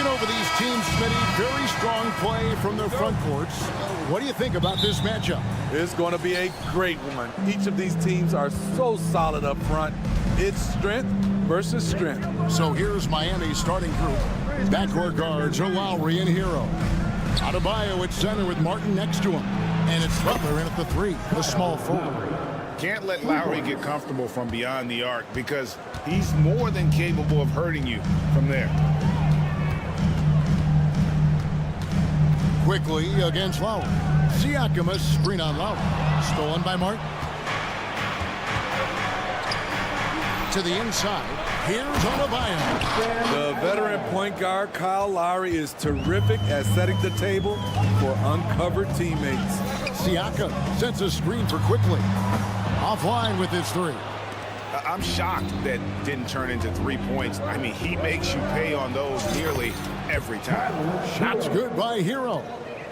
Looking over these teams, Smitty, very strong play from their front courts. What do you think about this matchup? It's going to be a great one. Each of these teams are so solid up front. It's strength versus strength. So here's Miami's starting group. Backcourt guards are Lowry and Hero. Adebayo at center with Martin next to him. And it's Butler in at the 3, the small forward. Can't let Lowry get comfortable from beyond the arc because he's more than capable of hurting you from there. Quickly against Lowry. Siakam, a screen on Lowry. Stolen by Martin. To the inside. Here's Adebayo. The veteran point guard, Kyle Lowry, is terrific at setting the table for uncovered teammates. Siakam sets a screen for Quickly. Offline with his 3. I'm shocked that didn't turn into 3 points. I mean, he makes you pay on those nearly every time. Shots good by Hero.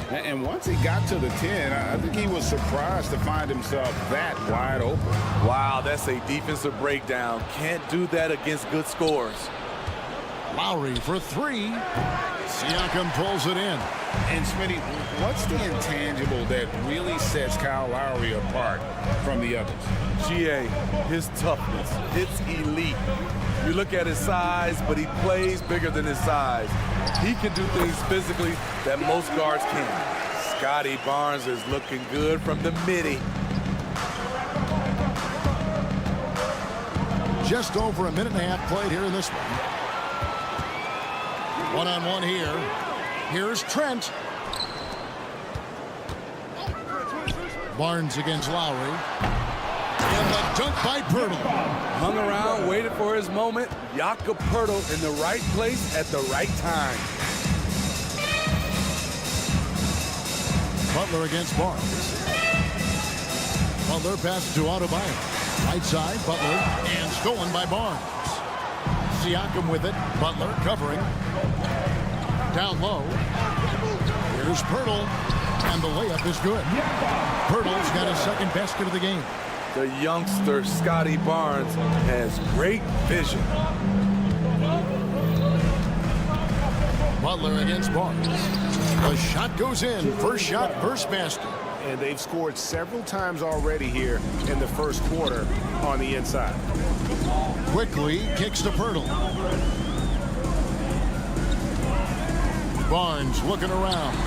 And once he got to the 10, I think he was surprised to find himself that wide open. Wow, that's a defensive breakdown. Can't do that against good scores. Lowry for 3. Siakam pulls it in. And Smitty, what's the intangible that really sets Kyle Lowry apart from the others? GA, his toughness. It's elite. You look at his size, but he plays bigger than his size. He can do things physically that most guards can't. Scotty Barnes is looking good from the midi. Just over a minute and a half played here in this one. One-on-one here. Here's Trent. Barnes against Lowry. And the dunk by Pirtle. Hung around, waited for his moment. Jakob Pirtle in the right place at the right time. Butler against Barnes. Butler passes to Adebayo. Right side, Butler, and stolen by Barnes. Siakam with it. Butler covering. Down low. Here's Pirtle. And the layup is good. Pirtle's got his second basket of the game. The youngster, Scotty Barnes, has great vision. Butler against Barnes. The shot goes in. First shot, first basket. And they've scored several times already here in the first quarter on the inside. Quickly kicks to Pirtle. Barnes looking around.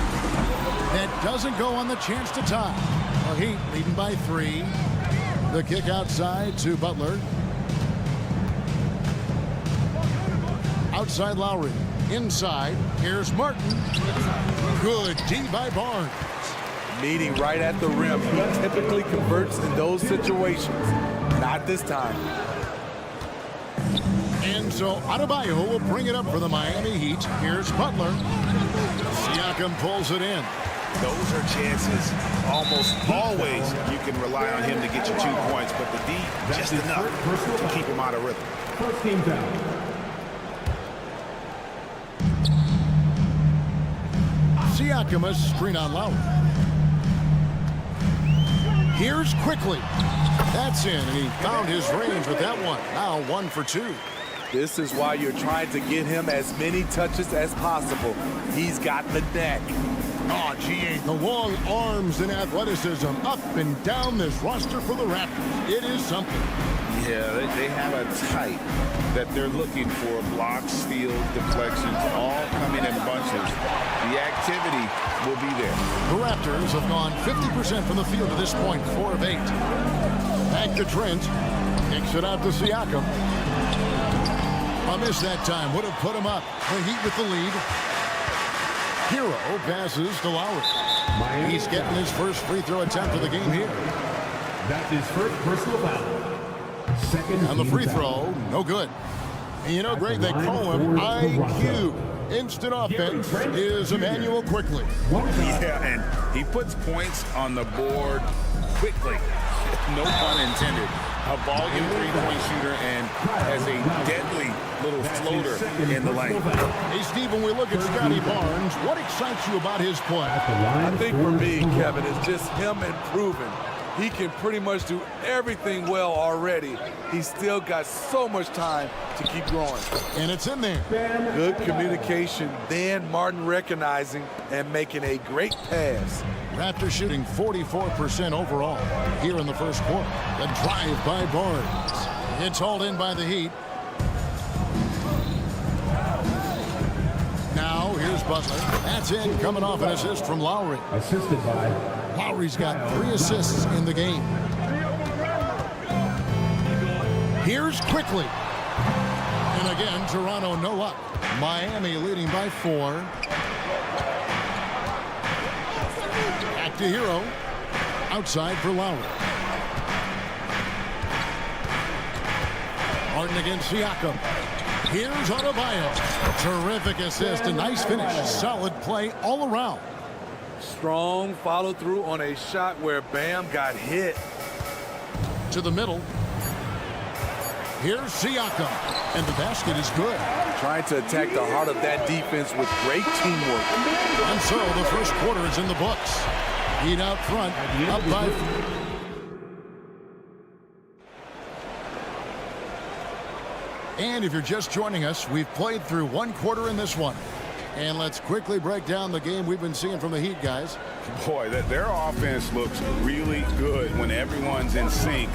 That doesn't go on the chance to tie. The Heat leading by 3. The kick outside to Butler. Outside Lowry. Inside. Here's Martin. Good D by Barnes. Meeting right at the rim. He typically converts in those situations. Not this time. And so Adebayo will bring it up for the Miami Heat. Here's Butler. Siakam pulls it in. Those are chances almost always you can rely on him to get you 2 points, but the D just enough to keep him out of rhythm. First team down. Siakam, a screen on Lowry. Here's Quickly. That's in, and he found his range with that one. Now 1 for 2. This is why you're trying to get him as many touches as possible. He's got the neck. Oh, GA, the long arms and athleticism up and down this roster for the Raptors. It is something. Yeah, they have a type that they're looking for. Blocks, steals, deflections, all coming in bunches. The activity will be there. The Raptors have gone 50% from the field to this point, 4 of 8. Back to Trent. Kicks it out to Siakam. A miss that time. Would have put him up. The Heat with the lead. Hero passes to Lowry. He's getting his first free throw attempt of the game here. That's his first personal foul. Second And the free team throw, no good. And you know, Greg, they call him IQ. Instant offense is Emmanuel Quickly. Yeah, and he puts points on the board quickly. No pun intended. A volume three-point shooter and has a deadly little floater in the lane. Hey, Steve, when we look at Scotty Barnes, what excites you about his play? I think for me, Kevin, it's just him improving. He can pretty much do everything well already. He's still got so much time to keep growing. And it's in there. Good communication, then Martin recognizing and making a great pass. Raptors shooting 44% overall here in the first quarter. The drive by Barnes. It's hauled in by the Heat. Now here's Butler. That's in, coming off an assist from Lowry. Assisted by Lowry's got 3 assists in the game. Here's quickly. And again, Toronto no up. Miami leading by 4. Back to Hero. Outside for Lowry. Martin against Siakam. Here's Adebayo. Terrific assist, a nice finish. Solid play all around. Strong follow through on a shot where Bam got hit. To the middle. Here's Siakam. And the basket is good. Trying to attack the heart of that defense with great teamwork. And so the first quarter is in the books. Heat out front, up by 4. And if you're just joining us, we've played through 1 quarter in this one. And let's quickly break down the game we've been seeing from the Heat, guys. Boy, their offense looks really good when everyone's in sync.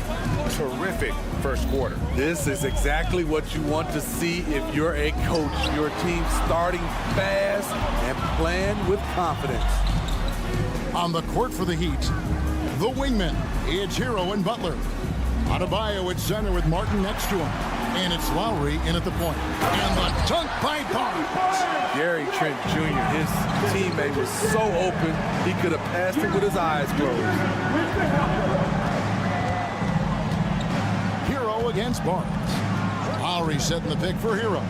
Terrific first quarter. This is exactly what you want to see if you're a coach. Your team starting fast and playing with confidence. On the court for the Heat, the wingmen. It's Hero and Butler. Adebayo at center with Martin next to him. And it's Lowry in at the point. And the dunk by Barnes. Gary Trent Jr., his teammate was so open, he could have passed it with his eyes closed. Hero against Barnes. Lowry setting the pick for Hero.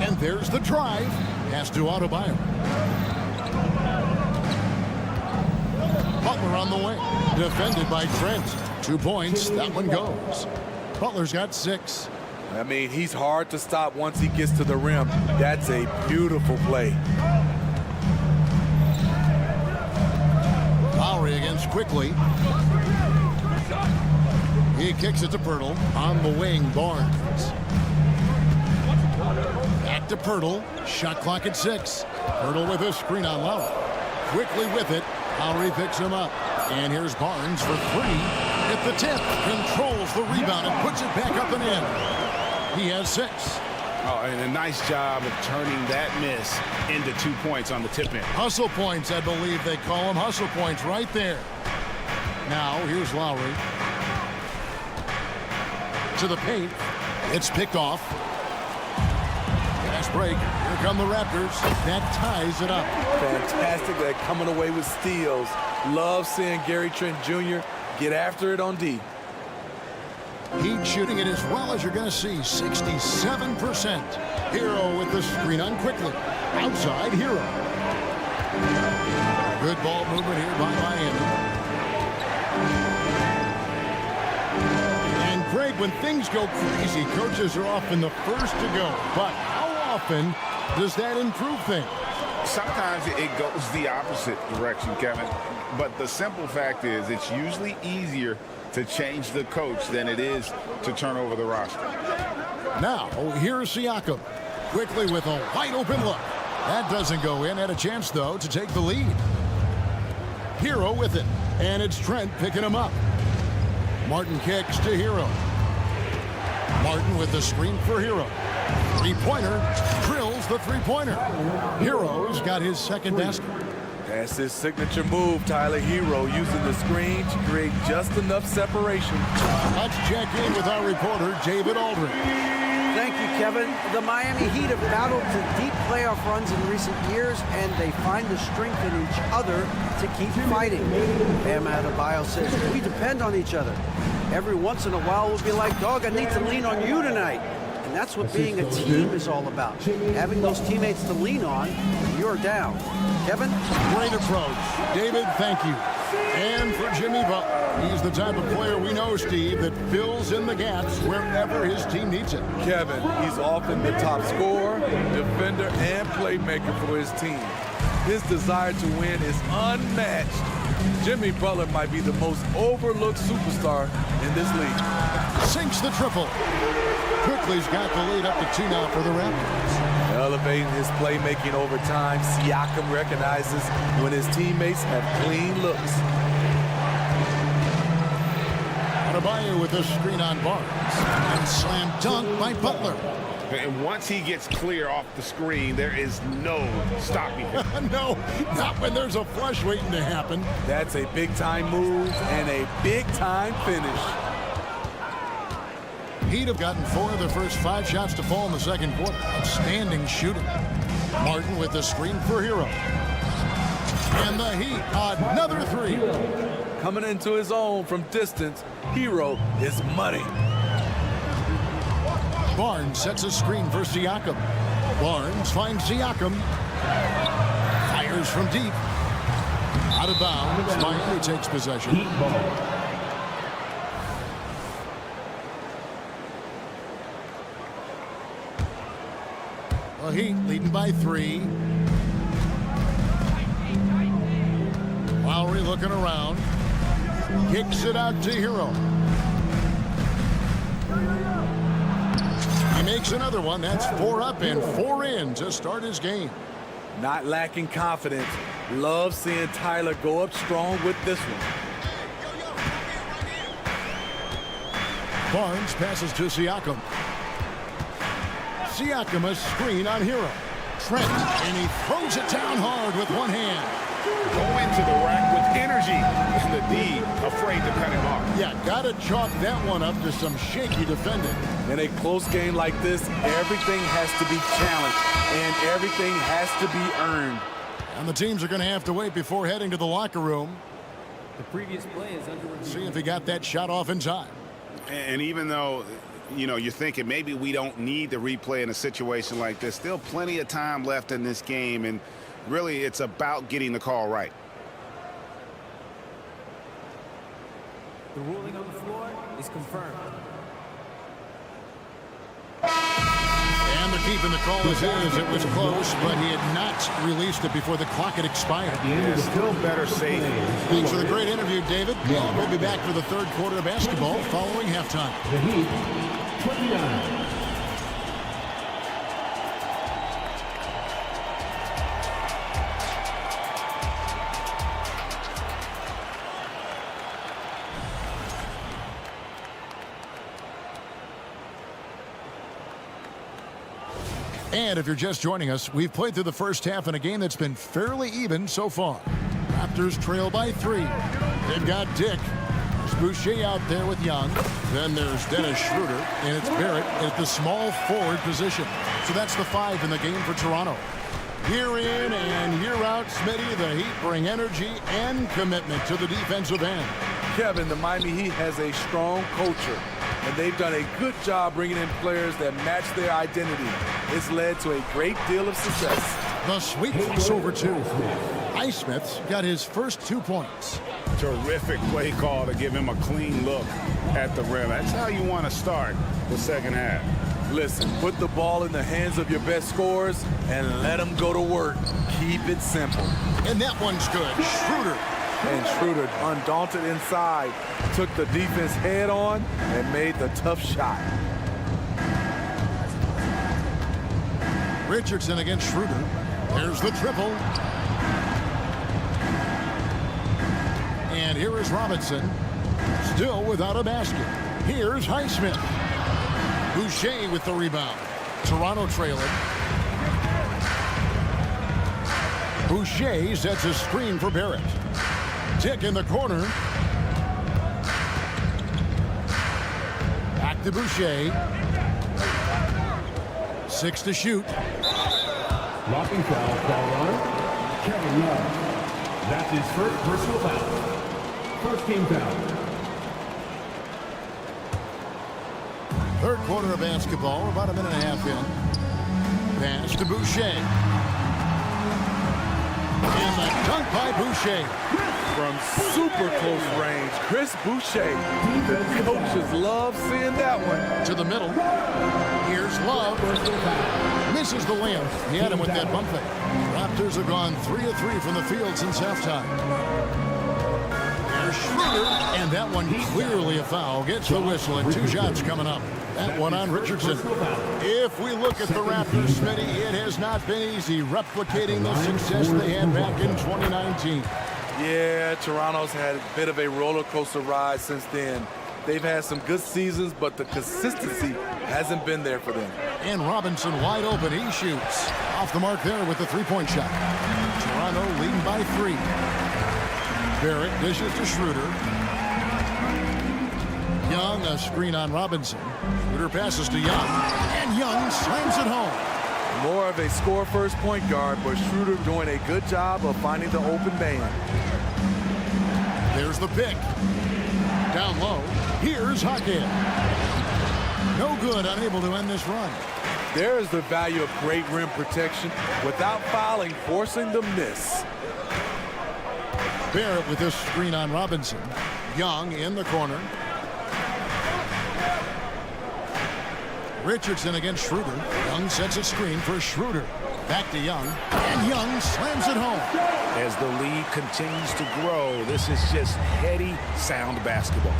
And there's the drive. Pass to Adebayo. Butler on the wing. Defended by Trent. 2 points. That one goes. Butler's got 6. I mean, he's hard to stop once he gets to the rim. That's a beautiful play. Lowry against quickly. He kicks it to Pirtle. On the wing, Barnes. Back to Pirtle. Shot clock at 6. Pirtle with a screen on Lowry. Quickly with it. Lowry picks him up. And here's Barnes for 3. At the tip. Controls the rebound and puts it back up and in. He has 6. Oh, and a nice job of turning that miss into 2 points on the tip-in. Hustle points, I believe they call them. Hustle points right there. Now, here's Lowry. To the paint. It's picked off. Fast break. Here come the Raptors. That ties it up. Fantastic at coming away with steals. Love seeing Gary Trent Jr. get after it on D. Heat shooting it as well as you're going to see. 67%. Hero with the screen on quickly. Outside, Hero. Good ball movement here by Miami. And Greg, when things go crazy, coaches are often the first to go. But how often does that improve things? Sometimes it goes the opposite direction, Kevin. But the simple fact is it's usually easier to change the coach than it is to turn over the roster. Now, here's Siakam. Quickly with a wide open look. That doesn't go in. Had a chance, though, to take the lead. Hero with it. And it's Trent picking him up. Martin kicks to Hero. Martin with the screen for Hero. Three-pointer. Drills the three-pointer. Hero's got his second basket. That's his signature move, Tyler. Hero using the screen to create just enough separation. Let's check in with our reporter, David Aldridge. Thank you, Kevin. The Miami Heat have battled to deep playoff runs in recent years, and they find the strength in each other to keep fighting. Bam Adebayo says, we depend on each other. Every once in a while, we'll be like, dog, I need to lean on you tonight. And that's what being a team is all about. Having those teammates to lean on when you're down. Kevin? Great approach. David, thank you. And for Jimmy Butler, he's the type of player we know, Steve, that fills in the gaps wherever his team needs it. Kevin, he's often the top scorer, defender, and playmaker for his team. His desire to win is unmatched, Jimmy Butler might be the most overlooked superstar in this league. Sinks the triple. Quickly's got the lead up to 2 now for the Raptors. Elevating his playmaking over time, Siakam recognizes when his teammates have clean looks. Romario with a screen on Barnes. And slam dunk by Butler. And once he gets clear off the screen, there is no stopping him. No, not when there's a flush waiting to happen. That's a big-time move and a big-time finish. Heat have gotten 4 of the first 5 shots to fall in the second quarter. Outstanding shooting. Martin with the screen for Hero. And the Heat, another 3. Coming into his own from distance, Hero is money. Barnes sets a screen for Siakam. Barnes finds Siakam. Fires from deep. Out of bounds. Miami takes possession. Heat ball. The Heat leading by 3. Lowry looking around. Kicks it out to Hero. He makes another one. That's 4 up and 4 in to start his game. Not lacking confidence. Love seeing Tyler go up strong with this one. Barnes passes to Siakam. Siakam a screen on Hero. Trent, and he throws it down hard with one hand. Go into the rack with energy. And the D afraid to cut him off. Yeah, gotta chalk that one up to some shaky defending. In a close game like this, everything has to be challenged and everything has to be earned. And the teams are going to have to wait before heading to the locker room. The previous play is under review. See if he got that shot off in time. And even though, you know, you're thinking maybe we don't need the replay in a situation like this, still plenty of time left in this game. And really, it's about getting the call right. The ruling on the floor is confirmed. And they're keeping the call as is. It was close, but he had not released it before the clock had expired. Still better safe. Thanks for the great interview, David. We'll be back for the third quarter of basketball following halftime. The Heat, 29. And if you're just joining us, we've played through the first half in a game that's been fairly even so far. Raptors trail by 3. They've got Dick. There's Boucher out there with Young. Then there's Dennis Schroeder, and it's Barrett at the small forward position. So that's the 5 in the game for Toronto. Year in and year out, Smitty, the Heat bring energy and commitment to the defensive end. Kevin, the Miami Heat has a strong culture, and they've done a good job bringing in players that match their identity. It's led to a great deal of success. The sweep crossover 2. Highsmith's got his first 2 points. Terrific play call to give him a clean look at the rim. That's how you want to start the second half. Listen, put the ball in the hands of your best scorers and let them go to work. Keep it simple. And that one's good. Schroeder. And Schroeder, undaunted inside, took the defense head on and made the tough shot. Richardson against Schroeder. There's the triple. And here is Robinson. Still without a basket. Here's Highsmith. Boucher with the rebound. Toronto trailing. Boucher sets a screen for Barrett. Dick in the corner. Back to Boucher. 6 to shoot. Blocking foul called on Kevin Love. That's his first personal foul. First team foul. Third quarter of basketball, about a minute and a half in. Pass to Boucher. And the dunk by Boucher. From super close range, Chris Boucher. The coaches love seeing that one. To the middle. Here's Love. Misses the layup. He had him with that bump fake. Raptors have gone 3 of 3 from the field since halftime. Schroeder, and that one clearly a foul. Gets the whistle, and 2 shots coming up. That one on Richardson. If we look at the Raptors, Smitty, it has not been easy replicating the success they had back in 2019. Yeah, Toronto's had a bit of a roller coaster ride since then. They've had some good seasons, but the consistency hasn't been there for them. And Robinson wide open. He shoots. Off the mark there with the three-point shot. Toronto leading by 3. Barrett dishes to Schroeder. Young, a screen on Robinson. Schroeder passes to Young, and Young slams it home. More of a score-first point guard, but Schroeder doing a good job of finding the open man. There's the pick. Down low. Here's Hackett. No good, unable to end this run. There is the value of great rim protection without fouling, forcing the miss. Barrett with this screen on Robinson. Young in the corner. Richardson against Schroeder. Young sets a screen for Schroeder. Back to Young, and Young slams it home. As the lead continues to grow, this is just heady, sound basketball.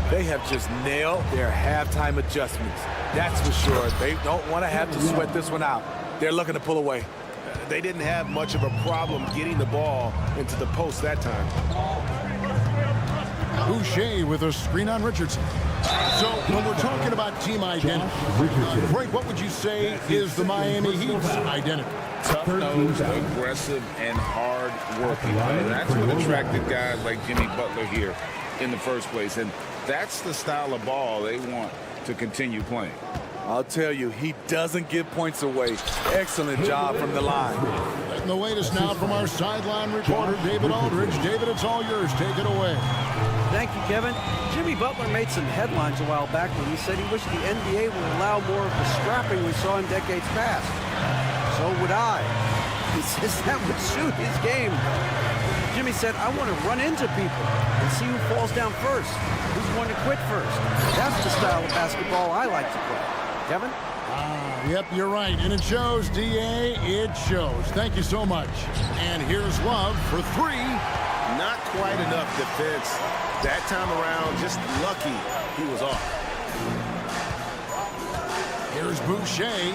They have just nailed their halftime adjustments. That's for sure. They don't want to have to sweat this one out. They're looking to pull away. They didn't have much of a problem getting the ball into the post that time. Boucher with a screen on Richardson. So when we're talking about team identity, Frank, what would you say is the Miami Heat's identity? Tough-nosed, aggressive, and hard-working. That's what attracted guys like Jimmy Butler here in the first place. And that's the style of ball they want to continue playing. I'll tell you, he doesn't give points away. Excellent job from the line. And the latest now from our sideline reporter, David Aldridge. David, it's all yours. Take it away. Thank you, Kevin. Jimmy Butler made some headlines a while back when he said he wished the NBA would allow more of the scrapping we saw in decades past. So would I. He says that would suit his game. Jimmy said, I want to run into people and see who falls down first, who's going to quit first. That's the style of basketball I like to play. Kevin? Yep, you're right. And it shows, D.A. It shows. Thank you so much. And here's Love for 3. Not quite enough defense. That time around, just lucky he was off. Here's Boucher.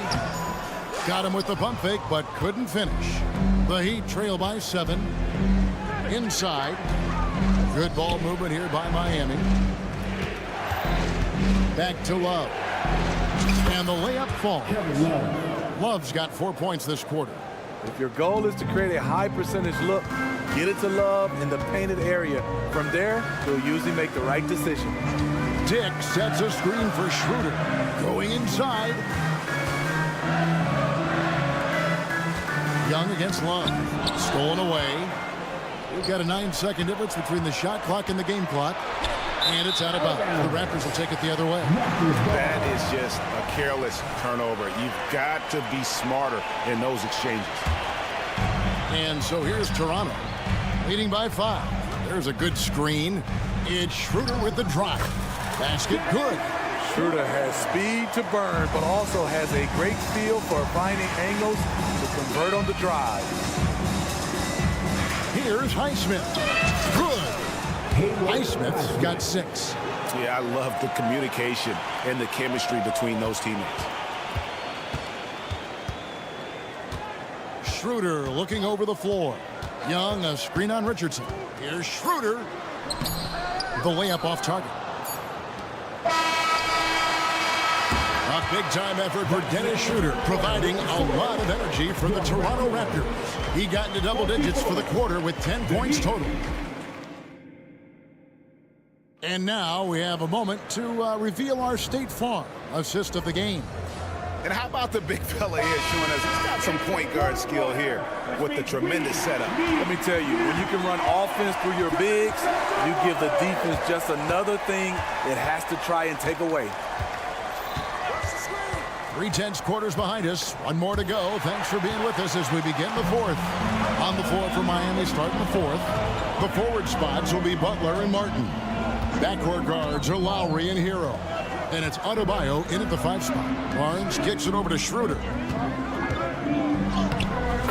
Got him with the pump fake, but couldn't finish. The Heat trail by 7. Inside. Good ball movement here by Miami. Back to Love. And the layup falls. Love's got 4 points this quarter. If your goal is to create a high percentage look, get it to Love in the painted area. From there, he'll usually make the right decision. Dick sets a screen for Schroeder. Going inside. Young against Love. Stolen away. We've got a 9-second difference between the shot clock and the game clock. And it's out of bounds. The Raptors will take it the other way. That is just a careless turnover. You've got to be smarter in those exchanges. And so here's Toronto, leading by 5. There's a good screen. It's Schroeder with the drive. Basket good. Schroeder has speed to burn, but also has a great feel for finding angles to convert on the drive. Here's Highsmith. Good. Highsmith's got 6. Yeah, I love the communication and the chemistry between those teammates. Schroeder looking over the floor. Young, a screen on Richardson. Here's Schroeder. The layup off target. A big-time effort for Dennis Schroeder, providing a lot of energy for the Toronto Raptors. He got into double digits for the quarter with 10 points total. And now we have a moment to reveal our State Farm assist of the game. And how about the big fella here showing us he's got some point guard skill here with the tremendous setup. Let me tell you, when you can run offense through your bigs, you give the defense just another thing it has to try and take away. 3/10 quarters behind us. One more to go. Thanks for being with us as we begin the 4th. On the floor for Miami starting the 4th. The forward spots will be Butler and Martin. Backcourt guards are Lowry and Hero. And it's Adebayo in at the 5 spot. Barnes kicks it over to Schroeder.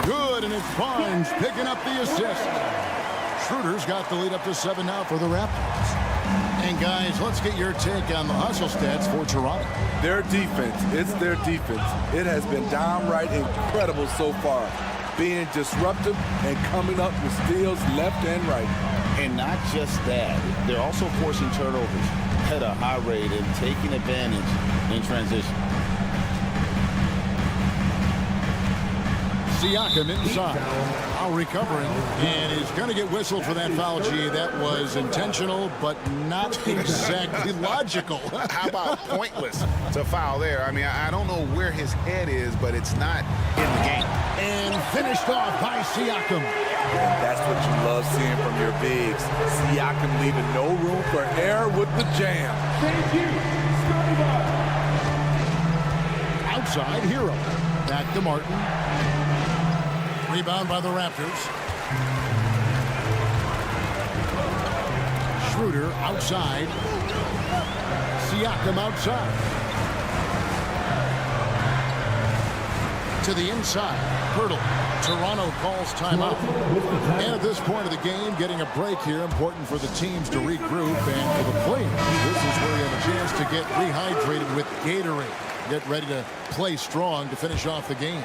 Good, and it's Barnes picking up the assist. Schroeder's got the lead up to 7 now for the Raptors. And guys, let's get your take on the hustle stats for Toronto. Their defense, it's their defense. It has been downright incredible so far, being disruptive and coming up with steals left and right. And not just that, they're also forcing turnovers at a high rate and taking advantage in transition. Siakam inside. Now recovering. And he's going to get whistled for that foul, G. That was intentional, but not exactly logical. How about pointless to foul there? I mean, I don't know where his head is, but it's not in the game. And finished off by Siakam. And that's what you love seeing from your bigs. Siakam leaving no room for error with the jam. Thank you. Outside, Hero. Back to Martin. Rebound by the Raptors. Schroeder outside. Siakam outside. To the inside. Hurdle. Toronto calls timeout. And at this point of the game, getting a break here, important for the teams to regroup, and for the players, this is where you have a chance to get rehydrated with Gatorade. Get ready to play strong to finish off the game.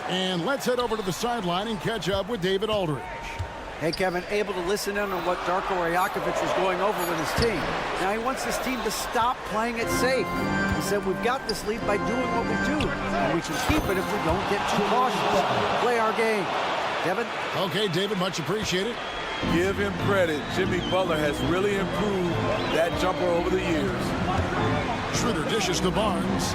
And let's head over to the sideline and catch up with David Aldridge. Hey, Kevin, able to listen in on what Darko Rajakovic was going over with his team. Now he wants his team to stop playing it safe. He said, we've got this lead by doing what we do, and we can keep it if we don't get too cautious. Play our game. Kevin? Okay, David, much appreciated. Give him credit. Jimmy Butler has really improved that jumper over the years. Schroeder dishes to Barnes.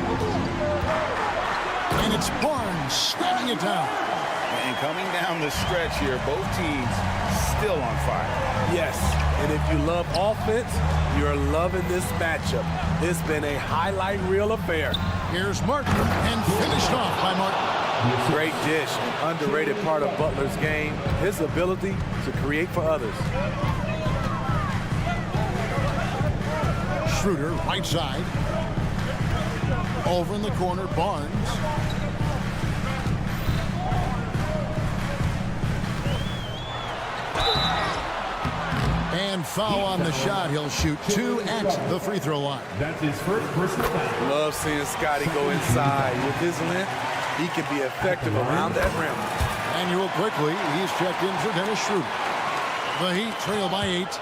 And it's Barnes slamming it down. And coming down the stretch here, both teams still on fire. Yes, and if you love offense, you're loving this matchup. It's been a highlight reel affair. Here's Martin, and finished off by Martin. Great dish, an underrated part of Butler's game, his ability to create for others. Schroeder, right side. Over in the corner, Barnes. And foul on the shot. He'll shoot 2 at the free throw line. That's his first personal foul. Love seeing Scotty go inside. With his length, he can be effective around that rim. Manuel quickly. He's checked in for Dennis Schroeder. The Heat trail by 8.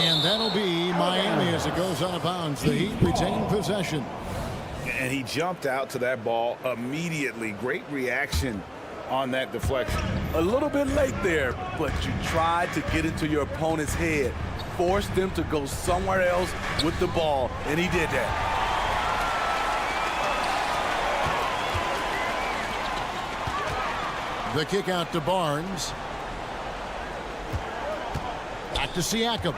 And that'll be Miami as it goes out of bounds. The Heat retain possession. And he jumped out to that ball immediately. Great reaction on that deflection. A little bit late there, but you tried to get into your opponent's head. Forced them to go somewhere else with the ball, and he did that. The kick out to Barnes. Back to Siakam.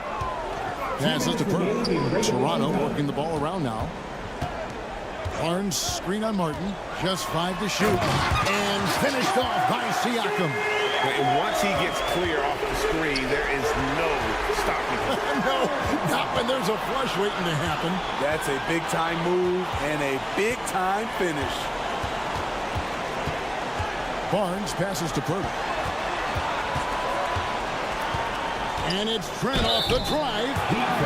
Passes to Perk. Toronto working the ball around now. Barnes screen on Martin. Just 5 to shoot. And finished off by Siakam. And once he gets clear off the screen, there is no stopping him. No, not when there's a flush waiting to happen. That's a big-time move and a big-time finish. Barnes passes to Perk. And it's Trent off the drive.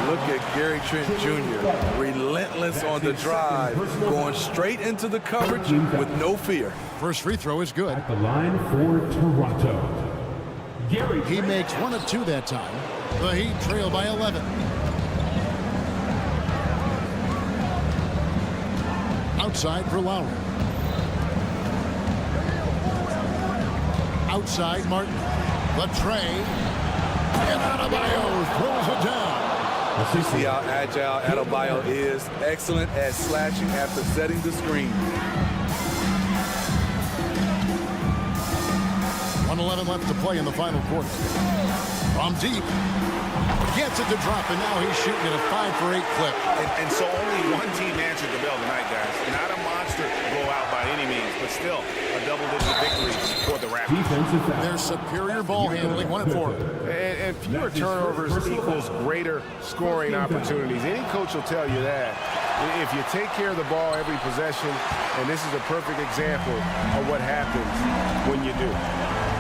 Look at Gary Trent Jr. Relentless on the drive, going straight into the coverage with no fear. First free throw is good. At the line for Toronto. Gary. He makes 1 of 2 that time. The Heat trail by 11. Outside for Lowry. Outside Martin. The tray. And Adebayo throws it down. You see how agile Adebayo is. Excellent at slashing after setting the screen. 1:11 left to play in the final quarter. From deep. Gets it to drop, and now he's shooting at a 5 for 8 clip. And so only one team answered the bell tonight, guys. Not a monster blowout by any means, but still a double-digit victory for the Raptors. Defensive foul. Their superior ball handling, 1 and 4. And fewer turnovers equals greater scoring opportunities. Any coach will tell you that. If you take care of the ball every possession, and this is a perfect example of what happens when you do.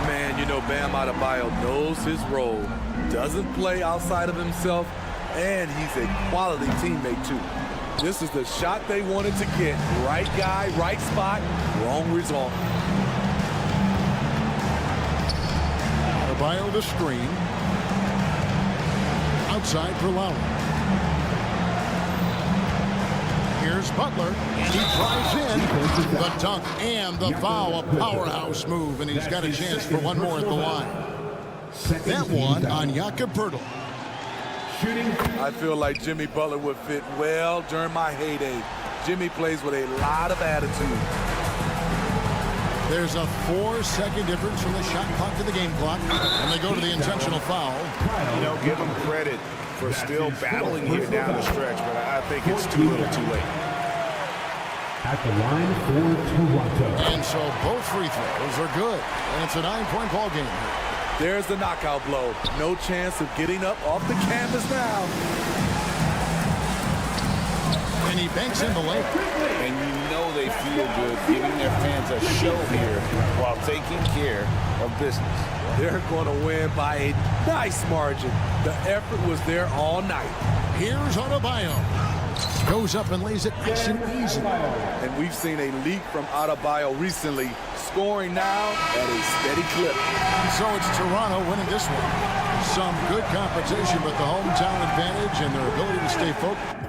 Man, And you know, Bam Adebayo knows his role, doesn't play outside of himself, and he's a quality teammate too. This is the shot they wanted to get. Right guy, right spot, wrong result. Adebayo the screen. Outside for Lowry. Here's Butler, and he drives in. The dunk and the foul, a powerhouse move, and he's got a chance for one more at the line. That one on Jakob Poeltl. I feel like Jimmy Butler would fit well during my heyday. Jimmy plays with a lot of attitude. There's a 4-second difference from the shot clock to the game clock, and they go to the intentional foul. You know, give him credit for still battling here down the stretch, but I think it's too little too late. At the line for Toronto. And so both free throws are good, and it's a 9-point ball game here. There's the knockout blow. No chance of getting up off the canvas now. And he banks in the layup. And you know they feel good giving their fans a show here while taking care of business. They're going to win by a nice margin. The effort was there all night. Here's Adebayo. Goes up and lays it nice and easy. And we've seen a leap from Adebayo recently, scoring now at a steady clip. So it's Toronto winning this one. Some good competition, but the hometown advantage and their ability to stay focused.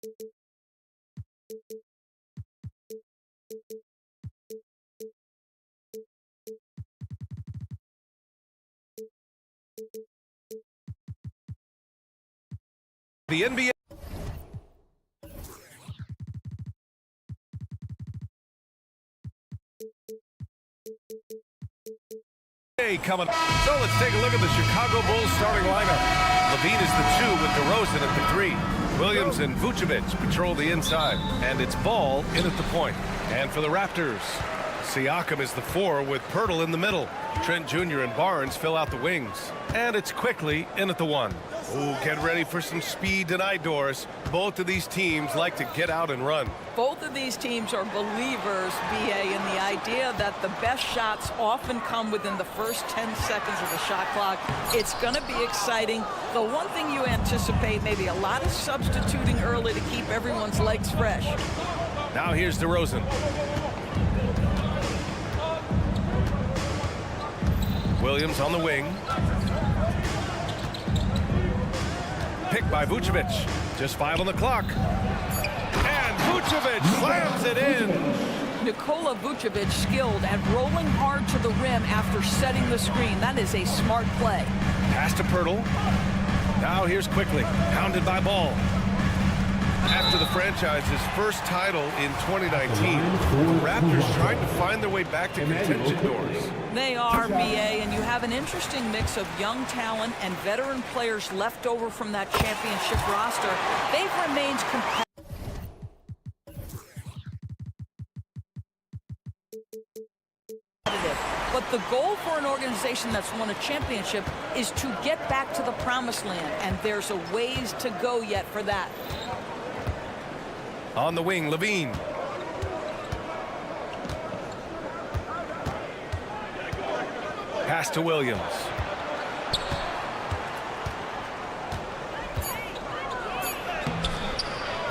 The NBA. Coming. So let's take a look at the Chicago Bulls starting lineup. Levine is the 2 with DeRozan at the 3. Williams and Vucevic patrol the inside. And it's Ball in at the point. And for the Raptors, Siakam is the 4 with Pirtle in the middle. Trent Jr. and Barnes fill out the wings. And it's Quickly in at the 1. Ooh, get ready for some speed tonight, Doris. Both of these teams like to get out and run. Both of these teams are believers, BA, in the idea that the best shots often come within the first 10 seconds of the shot clock. It's going to be exciting. The one thing you anticipate, maybe a lot of substituting early to keep everyone's legs fresh. Now here's DeRozan. Williams on the wing. Picked by Vucevic. Just 5 on the clock. And Vucevic slams it in. Nikola Vucevic skilled at rolling hard to the rim after setting the screen. That is a smart play. Pass to Pirtle. Now here's Quickly. Hounded by Ball. After the franchise's first title in 2019, the Raptors trying to find their way back to contention, Doors. They are, BA, and you have an interesting mix of young talent and veteran players left over from that championship roster. They've remained competitive. But the goal for an organization that's won a championship is to get back to the promised land, and there's a ways to go yet for that. On the wing, Levine. Pass to Williams.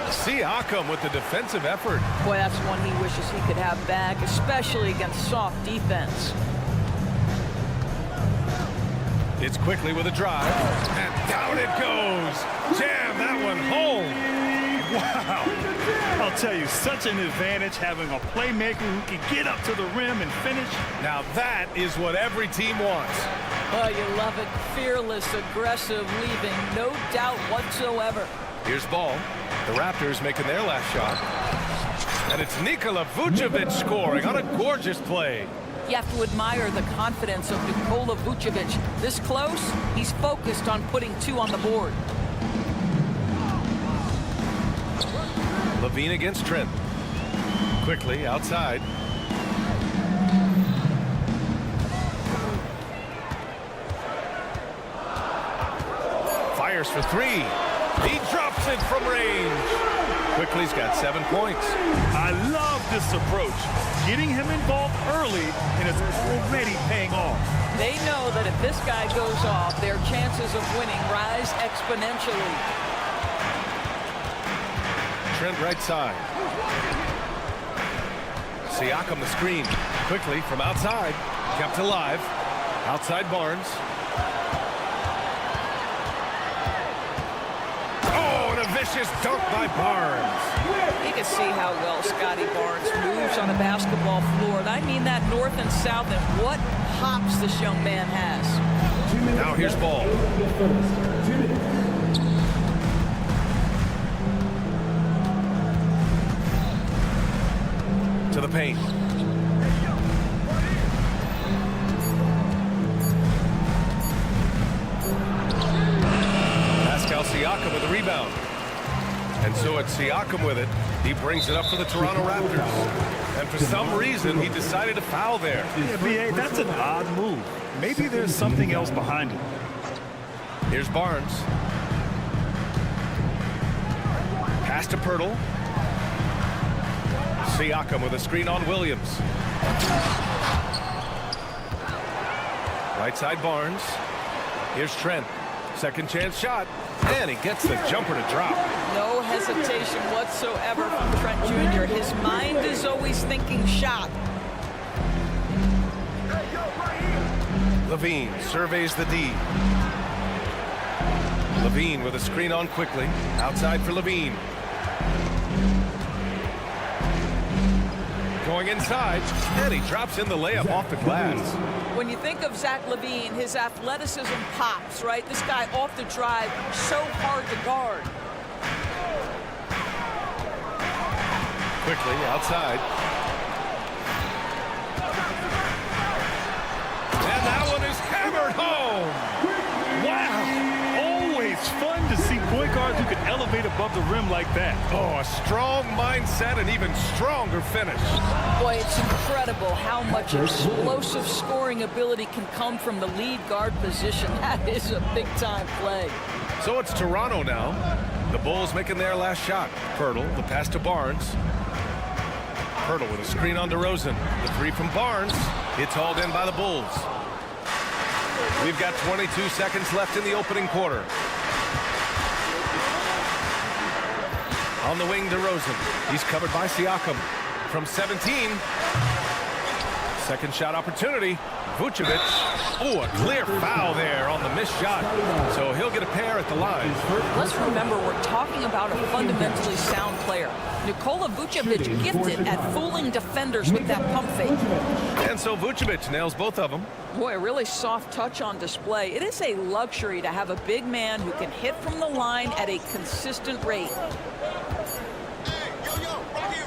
Siakam with the defensive effort. Boy, that's one he wishes he could have back, especially against soft defense. It's Quickly with a drive, and down it goes. Jam that one home. Wow. I'll tell you, such an advantage having a playmaker who can get up to the rim and finish. Now that is what every team wants. Oh, you love it. Fearless, aggressive, leaving no doubt whatsoever. Here's Ball. The Raptors making their last shot. And it's Nikola Vucevic scoring on a gorgeous play. You have to admire the confidence of Nikola Vucevic. This close, he's focused on putting 2 on the board. Levine against Trent. Quickly outside. Fires for 3. He drops it from range. Quickly's got 7 points. I love this approach. Getting him involved early, and it's already paying off. They know that if this guy goes off, their chances of winning rise exponentially. Trent right side. Siakam the screen. Quickly from outside. Kept alive. Outside Barnes. Oh, and a vicious dunk by Barnes. You can see how well Scotty Barnes moves on a basketball floor. And I mean that north and south, and what hops this young man has. Now here's Ball. To the paint. Pascal Siakam with the rebound. And so it's Siakam with it. He brings it up for the Toronto Raptors. And for some reason, he decided to foul there. Yeah, BA, that's an odd move. Maybe there's something else behind it. Here's Barnes. Pass to Pirtle. Siakam with a screen on Williams. Right side Barnes. Here's Trent. Second chance shot. And he gets the jumper to drop. No hesitation whatsoever from Trent Jr. His mind is always thinking shot. Levine surveys the D. Levine with a screen on Quickly. Outside for Levine. going inside, and he drops in the layup off the glass. When you think of Zach LaVine, his athleticism pops, right? This guy off the drive, so hard to guard. Quickly outside. And that one is hammered home. Wow. Always fun to see point guards who can elevate above the rim like that. Oh, a strong mindset and even stronger finish. Boy, it's incredible how much explosive scoring ability can come from the lead guard position. That is a big-time play. So it's Toronto now. The Bulls making their last shot. Pirtle, the pass to Barnes. Pirtle with a screen on DeRozan. The three from Barnes. It's hauled in by the Bulls. We've got 22 seconds left in the opening quarter. On the wing, DeRozan. He's covered by Siakam. From 17. Second shot opportunity. Vucevic. Oh, a clear foul there on the missed shot. So he'll get a pair at the line. Let's remember, we're talking about a fundamentally sound player. Nikola Vucevic gifted at fooling defenders with that pump fake. And so Vucevic nails both of them. Boy, a really soft touch on display. It is a luxury to have a big man who can hit from the line at a consistent rate.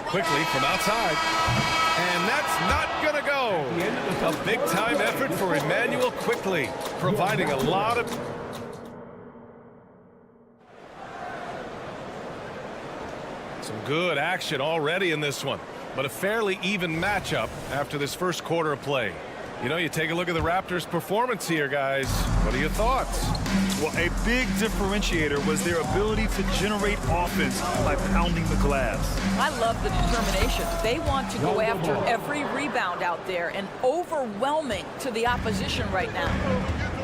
Quickly from outside. And that's not going to go. A big-time effort for Emmanuel Quickly, providing a lot of... Some good action already in this one, but a fairly even matchup after this first quarter of play. You know, you take a look at the Raptors' performance here, guys. What are your thoughts? Well, a big differentiator was their ability to generate offense by pounding the glass. I love the determination. They want to go after every rebound out there and overwhelming to the opposition right now.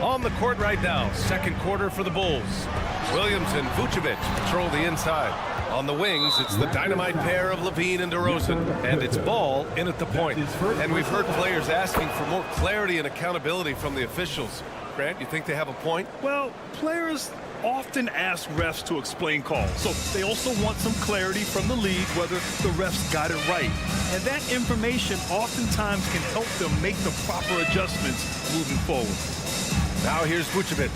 On the court right now, second quarter for the Bulls. Williams and Vucevic patrol the inside. On the wings, it's the dynamite pair of LaVine and DeRozan, and it's Ball in at the point. And we've heard players asking for more clarity and accountability from the officials. Grant, you think they have a point? Well, players often ask refs to explain calls, so they also want some clarity from the league whether the refs got it right. And that information oftentimes can help them make the proper adjustments moving forward. Now here's Vucevic.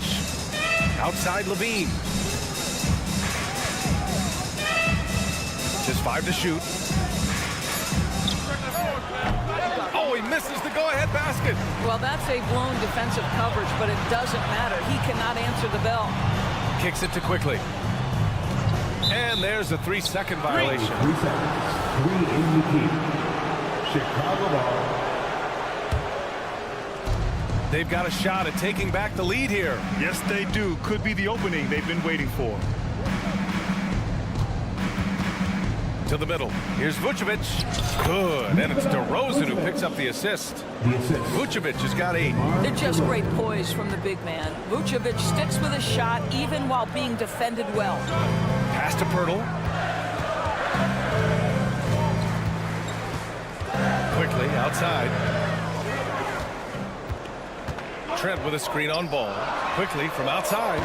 Outside LaVine. Just 5 to shoot. Oh, he misses the go-ahead basket. Well, that's a blown defensive coverage, but it doesn't matter. He cannot answer the bell. Kicks it to Quickly. And there's a 3-second violation. 3 seconds. 3 in the key. Chicago ball. They've got a shot at taking back the lead here. Yes, they do. Could be the opening they've been waiting for. To the middle. Here's Vucevic. Good. And it's DeRozan who picks up the assist. Vucevic has got 8. They're just great poise from the big man. Vucevic sticks with his shot even while being defended well. Pass to Pirtle. Quickly outside. Trent with a screen on Ball. Quickly from outside.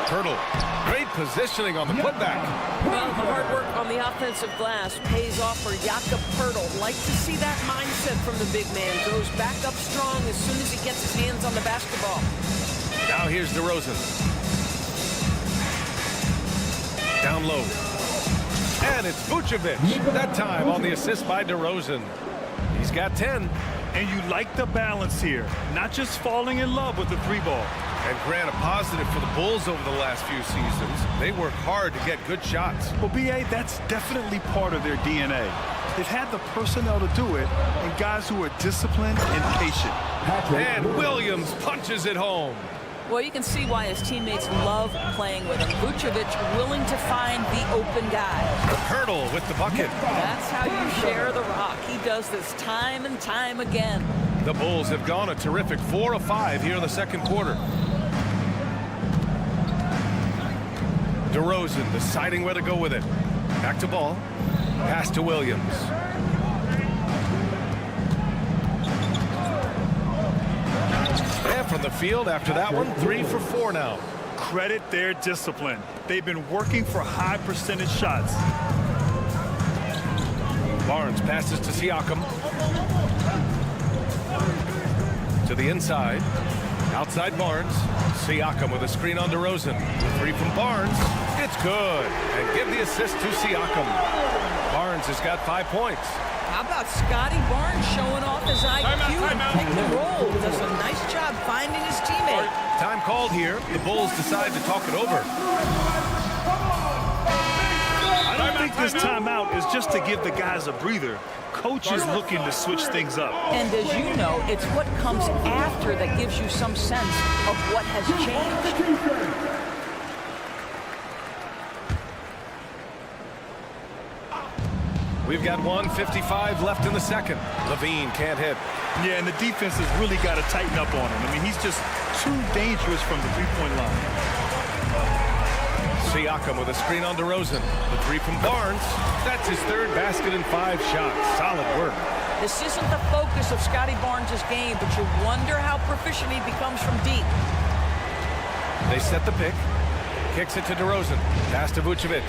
Pirtle. Great positioning on the putback. Well, the hard work on the offensive glass pays off for Jakob Pirtle. Like to see that mindset from the big man. Goes back up strong as soon as he gets his hands on the basketball. Now here's DeRozan. Down low. And it's Vucevic. That time on the assist by DeRozan. He's got 10. And you like the balance here. Not just falling in love with the 3-ball. And Grant, a positive for the Bulls over the last few seasons. They work hard to get good shots. Well, B.A., that's definitely part of their DNA. They've had the personnel to do it, and guys who are disciplined and patient. And Williams punches it home. Well, you can see why his teammates love playing with him. Vucevic willing to find the open guy. Pirtle with the bucket. That's how you share the rock. He does this time and time again. The Bulls have gone a terrific 4 of 5 here in the second quarter. DeRozan deciding where to go with it. Back to Ball. Pass to Williams. And from the field after that one, 3 for 4 now. Credit their discipline. They've been working for high percentage shots. Barnes passes to Siakam. To the inside. Outside Barnes. Siakam with a screen on DeRozan. The three from Barnes. It's good. And give the assist to Siakam. Barnes has got 5 points. How about Scotty Barnes showing off his IQ and pick and roll? Does a nice job finding his teammate. Time called here. The Bulls decide to talk it over. I don't think this timeout is just to give the guys a breather. Coach is looking to switch things up. And as you know, it's what comes after that gives you some sense of what has changed. We've got 1:55 left in the second. Levine can't hit. Yeah, and the defense has really got to tighten up on him. I mean, he's just too dangerous from the three-point line. Siakam with a screen on DeRozan. The three from Barnes. That's his third basket in 5 shots. Solid work. This isn't the focus of Scotty Barnes' game, but you wonder how proficient he becomes from deep. They set the pick. Kicks it to DeRozan. Pass to Vucevic.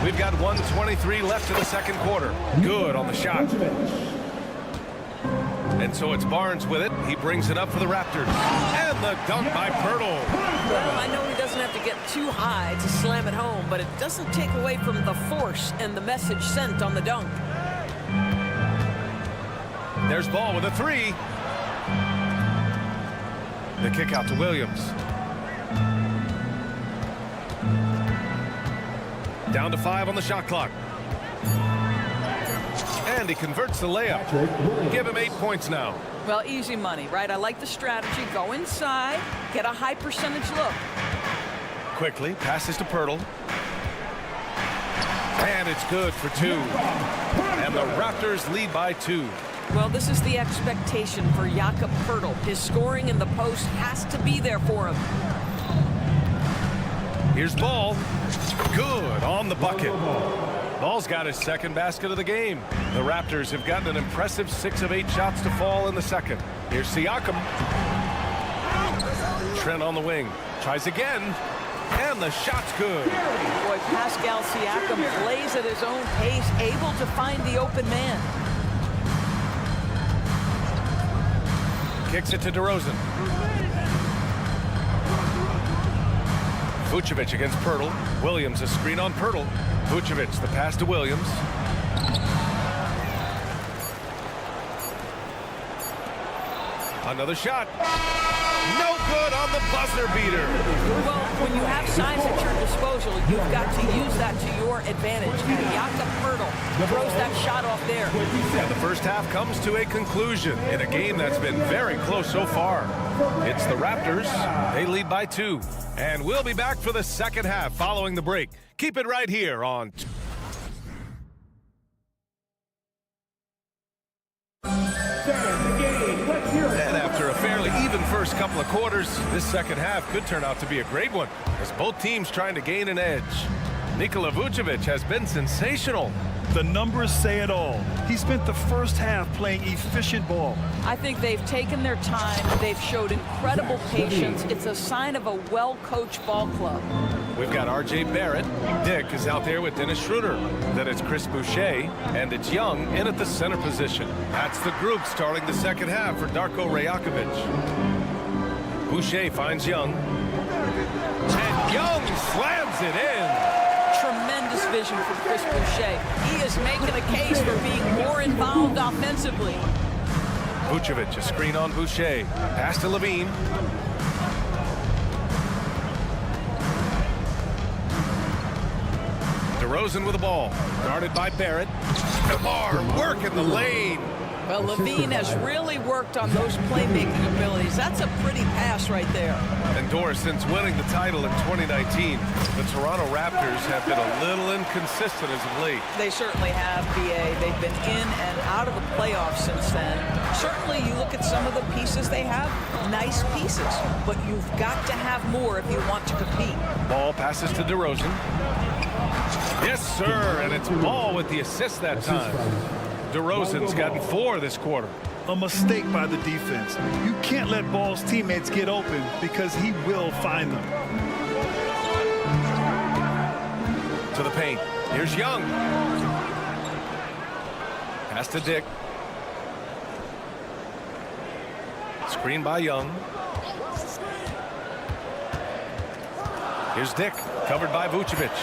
We've got 1:23 left in the second quarter. Good on the shot. And so it's Barnes with it. He brings it up for the Raptors. And the dunk by Pirtle. Well, I know he doesn't have to get too high to slam it home, but it doesn't take away from the force and the message sent on the dunk. There's Ball with a three. The kick out to Williams. Down to 5 on the shot clock. And he converts the layup. Give him 8 points now. Well, easy money, right? I like the strategy. Go inside, get a high percentage look. Quickly passes to Pirtle. And it's good for 2. And the Raptors lead by 2. Well, this is the expectation for Jakob Pirtle. His scoring in the post has to be there for him. Here's Ball. Good on the bucket. Ball's got his second basket of the game. The Raptors have gotten an impressive 6 of 8 shots to fall in the second. Here's Siakam. Trent on the wing. Tries again. And the shot's good. Boy, Pascal Siakam plays at his own pace, able to find the open man. Kicks it to DeRozan. Vucevic against Pirtle. Williams a screen on Pirtle. Vucevic the pass to Williams. Another shot. No good on the buzzer beater. Well, when you have size at your disposal, you've got to use that to your advantage. And Jakob Pirtle throws that shot off there. And the first half comes to a conclusion in a game that's been very close so far. It's the Raptors. They lead by 2. And we'll be back for the second half following the break. Keep it right here on... And after a fairly even first couple of quarters, this second half could turn out to be a great one, as both teams trying to gain an edge. Nikola Vucevic has been sensational. The numbers say it all. He spent the first half playing efficient ball. I think they've taken their time. They've showed incredible patience. It's a sign of a well-coached ball club. We've got R.J. Barrett. Dick is out there with Dennis Schroeder. Then it's Chris Boucher, and it's Young in at the center position. That's the group starting the second half for Darko Rajakovic. Boucher finds Young. And Young slams it in. Tremendous vision from Chris Boucher. He is making a case for being more involved offensively. Vucevic, a screen on Boucher. Pass to Levine. DeRozan with the ball. Guarded by Barrett. DeMar working the lane. Well, Levine has really worked on those playmaking abilities. That's a pretty pass right there. And Doris, since winning the title in 2019, the Toronto Raptors have been a little inconsistent as of late. They certainly have, B.A. They've been in and out of the playoffs since then. Certainly, you look at some of the pieces they have, nice pieces, but you've got to have more if you want to compete. Ball passes to DeRozan. Yes, sir, and it's Ball with the assist that time. DeRozan's gotten 4 this quarter. A mistake by the defense. You can't let Ball's teammates get open because he will find them. to the paint. Here's Young. Pass to Dick. Screen by Young. Here's Dick, covered by Vucevic.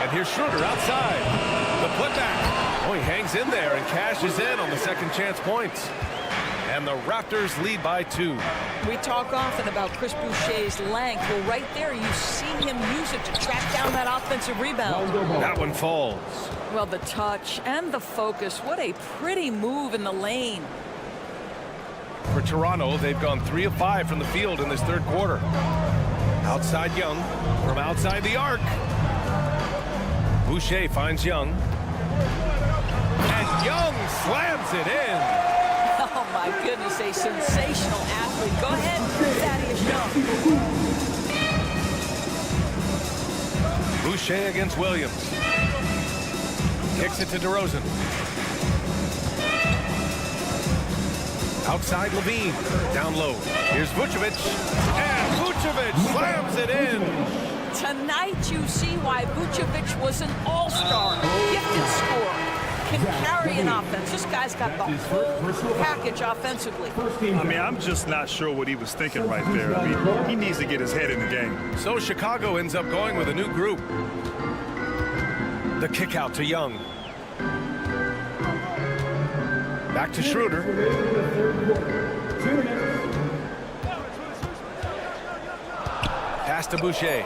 And here's Schroeder outside. The putback. Oh, he hangs in there and cashes in on the second chance points. And the Raptors lead by 2. We talk often about Chris Boucher's length. Well, right there, you see him use it to track down that offensive rebound. That one falls. Well, the touch and the focus. What a pretty move in the lane. For Toronto, they've gone 3 of 5 from the field in this third quarter. Outside Young from outside the arc. Boucher finds Young. And Young slams it in. Oh, my goodness, a sensational athlete. Go ahead, Thaddeus Young. Boucher against Williams. Kicks it to DeRozan. Outside Levine. Down low. Here's Vucevic. And Vucevic slams it in. Tonight you see why Vucevic was an all-star. Gifted scorer. Can carry an offense. This guy's got the whole package offensively. I mean, I'm just not sure what he was thinking right there. I mean, he needs to get his head in the game. So Chicago ends up going with a new group. The kick out to Young. Back to Schroeder. Pass to Boucher.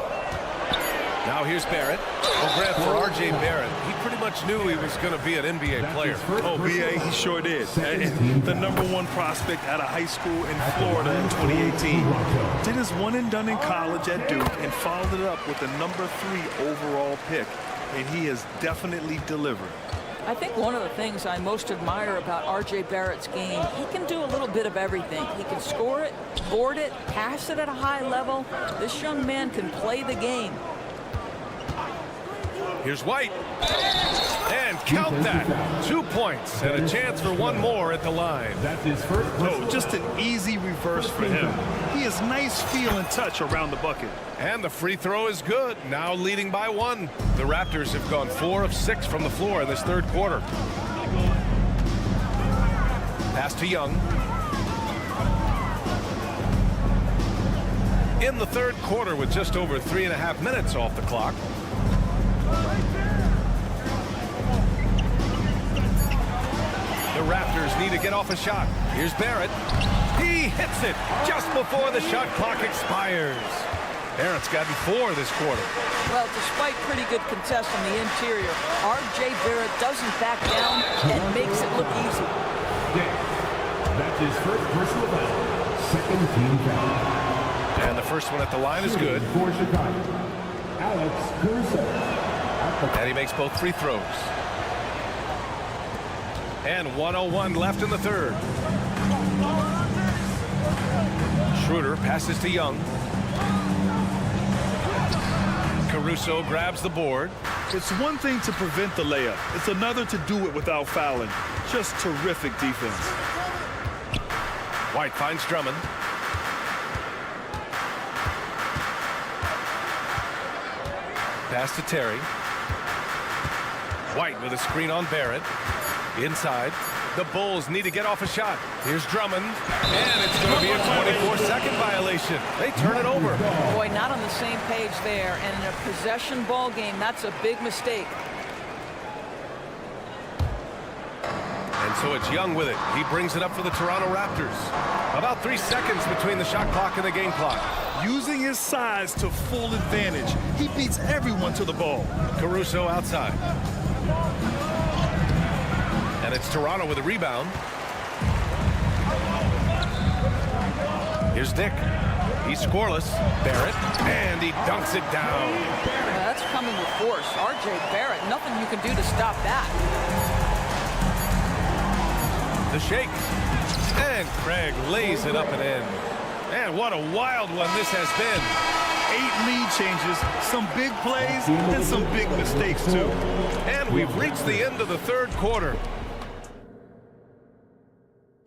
Now here's Barrett. Oh, Grant, for R.J. Barrett, he pretty much knew he was going to be an NBA player. Oh, B.A., he sure did. And the #1 prospect out of high school in Florida in 2018. Did his one and done in college at Duke and followed it up with the #3 overall pick. And he has definitely delivered. I think one of the things I most admire about R.J. Barrett's game, he can do a little bit of everything. He can score it, board it, pass it at a high level. This young man can play the game. Here's White. And count that. 2 points and a chance for one more at the line. That's his first. Oh, just an easy reverse for him. He has nice feel and touch around the bucket. And the free throw is good. Now leading by 1. The Raptors have gone 4 of 6 from the floor in this third quarter. Pass to Young. In the third quarter with just over 3.5 minutes off the clock. The Raptors need to get off a shot. Here's Barrett. He hits it just before the shot clock expires. Barrett's gotten 4 this quarter. Well, despite pretty good contest on the interior, R.J. Barrett doesn't back down and makes it look easy. That's his first personal foul. Second team foul. And the first one at the line is good. For Chicago, Alex Caruso. And he makes both free throws. And 1:01 left in the third. Schroeder passes to Young. Caruso grabs the board. It's one thing to prevent the layup. It's another to do it without fouling. Just terrific defense. White finds Drummond. Pass to Terry. White with a screen on Barrett. Inside. The Bulls need to get off a shot. Here's Drummond. And it's going to be a 24-second violation. They turn it over. Boy, not on the same page there. And in a possession ball game, that's a big mistake. And so it's Young with it. He brings it up for the Toronto Raptors. About 3 seconds between the shot clock and the game clock. Using his size to full advantage, he beats everyone to the ball. Caruso outside. And it's Toronto with a rebound. Here's Dick. He's scoreless. Barrett. And he dunks it down. Yeah, that's coming with force. R.J. Barrett, nothing you can do to stop that. The shake. And Craig lays it up and in. And what a wild one this has been. 8 lead changes, some big plays, and some big mistakes, too. And we've reached the end of the third quarter.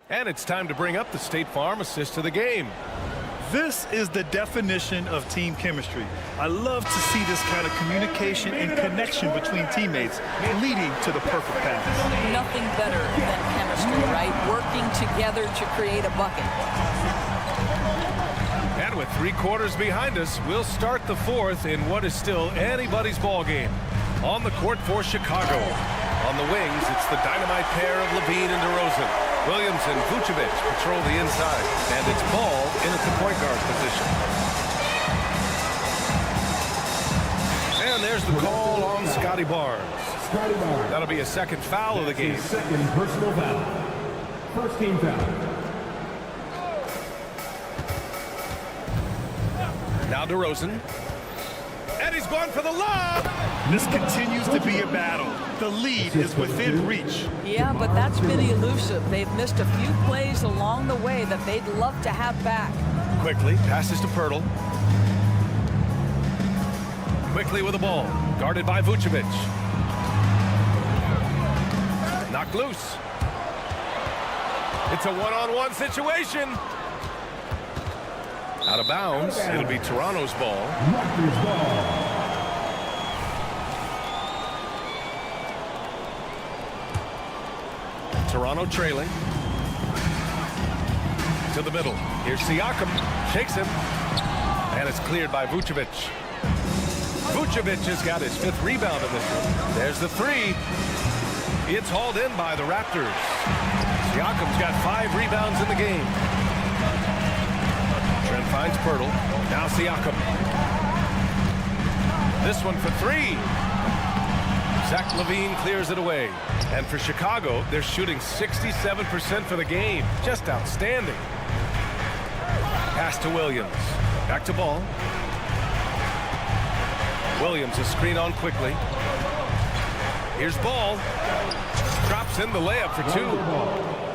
And it's time to bring up the State Farm assist to the game. This is the definition of team chemistry. I love to see this kind of communication and connection between teammates leading to the perfect pass. Nothing better than chemistry, right? Working together to create a bucket. And with 3 quarters behind us, we'll start the 4th in what is still anybody's ball game. On the court for Chicago. On the wings, it's the dynamite pair of Levine and DeRozan. Williams and Vucevic patrol the inside. And it's Ball in at the point guard position. And there's the call on Scotty Barnes. That'll be a second foul of the game. Second personal foul. First team foul. Now DeRozan. And he's going for the lob. This continues to be a battle. The lead is within reach. Yeah, but that's been elusive. They've missed a few plays along the way that they'd love to have back. Quickly passes to Pirtle. Quickly with the ball. Guarded by Vucevic. Knocked loose. It's a one-on-one situation. Out of bounds. It'll be Toronto's ball. Raptors ball. Toronto trailing. To the middle. Here's Siakam. Shakes him. And it's cleared by Vucevic. Vucevic has got his 5th rebound in this one. There's the 3. It's hauled in by the Raptors. Siakam's got 5 rebounds in the game. Trent finds Pirtle. Now Siakam. This one for 3. Zach LaVine clears it away. And for Chicago, they're shooting 67% for the game. Just outstanding. Pass to Williams. Back to Ball. Williams, a screen on quickly. Here's Ball. Drops in the layup for 2.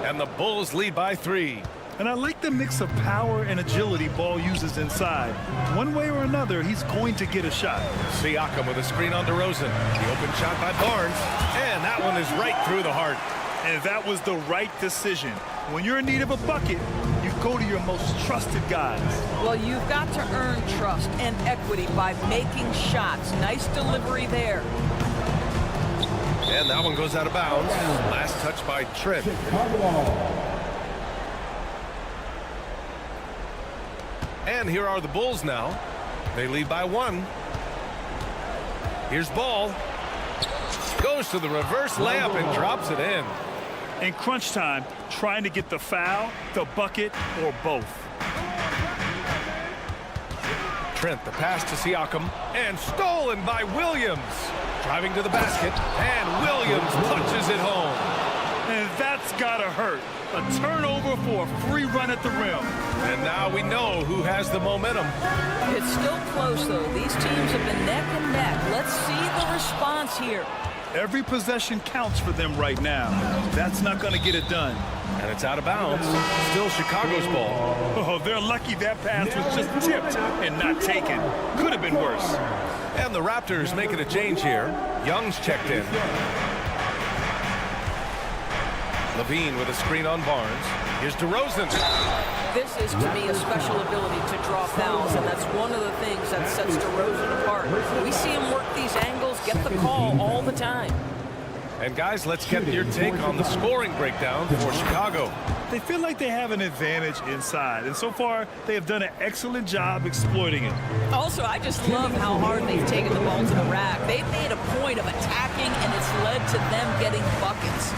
And the Bulls lead by 3. And I like the mix of power and agility Ball uses inside. One way or another, he's going to get a shot. Siakam with a screen on DeRozan. The open shot by Barnes. And that one is right through the heart. And that was the right decision. When you're in need of a bucket, you go to your most trusted guys. Well, you've got to earn trust and equity by making shots. Nice delivery there. And that one goes out of bounds. Last touch by Trent. And here are the Bulls now. They lead by 1. Here's Ball. Goes to the reverse layup and drops it in. In crunch time, trying to get the foul, the bucket, or both. Trent, the pass to Siakam. And stolen by Williams. Driving to the basket. And Williams punches it home. And that's gotta hurt. A turnover for a free run at the rim. And now we know who has the momentum. It's still close, though. These teams have been neck and neck. Let's see the response here. Every possession counts for them right now. That's not going to get it done. And it's out of bounds. Still Chicago's ball. Oh, they're lucky that pass was just tipped and not taken. Could have been worse. And the Raptors making a change here. Young's checked in. Levine with a screen on Barnes. Here's DeRozan. This is, to me, a special ability to draw fouls, and that's one of the things that sets DeRozan apart. We see him work these angles, get the call all the time. And guys, let's get your take on the scoring breakdown for Chicago. They feel like they have an advantage inside, and so far they have done an excellent job exploiting it. Also, I just love how hard they've taken the ball to the rack. They've made a point of attacking, and it's led to them getting buckets.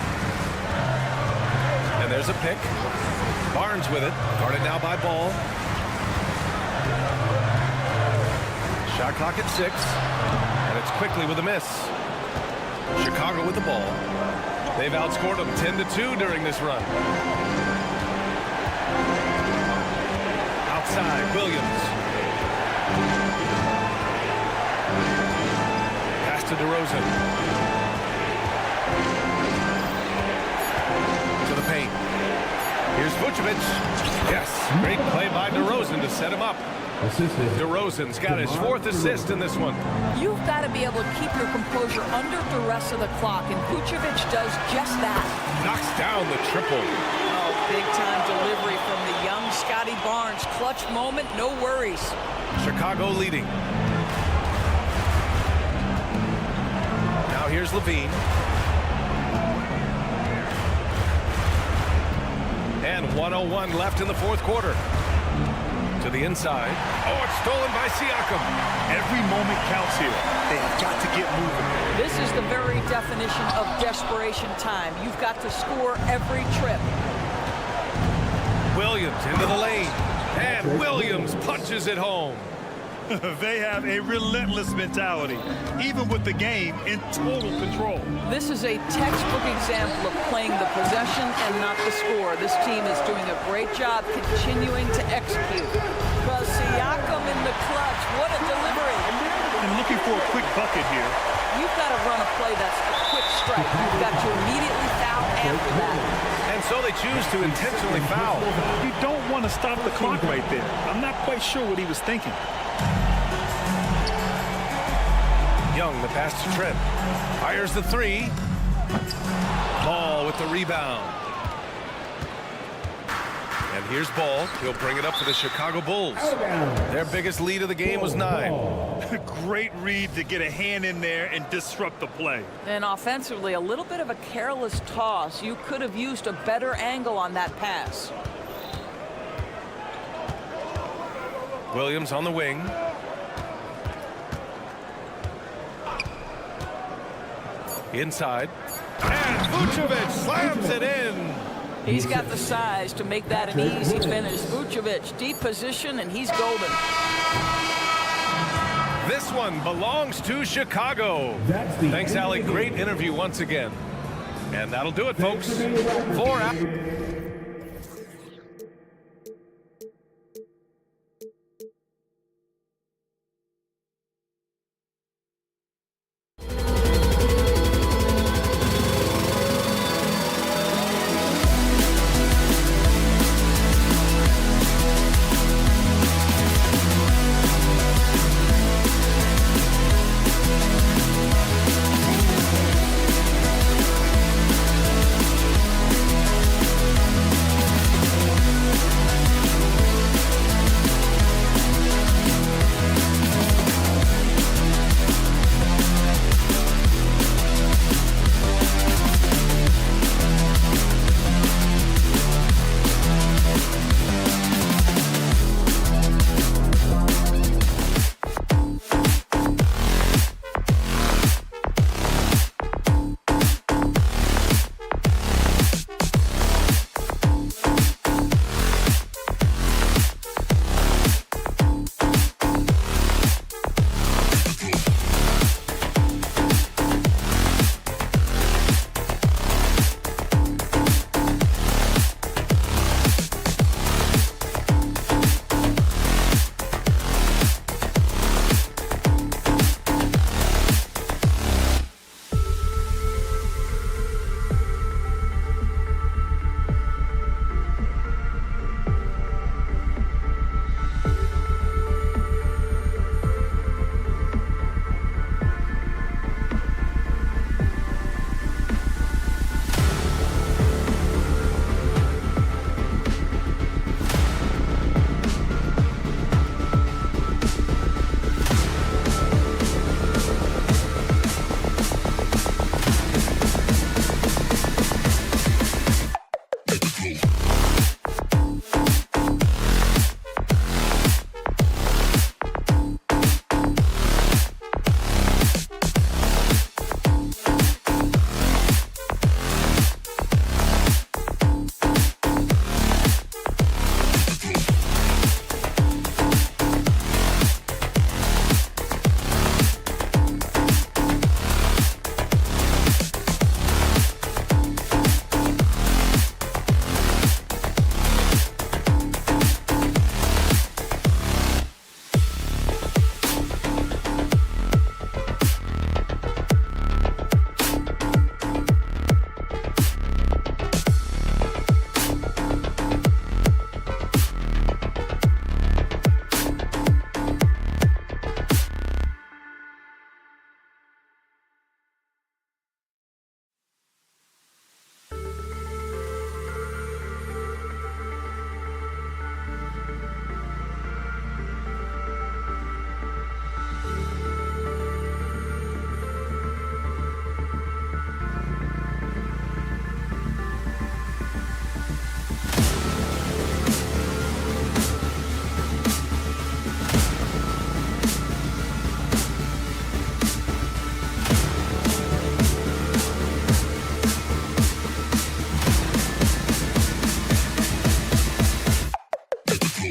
And there's a pick. Barnes with it. Guarded now by Ball. Shot clock at 6. And it's quickly with a miss. Chicago with the ball. They've outscored them 10-2 during this run. Outside, Williams. Pass to DeRozan. To the paint. Here's Vucevic. Yes, great play by DeRozan to set him up. DeRozan's got his 4th assist in this one. You've got to be able to keep your composure under duress of the clock, and Vucevic does just that. Knocks down the triple. Oh, Big-time delivery from the young Scotty Barnes. Clutch moment, no worries. Chicago leading. Now here's Levine. And 1:01 left in the fourth quarter. To the inside. Oh, it's stolen by Siakam. Every moment counts here. They have got to get moving. This is the very definition of desperation time. You've got to score every trip. Williams into the lane. And Williams punches it home. They have a relentless mentality, even with the game in total control. This is a textbook example of playing the possession and not the score. This team is doing a great job continuing to execute. But Siakam in the clutch, what a delivery. And looking for a quick bucket here. You've got to run a play that's a quick strike. You've got to immediately foul after that. And so they choose to intentionally foul. You don't want to stop the clock right there. I'm not quite sure what he was thinking. Young, the pass to Trent. Fires the three. Ball with the rebound. And here's Ball. He'll bring it up for the Chicago Bulls. Their biggest lead of the game was 9. Great read to get a hand in there and disrupt the play. And offensively, a little bit of a careless toss. You could have used a better angle on that pass. Williams on the wing. Inside. And Vucevic slams it in. He's got the size to make that an easy finish. Vucevic, deep position, and he's golden. This one belongs to Chicago. Thanks, Allie. Great interview once again. And that'll do it, folks. 4 hours.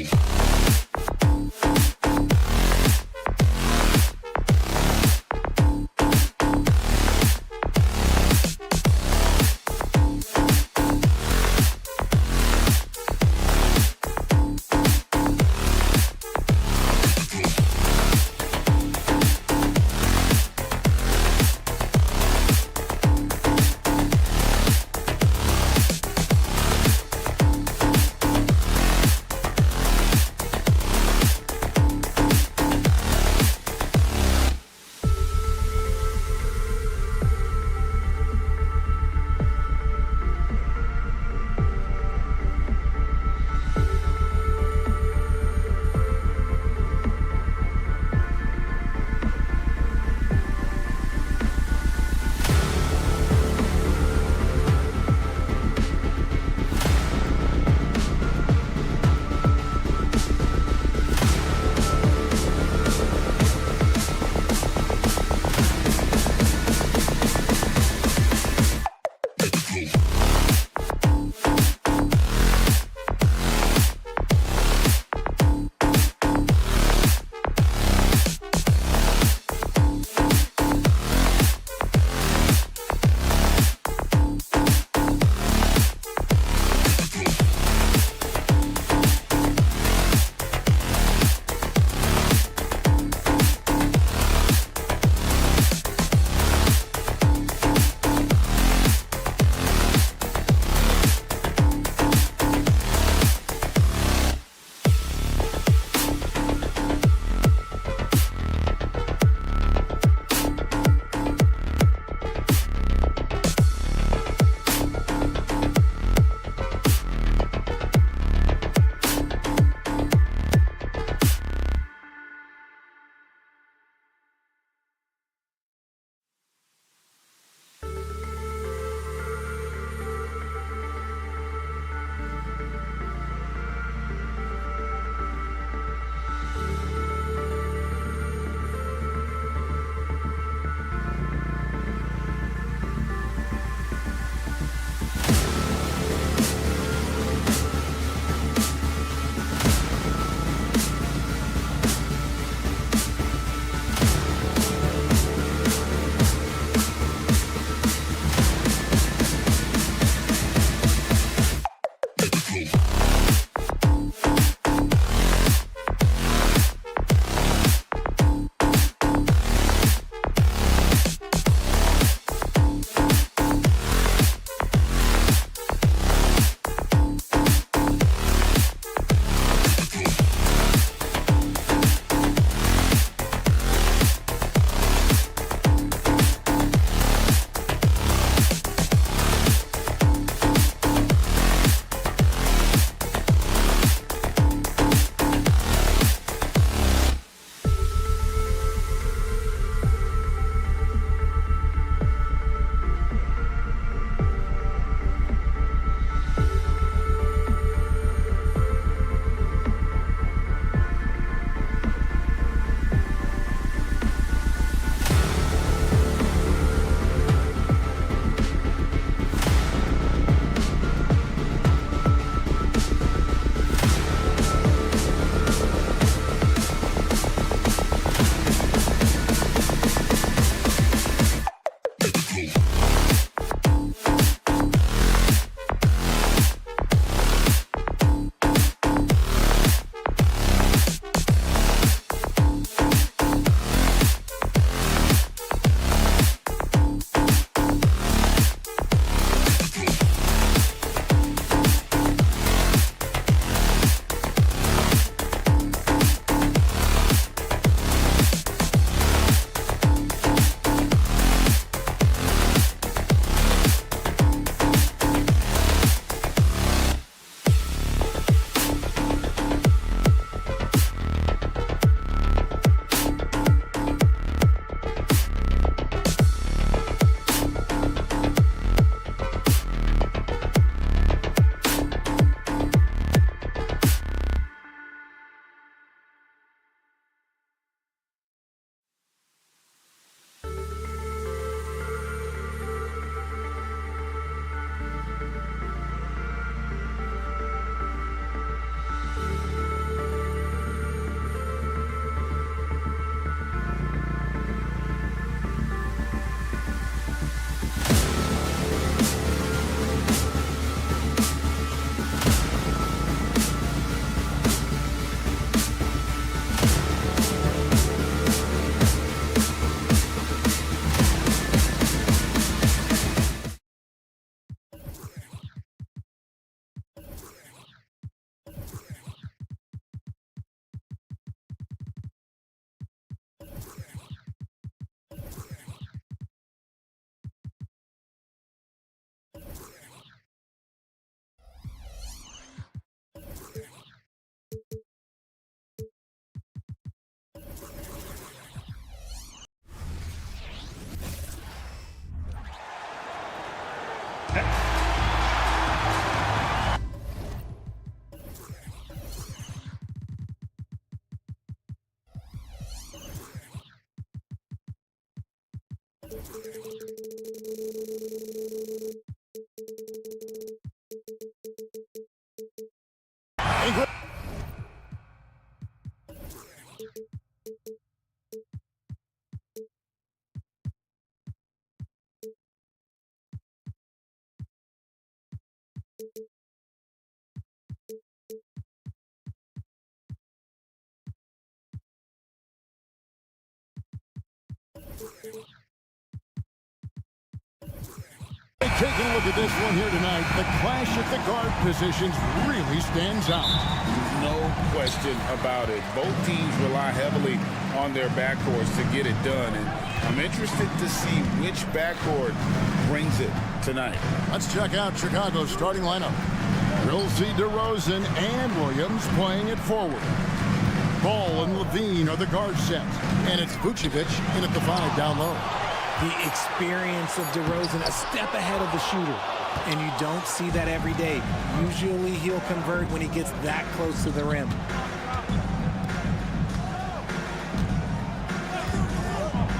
play. Taking a look at this one here tonight, the clash at the guard positions really stands out. No question about it. Both teams rely heavily on their backcourts to get it done, and I'm interested to see which backcourt brings it tonight. Let's check out Chicago's starting lineup. We'll see DeRozan and Williams playing it forward. Ball and Levine are the guard set, and it's Vucevic in at the 5 down low. The experience of DeRozan, a step ahead of the shooter. And you don't see that every day. Usually he'll convert when he gets that close to the rim.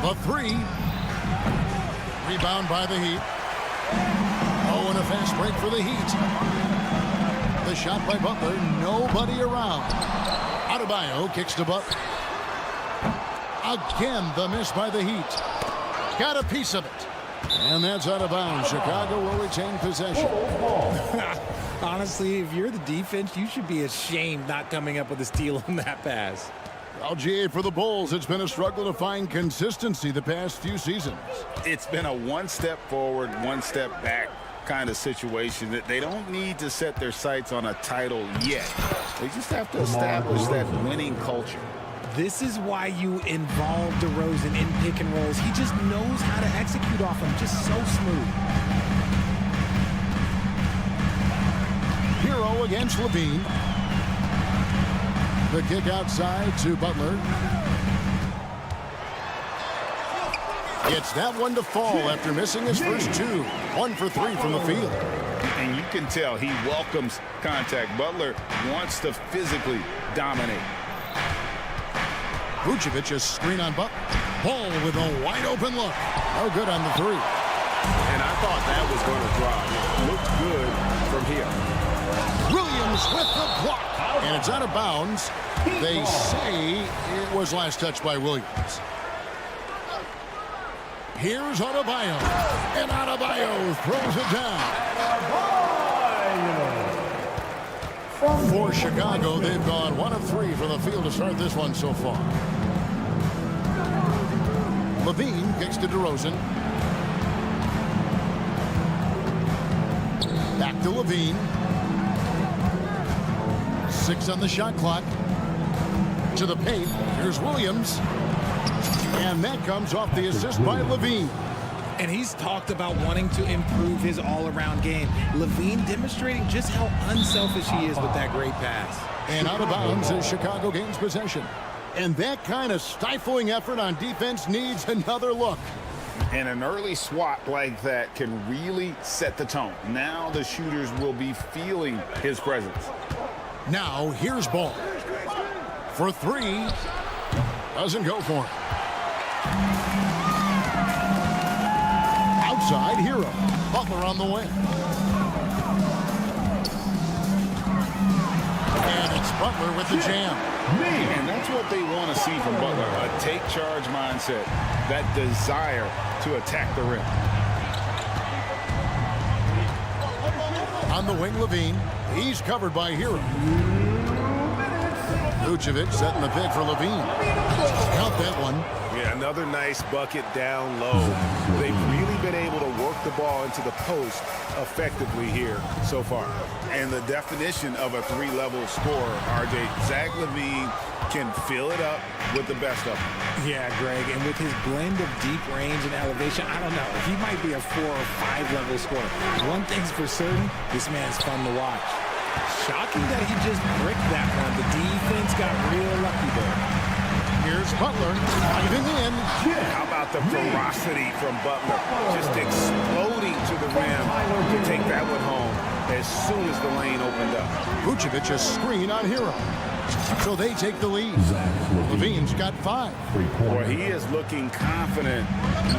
The 3. Rebound by the Heat. Oh, and a fast break for the Heat. The shot by Butler. Nobody around. Adebayo kicks to Butler. Again, the miss by the Heat. Got a piece of it. And that's out of bounds. Chicago will retain possession. Honestly, if you're the defense, you should be ashamed not coming up with a steal on that pass. Well, GA, for the Bulls, it's been a struggle to find consistency the past few seasons. It's been a one step forward, one step back kind of situation. That they don't need to set their sights on a title yet. They just have to establish that winning culture. This is why you involve DeRozan in pick and rolls. He just knows how to execute off them, just so smooth. Hero against Levine. The kick outside to Butler. Gets that one to fall after missing his first 2. 1 for 3 from the field. And you can tell he welcomes contact. Butler wants to physically dominate. Vucevic a screen on Butler. Ball with a wide open look. No good on the 3. And I thought that was going to drop. Looked good from here. Williams with the block. And it's out of bounds. They say it was last touched by Williams. Here's Adebayo. And Adebayo throws it down. For Chicago, they've gone 1 of 3 from the field to start this one so far. Levine kicks to DeRozan. Back to Levine. 6 on the shot clock. To the paint. Here's Williams. And that comes off the assist by Levine. And he's talked about wanting to improve his all-around game. Levine demonstrating just how unselfish he is with that great pass. And out of bounds as Chicago gains possession. And that kind of stifling effort on defense needs another look. And an early swat like that can really set the tone. Now the shooters will be feeling his presence. Now here's Ball. For 3. Doesn't go for it. Outside, Hero. Butler on the wing. And it's Butler with the jam. And that's what they want to see from Butler. A take-charge mindset. That desire to attack the rim. On the wing, Levine. He's covered by Hero. Vucevic setting the pick for Levine. Count that one. Yeah, another nice bucket down low. They've really been able to work the ball into the post effectively here so far. And the definition of a 3-level scorer, RJ, Zach LaVine can fill it up with the best of them. Yeah, Greg, and with his blend of deep range and elevation, I don't know. He might be a 4 or 5 level scorer. One thing's for certain, this man's fun to watch. Shocking that he just bricked that one. The defense got real lucky there. Here's Butler diving in. How about the ferocity from Butler? Just exploding to the rim to take that one home as soon as the lane opened up. Vucevic a screen on Hero. So they take the lead. Levine's got 5. Boy, he is looking confident.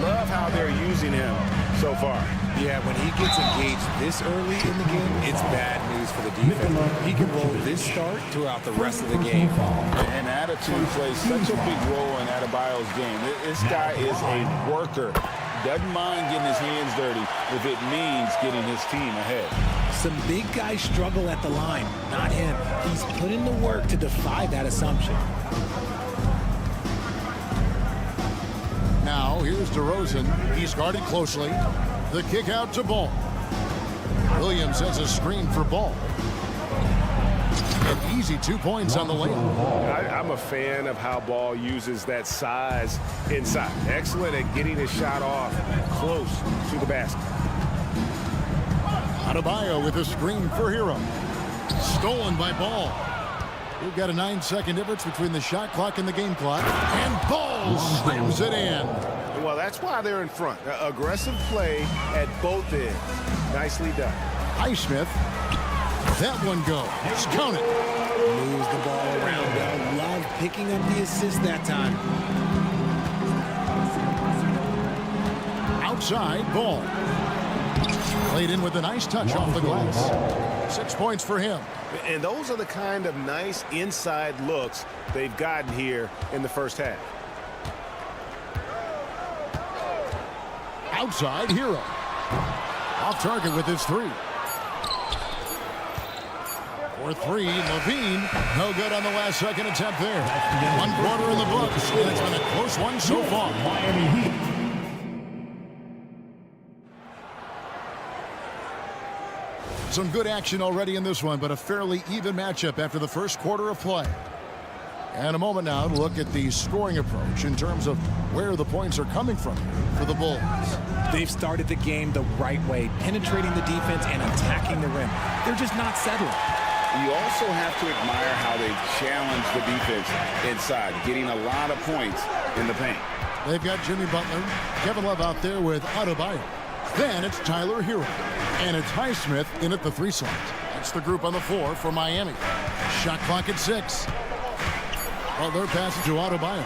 Love how they're using him so far. Yeah, when he gets engaged this early in the game, it's bad news for the defense. He can roll this start throughout the rest of the game. And attitude plays such a big role in Adebayo's game. This guy is a worker. Doesn't mind getting his hands dirty if it means getting his team ahead. Some big guys struggle at the line, not him. He's put in the work to defy that assumption. Now, here's DeRozan. He's guarded closely. The kick out to Ball. Williams has a screen for Ball. An easy 2 points on the layup. I'm a fan of how Ball uses that size inside. Excellent at getting his shot off close to the basket. Adebayo with a screen for Hero. Stolen by Ball. We've got a 9-second difference between the shot clock and the game clock. And Ball slams it in. Well, that's why they're in front. Aggressive play at both ends. Nicely done. Highsmith. That one goes. Count it. Moves the ball around well. Love picking up the assist that time. Outside, Ball. Played in with a nice touch off the glass. 6 points for him. And those are the kind of nice inside looks they've gotten here in the first half. Outside, Hero. Off target with his 3. For 3, Levine. No good on the last second attempt there. 1 quarter in the books, and it's been a close one so far. Miami Heat. Some good action already in this one, but a fairly even matchup after the first quarter of play. And a moment now to look at the scoring approach in terms of where the points are coming from for the Bulls. They've started the game the right way, penetrating the defense and attacking the rim. They're just not settling. You also have to admire how they challenge the defense inside, getting a lot of points in the paint. They've got Jimmy Butler, Kevin Love out there with Adebayo. Then it's Tyler Hero. And it's Highsmith in at the 3 slot. That's the group on the floor for Miami. Shot clock at 6. Butler passes to Adebayo.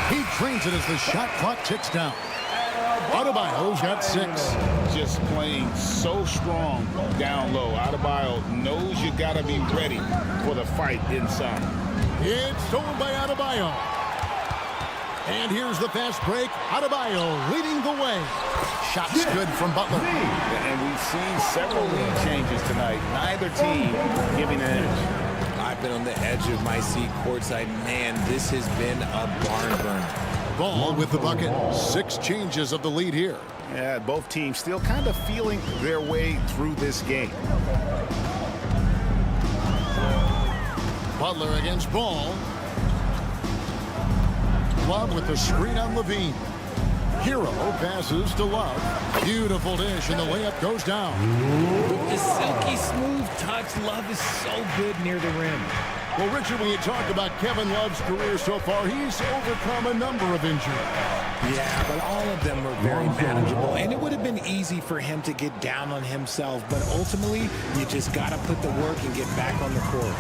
He trains it as the shot clock ticks down. Adebayo's got 6. Just playing so strong down low. Adebayo knows you got to be ready for the fight inside. It's stolen by Adebayo. And here's the fast break. Adebayo leading the way. Shots good from Butler. And we've seen several lead changes tonight. Neither team giving an edge. I've been on the edge of my seat courtside. Man, this has been a barn burner. Ball with the bucket. 6 changes of the lead here. Yeah, both teams still kind of feeling their way through this game. Butler against Ball. Love with the screen on Levine. Hero passes to Love. Beautiful dish, and the layup goes down. With the silky smooth touch, Love is so good near the rim. Well, Richard, when you talk about Kevin Love's career so far, he's overcome a number of injuries. Yeah, but all of them were very manageable, and it would have been easy for him to get down on himself, but ultimately, you just got to put the work and get back on the court.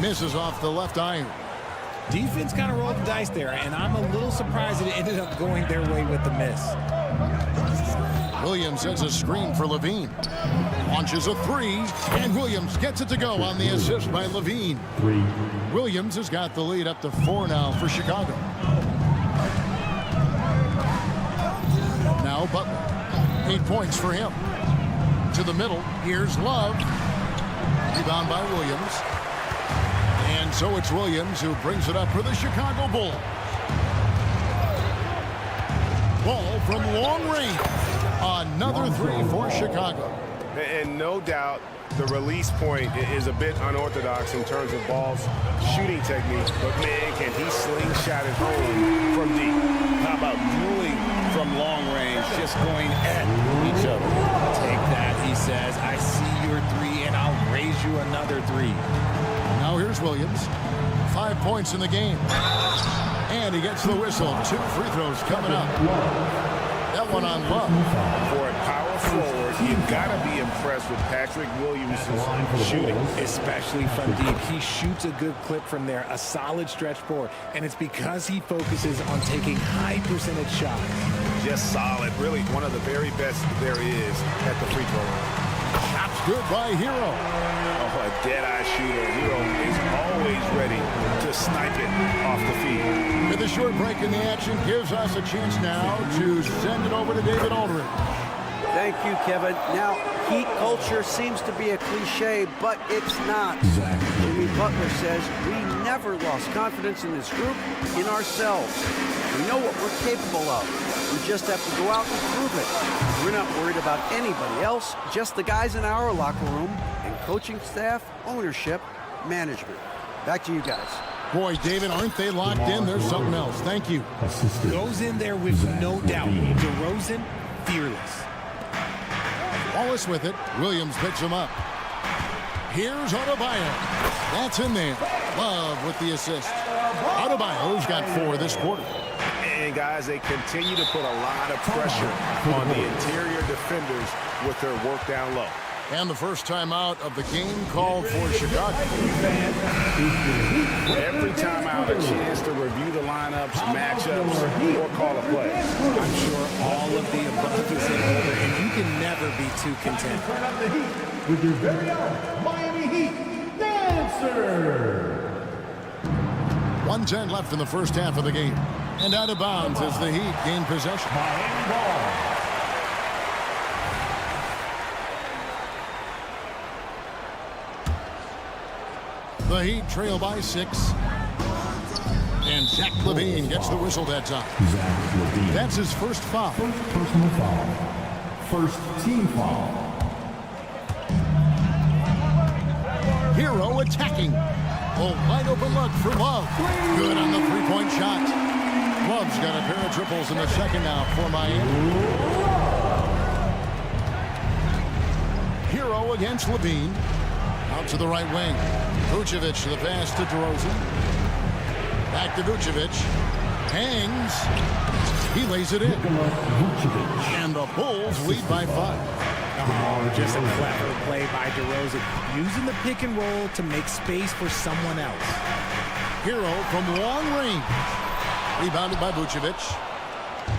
Misses off the left iron. Defense kind of rolled the dice there, and I'm a little surprised that it ended up going their way with the miss. Williams sends a screen for Levine. Launches a 3, and Williams gets it to go on the assist by Levine. Williams has got the lead up to 4 now for Chicago. Now Butler. 8 points for him. To the middle, here's Love. Rebound by Williams. And so it's Williams who brings it up for the Chicago Bulls. Ball from long range. Another 3 for Chicago. And no doubt the release point is a bit unorthodox in terms of Ball's shooting technique. But, man, can he slingshot it home from deep. How about dueling from long range, just going at each other? Take that, he says. I see your 3, and I'll raise you another 3. Now here's Williams. 5 points in the game. And he gets the whistle. 2 free throws coming up. That one on Love. For a power forward, you've got to be impressed with Patrick Williams' shooting. Especially from deep. He shoots a good clip from there, a solid stretch forward, and it's because he focuses on taking high percentage shots. Just solid, really one of the very best there is at the free throw line. Shots good by Hero. Oh, a dead-eye shooter. Hero is always ready to snipe it off the feet. With a short break in the action, gives us a chance now to send it over to David Aldridge. Thank you, Kevin. Now, heat culture seems to be a cliche, but it's not. Jimmy Butler says we never lost confidence in this group, in ourselves. We know what we're capable of. We just have to go out and prove it. We're not worried about anybody else, just the guys in our locker room and coaching staff, ownership, management. Back to you guys. Boy, David, aren't they locked in? There's something else. Thank you. Goes in there with no doubt. DeRozan, fearless. Wallace with it. Williams picks him up. Here's Adebayo. That's in there. Love with the assist. Adebayo's got 4 this quarter. And guys, they continue to put a lot of pressure on the interior defenders with their work down low. And the first timeout of the game called for Chicago. Every timeout, a chance to review the lineups, matchups, or call a play. I'm sure all of the above is in order, and you can never be too content. With your very own Miami Heat dancer. 1:10 left in the first half of the game. And out of bounds as the Heat gain possession. Miami ball. The Heat trail by 6. And Zach LaVine gets the whistle that time. That's his first foul. First personal foul. First team foul. Hero attacking. Oh, wide open look for Love. Good on the three-point shot. Love's got a pair of triples in the second now for Miami. Hero against LaVine. Out to the right wing. Vucevic, the pass to DeRozan. Back to Vucevic. Hangs. He lays it in. And the Bulls lead by 5. Oh, just a clever play by DeRozan. Using the pick and roll to make space for someone else. Hero from long range. Rebounded by Vucevic.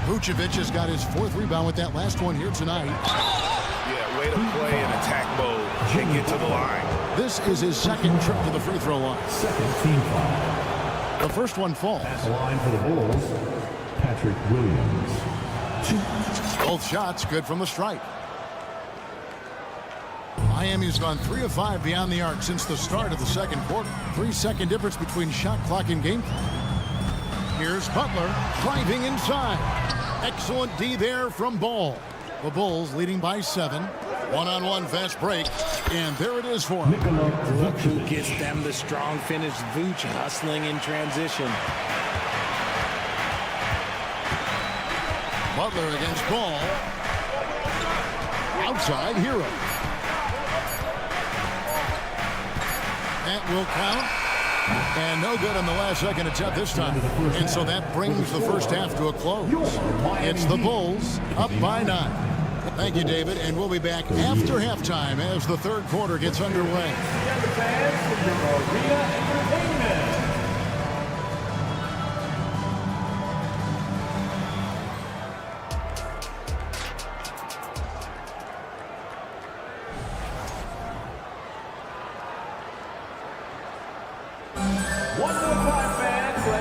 Vucevic has got his 4th rebound with that last one here tonight. Yeah, way to play in attack mode and get to the line. This is his 2nd trip to the free throw line. Second team foul. The first one falls. That's the line for the Bulls. Patrick Williams. 2. Both shots good from the stripe. Miami's gone 3 of 5 beyond the arc since the start of the second quarter. 3-second difference between shot clock and game clock. Here's Butler driving inside. Excellent D there from Ball. The Bulls leading by 7. One-on-one fast break, and there it is for him. Look who gets them the strong finish. Vooch hustling in transition. Butler against Ball. Outside, Hero. That will count. And no good on the last second attempt this time. And so that brings the first half to a close. It's the Bulls up by 9. Thank you, David, and we'll be back after halftime as the third quarter gets underway.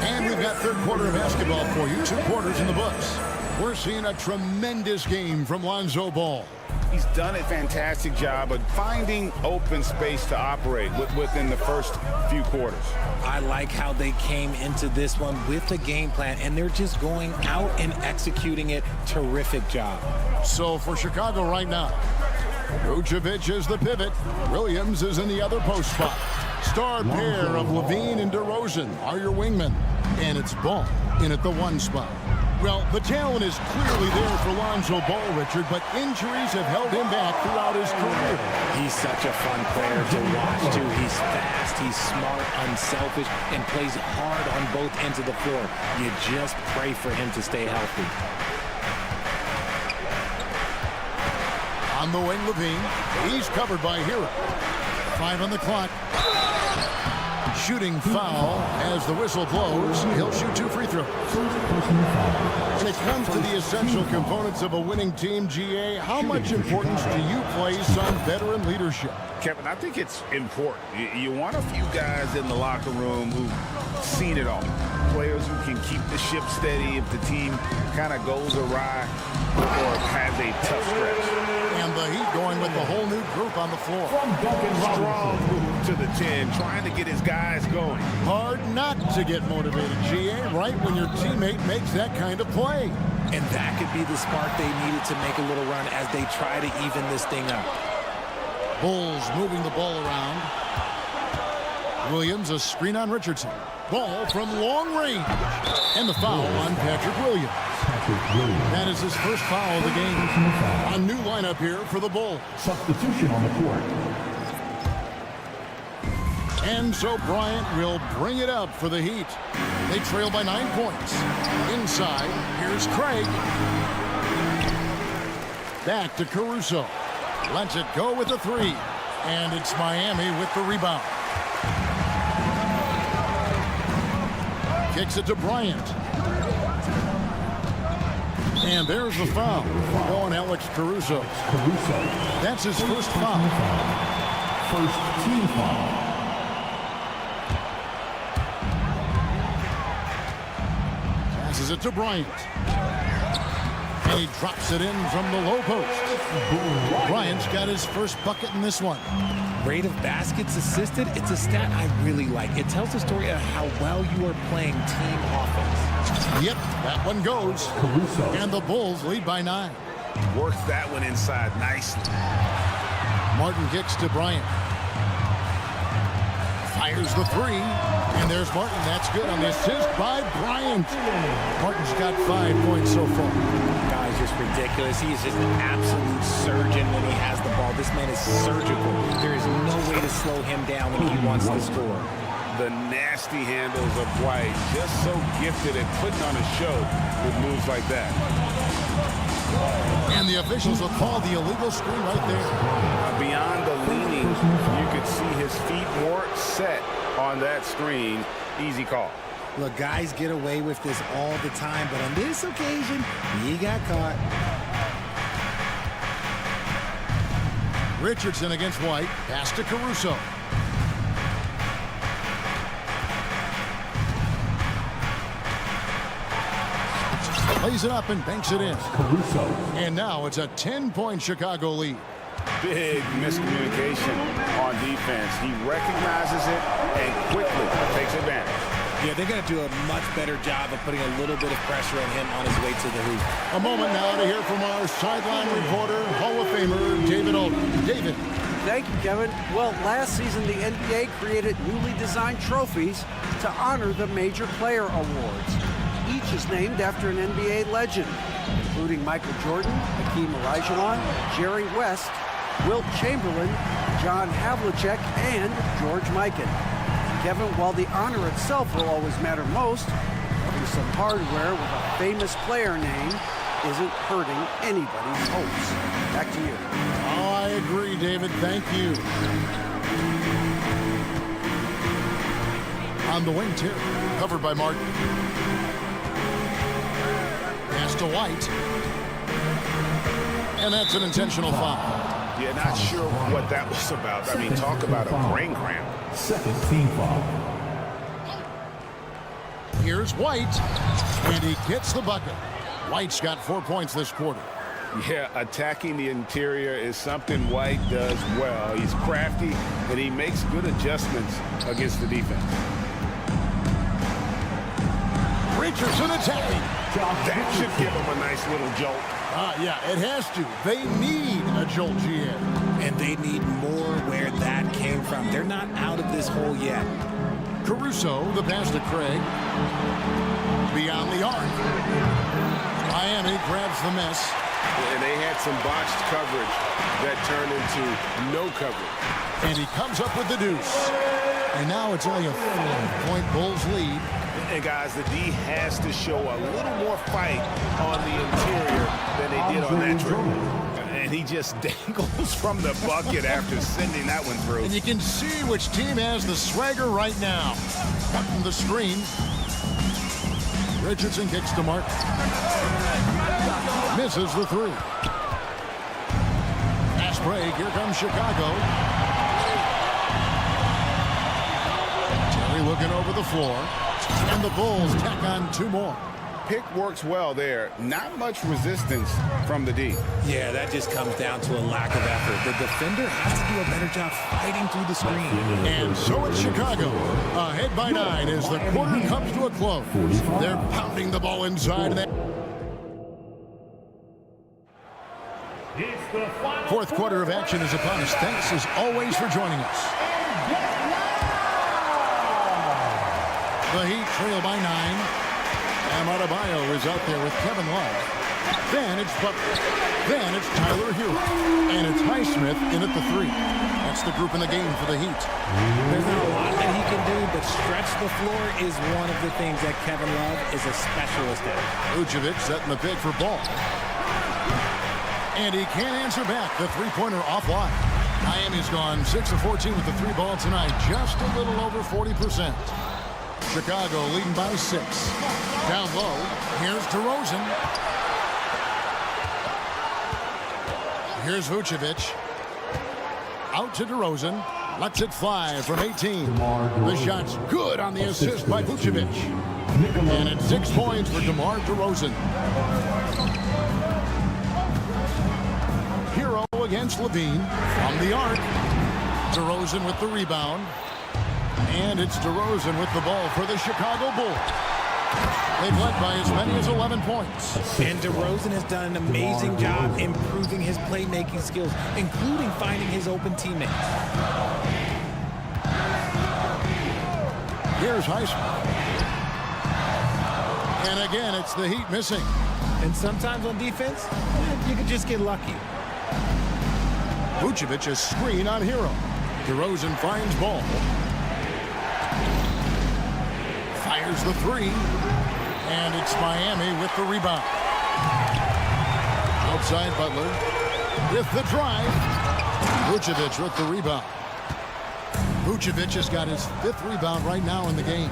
And we've got third quarter of basketball for you. 2 quarters in the books. We're seeing a tremendous game from Lonzo Ball. He's done a fantastic job of finding open space to operate within the first few quarters. I like how they came into this one with a game plan, and they're just going out and executing it. Terrific job. So for Chicago right now, Vucevic is the pivot. Williams is in the other post spot. Star pair of LaVine and DeRozan are your wingmen. And it's Ball in at the 1 spot. Well, the talent is clearly there for Lonzo Ball, Richard, but injuries have held him back throughout his career. He's such a fun player to watch, too. He's fast, he's smart, unselfish, and plays hard on both ends of the floor. You just pray for him to stay healthy. On the wing, Levine. He's covered by Hero. 5 on the clock. Shooting foul as the whistle blows. He'll shoot 2 free throws. When it comes to the essential components of a winning team, GA, how much importance do you place on veteran leadership? Kevin, I think it's important. You want a few guys in the locker room who've seen it all. Players who can keep the ship steady if the team kind of goes awry or has a tough stretch. And the Heat going with the whole new group on the floor. Strong move to the 10, trying to get his guys going. Hard not to get motivated, GA, right when your teammate makes that kind of play. And that could be the spark they needed to make a little run as they try to even this thing up. Bulls moving the ball around. Williams, a screen on Richardson. Ball from long range. And the foul on Patrick Williams. That is his first foul of the game. A new lineup here for the Bulls. Substitution on the court. And so Bryant will bring it up for the Heat. They trail by 9 points. Inside, here's Craig. Back to Caruso. Lets it go with the 3. And it's Miami with the rebound. Kicks it to Bryant. And there's the foul on Alex Caruso. That's his first foul. First team foul. Passes it to Bryant. And he drops it in from the low post. Bryant's got his first bucket in this one. Rate of baskets assisted, it's a stat I really like. It tells the story of how well you are playing team offense. Yep, that one goes. And the Bulls lead by 9. Works that one inside nicely. Martin kicks to Bryant. Fires the 3. And there's Martin. That's good on the assist by Bryant. Martin's got 5 points so far. Guy's just ridiculous. He is just an absolute surgeon when he has the ball. This man is surgical. There is no way to slow him down when he wants to score. The nasty handles of White, just so gifted at putting on a show with moves like that. And the officials will call the illegal screen right there. Beyond the leaning, you could see his feet more set on that screen. Easy call. Look, guys get away with this all the time, but on this occasion, he got caught. Richardson against White. Pass to Caruso. Plays it up and banks it in. Caruso. And now it's a 10-point Chicago lead. Big miscommunication on defense. He recognizes it and quickly takes advantage. Yeah, they're going to do a much better job of putting a little bit of pressure on him on his way to the hoop. A moment now to hear from our sideline reporter, Hall of Famer David Aldridge. David. Thank you, Kevin. Well, last season, the NBA created newly designed trophies to honor the major player awards. Each is named after an NBA legend, including Michael Jordan, Hakeem Olajuwon, Jerry West, Wilt Chamberlain, John Havlicek, and George Mikan. Kevin, while the honor itself will always matter most, having some hardware with a famous player name isn't hurting anybody's hopes. Back to you. Oh, I agree, David. Thank you. On the wing, too. Covered by Martin. Pass to White. And that's an intentional foul. Yeah, not sure what that was about. I mean, talk about a brain cramp. Second team foul. Here's White, and he gets the bucket. White's got 4 points this quarter. Yeah, attacking the interior is something White does well. He's crafty, and he makes good adjustments against the defense. Richardson attacking. That should give him a nice little jolt. Yeah, it has to. They need a jolt, GA. And they need more where that came from. They're not out of this hole yet. Caruso, the pass to Craig. Beyond the arc. Miami grabs the miss. And they had some botched coverage that turned into no coverage. And he comes up with the deuce. And now it's only a 4-point Bulls lead. And guys, the D has to show a little more fight on the interior than they did on that trip. and he just dangles from the bucket after sending that one through. And you can see which team has the swagger right now. Up from the screen. Richardson kicks to Mark. Misses the three. Fast break. Here comes Chicago. Terry looking over the floor. And the Bulls tack on 2 more. Pick works well there. Not much resistance from the D. Yeah, that just comes down to a lack of effort. The defender has to do a better job fighting through the screen. And so it's Chicago. Ahead by 9 as the quarter comes to a close. They're pounding the ball inside. Fourth quarter of action is upon us. Thanks as always for joining us. The Heat trail by 9. Adebayo is out there with Kevin Love. Then it's Butler. Then it's Tyler Hero. And it's Highsmith in at the 3. That's the group in the game for the Heat. There's not a lot that he can do, but stretch the floor is one of the things that Kevin Love is a specialist at. Vucevic setting the pick for Ball. And he can't answer back. The three-pointer offline. Miami's gone 6 of 14 with the 3 ball tonight. Just a little over 40%. Chicago leading by 6. Down low. Here's DeRozan. Here's Vucevic. Out to DeRozan. Lets it fly from 18. The shot's good on the assist by Vucevic. And it's 6 points for DeMar DeRozan. Hero against Levine from the arc. DeRozan with the rebound. And it's DeRozan with the ball for the Chicago Bulls. They've led by as many as 11 points. And DeRozan has done an amazing job improving his playmaking skills, including finding his open teammates. Here's Highsmith. And again, it's the Heat missing. And sometimes on defense, you can just get lucky. Vucevic a screen on Hero. DeRozan finds Ball. Fires the 3. And it's Miami with the rebound. Outside Butler with the drive. Vucevic with the rebound. Vucevic has got his 5th rebound right now in the game.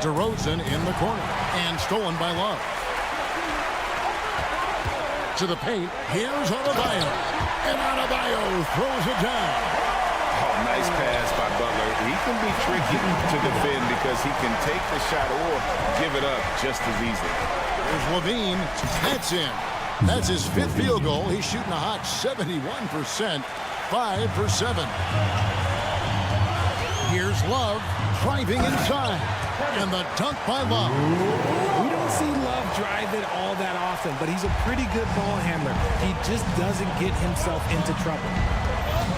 DeRozan in the corner. And stolen by Love. To the paint. Here's Adebayo. And Adebayo throws it down. Oh, nice pass by Butler. He can be tricky to defend because he can take the shot or give it up just as easily. There's Levine. That's in. That's his 5th field goal. He's shooting a hot 71%. 5 for 7. Here's Love driving inside. And the dunk by Love. We don't see Love drive it all that often, but he's a pretty good ball handler. He just doesn't get himself into trouble.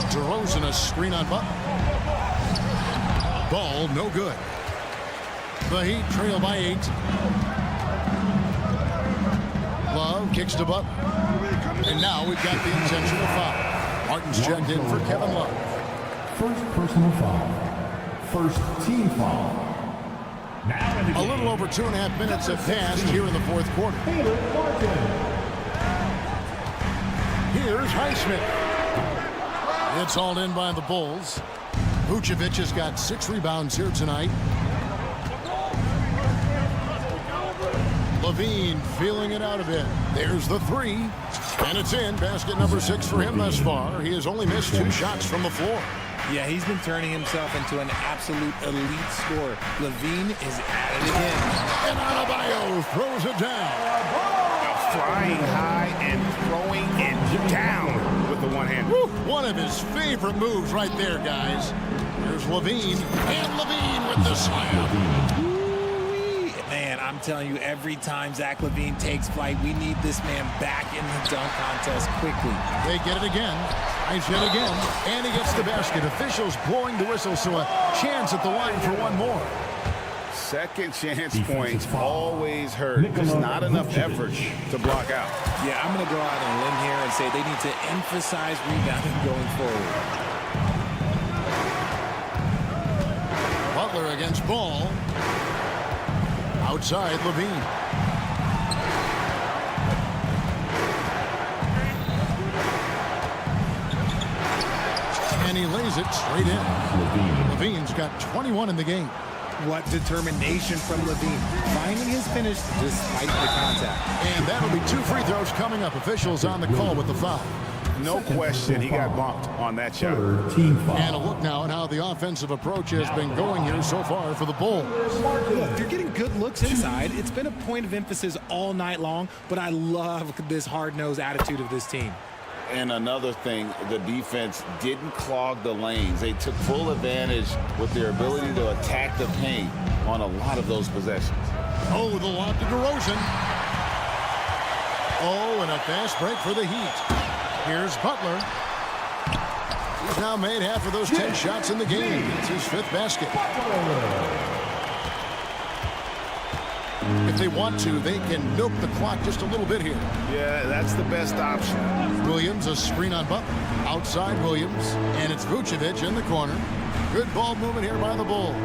DeRozan a screen on Butler. Ball no good. The Heat trail by 8. Love kicks to Butler. And now we've got the intentional foul. Martin's checked in for Kevin Love. First personal foul. First team foul. A little over 2.5 minutes have passed here in the 4th quarter. Here's Highsmith. It's hauled in by the Bulls. Vucevic has got 6 rebounds here tonight. Levine feeling it out a bit. There's the 3. And it's in. Basket number 6 for him thus far. He has only missed 2 shots from the floor. Yeah, he's been turning himself into an absolute elite scorer. Levine is at it again. And Adebayo throws it down. Flying high and throwing it down with the one hand. One of his favorite moves right there, guys. Here's Levine. And Levine with the slam. Man, I'm telling you, every time Zach Levine takes flight, we need this man back in the dunk contest quickly. They get it again. Nice hit again. And he gets the basket. Officials blowing the whistle, so a chance at the line for one more. Second chance points always hurt. Just not enough effort to block out. Yeah, I'm going to go out on a limb here and say they need to emphasize rebounding going forward. Butler against Ball. Outside Levine. And he lays it straight in. Levine's got 21 in the game. What determination from Levine, finding his finish despite the contact. And that'll be 2 free throws coming up. Officials on the call with the foul. No question, he got bumped on that shot. And a look now at how the offensive approach has been going here so far for the Bulls. Look, you're getting good looks inside. It's been a point of emphasis all night long, but I love this hard-nosed attitude of this team. And another thing, the defense didn't clog the lanes. They took full advantage with their ability to attack the paint on a lot of those possessions. Oh, the lob to DeRozan. Oh, and a fast break for the Heat. Here's Butler. He's now made half of those 10 shots in the game. It's his 5th basket. If they want to, they can milk the clock just a little bit here. Yeah, that's the best option. Williams, a screen on Butler. Outside Williams, and it's Vucevic in the corner. Good ball movement here by the Bulls.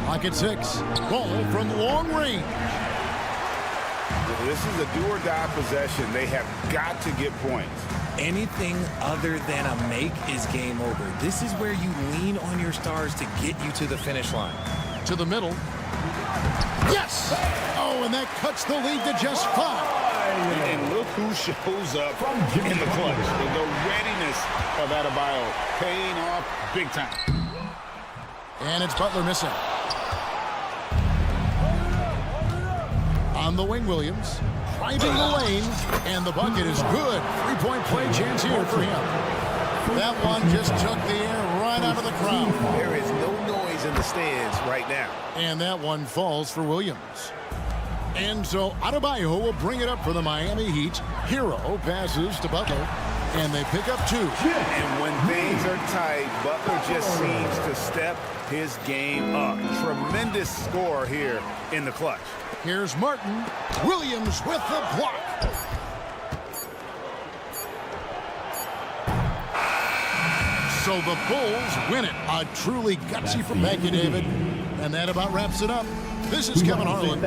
Clock at 6. Ball from long range. This is a do-or-die possession. They have got to get points. Anything other than a make is game over. This is where you lean on your stars to get you to the finish line. To the middle. Yes! Oh, and that cuts the lead to just 5. And look who shows up in the clutch. The readiness of Adebayo paying off big time. And it's Butler missing. On the wing, Williams. Driving the lane. And the bucket is good. 3-point play chance here for him. That one just took the air right out of the crowd. There is no noise in the stands right now. And that one falls for Williams. And so Adebayo will bring it up for the Miami Heat. Hero passes to Butler. And they pick up 2. And when things are tight, Butler just seems to step his game up. Tremendous score here in the clutch. Here's Martin. Williams with the block. So the Bulls win it. A truly gutsy from Thank you, David. And that about wraps it up. This is Kevin Harlan.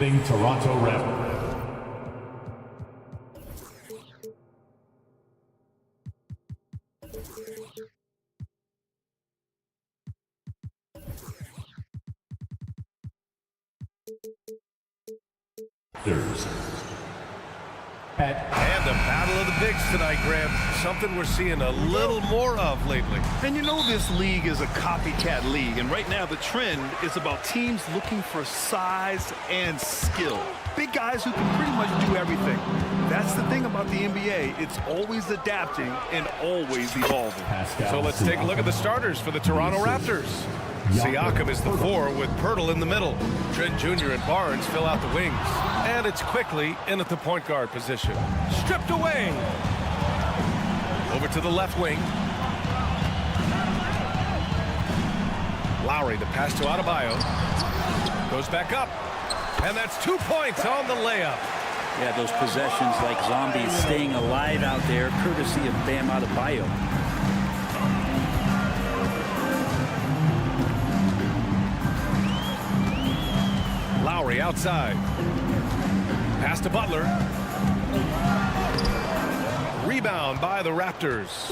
Toronto Raptors. And the battle of the bigs tonight, Graham. Something we're seeing a little more of lately. And you know this league is a copycat league, and right now the trend is about teams looking for size and skill. Big guys who can pretty much do everything. That's the thing about the NBA. It's always adapting and always evolving. So let's take a look at the starters for the Toronto Raptors. Siakam is the 4 with Pirtle in the middle. Trent Jr. and Barnes fill out the wings. And it's quickly in at the point guard position. Stripped away. Over to the left wing. Lowry, the pass to Adebayo. Goes back up. And that's 2 points on the layup. Yeah, those possessions like zombies staying alive out there, courtesy of Bam Adebayo. Lowry outside. Pass to Butler. Rebound by the Raptors.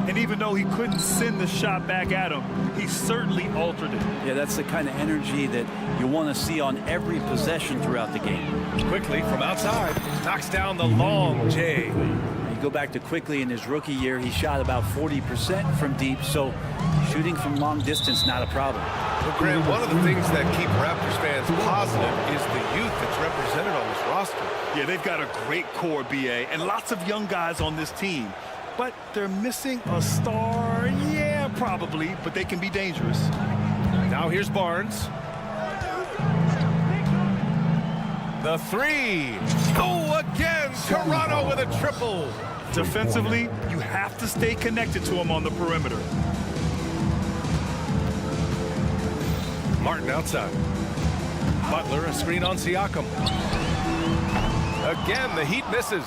And even though he couldn't send the shot back at him, he certainly altered it. Yeah, that's the kind of energy that you want to see on every possession throughout the game. Quickly from outside. Knocks down the long J. You go back to Quickly in his rookie year, he shot about 40% from deep, so shooting from long distance, not a problem. Well, Grant, one of the things that keep Raptors fans positive is the youth that's represented on this roster. Yeah, they've got a great core, BA, and lots of young guys on this team. But they're missing a star, yeah, probably, but they can be dangerous. Now here's Barnes. The 3. Oh, again, Toronto with a triple. Defensively, you have to stay connected to him on the perimeter. Martin outside. Butler, a screen on Siakam. Again, the Heat misses.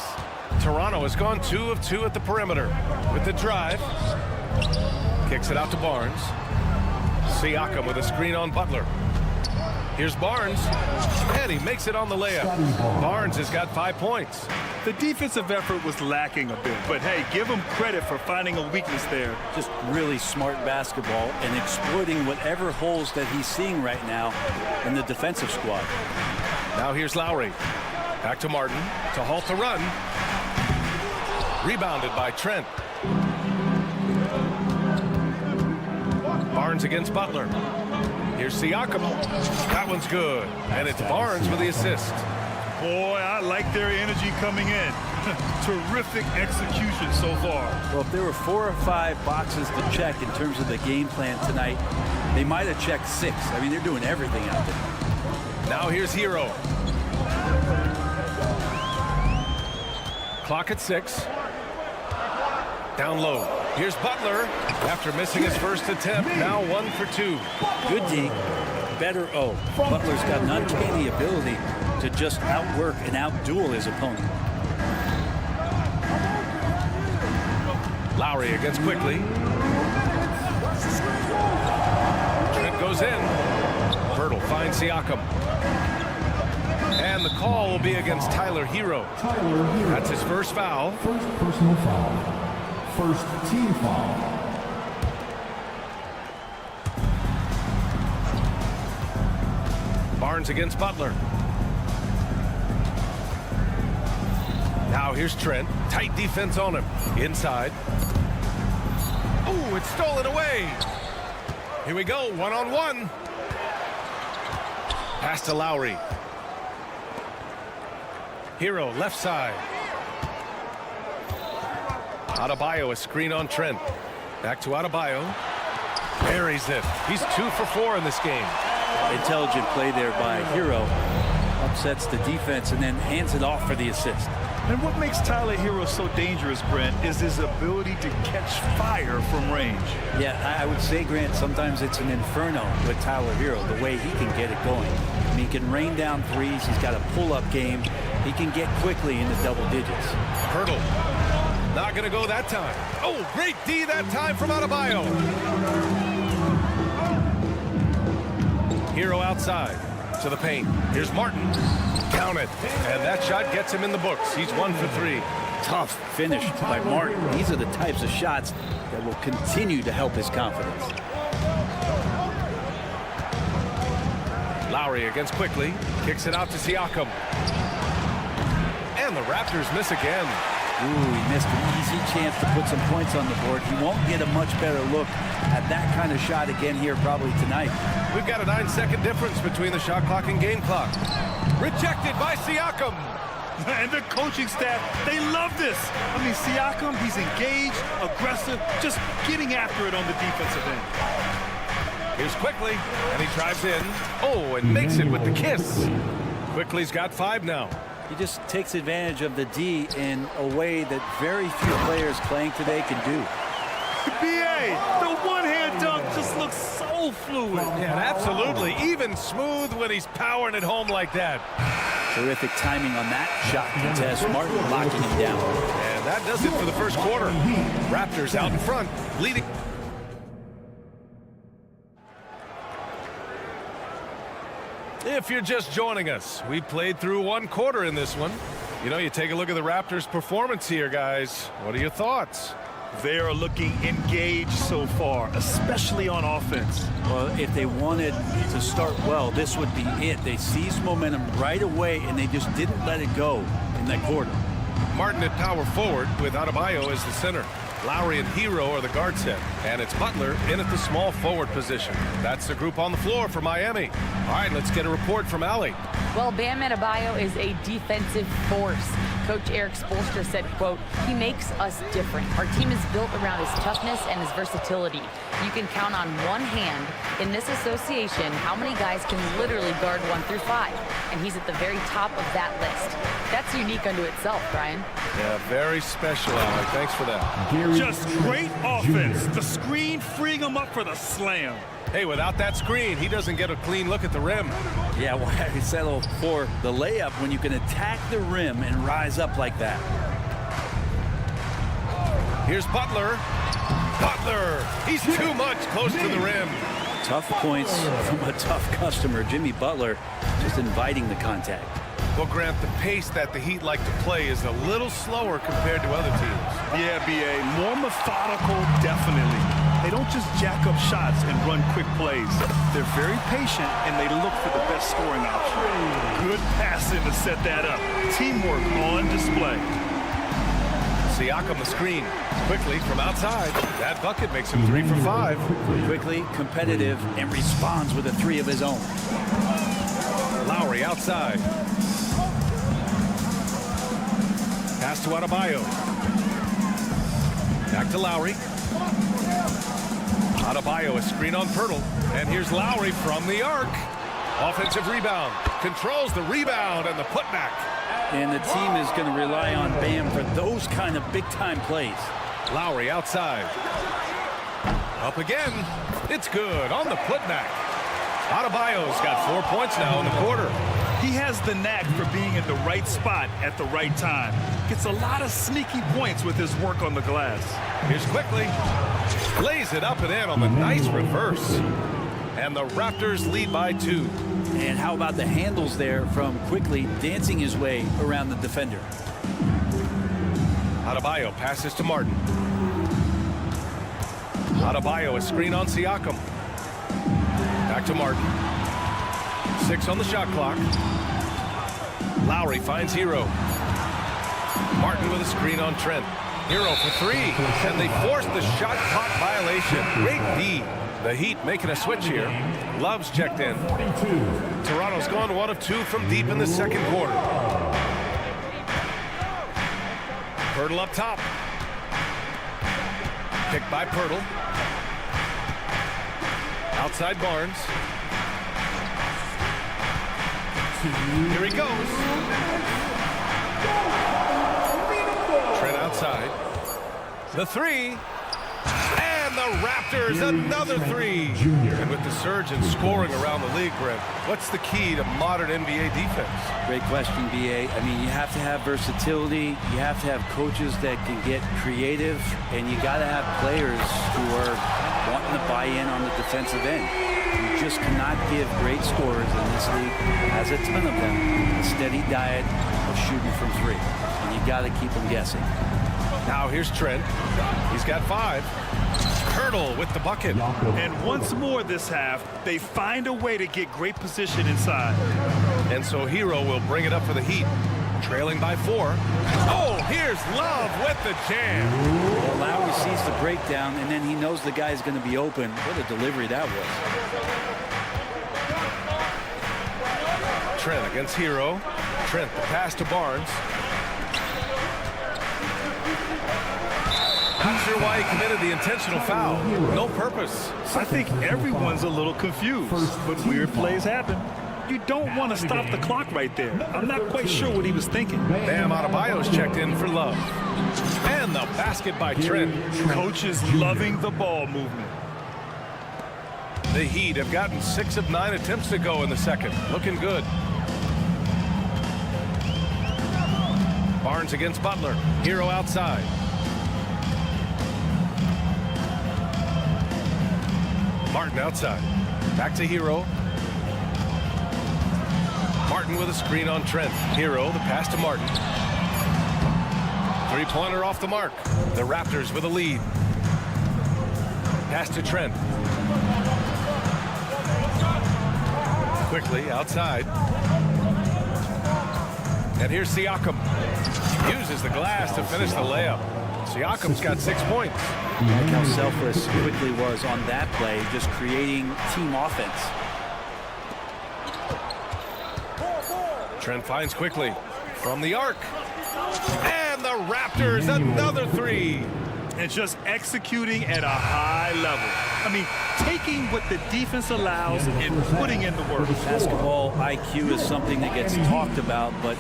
Toronto has gone 2 of 2 at the perimeter. With the drive. Kicks it out to Barnes. Siakam with a screen on Butler. Here's Barnes. And he makes it on the layup. Barnes has got 5 points. The defensive effort was lacking a bit, but hey, give him credit for finding a weakness there. Just really smart basketball and exploiting whatever holes that he's seeing right now in the defensive squad. Now here's Lowry. Back to Martin to halt the run. Rebounded by Trent. Barnes against Butler. Here's Siakam. That one's good. And it's Barnes with the assist. Boy, I like their energy coming in. Terrific execution so far. Well, if there were 4 or 5 boxes to check in terms of the game plan tonight, they might have checked 6. I mean, they're doing everything out there. Now here's Hero. Clock at 6. Down low. Here's Butler. After missing his first attempt, now 1 for 2. Good D, better O. Butler's got an uncanny ability to just outwork and outduel his opponent. Lowry against Quickly. Trent goes in. Pirtle finds Siakam. And the call will be against Tyler Hero. That's his first foul. First personal foul. First team foul. Barnes against Butler. Now here's Trent. Tight defense on him. Inside. Oh, it's stolen away. Here we go, 1-on-1. Pass to Lowry. Hero, left side. Adebayo, a screen on Trent. Back to Adebayo. Buries it. He's 2 for 4 in this game. Intelligent play there by Hero. Upsets the defense and then hands it off for the assist. And what makes Tyler Hero so dangerous, Brent, is his ability to catch fire from range. Yeah, I would say, Grant, sometimes it's an inferno with Tyler Hero, the way he can get it going. I mean, he can rain down threes. He's got a pull-up game. He can get quickly into double digits. Pirtle. Not going to go that time. Oh, great D that time from Adebayo. Hero outside. to the paint. Here's Martin. Count it. And that shot gets him in the books. He's 1 for 3. Tough finish by Martin. These are the types of shots that will continue to help his confidence. Lowry against Quickly. Kicks it out to Siakam. And the Raptors miss again. Ooh, he missed an easy chance to put some points on the board. He won't get a much better look at that kind of shot again here probably tonight. We've got a 9-second difference between the shot clock and game clock. Rejected by Siakam. And the coaching staff, they love this. I mean, Siakam, he's engaged, aggressive, just getting after it on the defensive end. Here's Quickly, and he drives in. Oh, and makes it with the kiss. Quickly's got 5 now. He just takes advantage of the D in a way that very few players playing today can do. BA, the one-hand dunk just looks so fluid. Yeah, absolutely. Even smooth when he's powering it home like that. Terrific timing on that shot contest. Martin locking him down. And that does it for the first quarter. Raptors out in front, leading. If you're just joining us, we played through 1 quarter in this one. You know, you take a look at the Raptors' performance here, guys. What are your thoughts? They are looking engaged so far, especially on offense. Well, if they wanted to start well, this would be it. They seized momentum right away, and they just didn't let it go in that quarter. Martin at power forward with Adebayo as the center. Lowry and Hero are the guard set. And it's Butler in at the small forward position. That's the group on the floor for Miami. All right, let's get a report from Allie. Well, Bam Adebayo is a defensive force. Coach Eric Spoelstra said, quote, "He makes us different. Our team is built around his toughness and his versatility. You can count on one hand in this association how many guys can literally guard 1 through 5. And he's at the very top of that list. That's unique unto itself, Brian." Yeah, very special, Allie. Thanks for that. Just great offense. The screen freeing him up for the slam. Hey, without that screen, he doesn't get a clean look at the rim. Yeah, why settle for the layup when you can attack the rim and rise up like that? Here's Butler. Butler! He's too much close to the rim. Tough points from a tough customer. Jimmy Butler just inviting the contact. Well, Grant, the pace that the Heat like to play is a little slower compared to other teams. Yeah, BA, more methodical, definitely. They don't just jack up shots and run quick plays. They're very patient, and they look for the best scoring option. Good passing to set that up. Teamwork on display. Siakam the screen. Quickly from outside. That bucket makes him 3 for 5. Quickly, competitive, and responds with a 3 of his own. Lowry outside. Pass to Adebayo. Back to Lowry. Adebayo, a screen on Pirtle. And here's Lowry from the arc. Offensive rebound. Controls the rebound and the putback. And the team is going to rely on Bam for those kind of big-time plays. Lowry outside. Up again. It's good on the putback. Adebayo's got 4 points now in the quarter. He has the knack for being in the right spot at the right time. Gets a lot of sneaky points with his work on the glass. Here's Quickly. Lays it up and in on the nice reverse. And the Raptors lead by 2. And how about the handles there from Quickly dancing his way around the defender. Adebayo passes to Martin. Adebayo, a screen on Siakam. Back to Martin. 6 on the shot clock. Lowry finds Hero. Martin with a screen on Trent. Hero for 3. And they force the shot clock violation. Great D. The Heat making a switch here. Love's checked in. Toronto's gone 1 of 2 from deep in the second quarter. Pirtle up top. Picked by Pirtle. Outside Barnes. Here he goes. Trent outside. The 3. And the Raptors, another 3. And with the surge in scoring around the league, Brent, what's the key to modern NBA defense? Great question, BA. I mean, you have to have versatility. You have to have coaches that can get creative. And you got to have players who are wanting the ball buy in on the defensive end. You just cannot give great scorers in this league, has a ton of them, a steady diet of shooting from three. And you got to keep them guessing. Now here's Trent. He's got 5. Hurdle with the bucket. And once more this half, they find a way to get great position inside. And so Hero will bring it up for the Heat. Trailing by 4. Oh, here's Love with the jam. Well, Lowry sees the breakdown, and then he knows the guy's going to be open. What a delivery that was. Trent against Hero. Trent, the pass to Barnes. Not sure why he committed the intentional foul. No purpose. I think everyone's a little confused, but weird plays happen. You don't want to stop the clock right there. I'm not quite sure what he was thinking. Bam Adebayo's checked in for Love. And the basket by Trent. Coach is loving the ball movement. The Heat have gotten 6 of 9 attempts to go in the second. Looking good. Barnes against Butler. Hero outside. Martin outside. Back to Hero. Martin with a screen on Trent. Hero, the pass to Martin. Three-pointer off the mark. The Raptors with a lead. Pass to Trent. Quickly outside. And here's Siakam. Uses the glass to finish the layup. Siakam's got 6 points. Like how selfless Quickly was on that play, just creating team offense. Trent finds Quickly from the arc. And the Raptors, another 3. And just executing at a high level. I mean, taking what the defense allows and putting in the work. Basketball IQ is something that gets talked about, but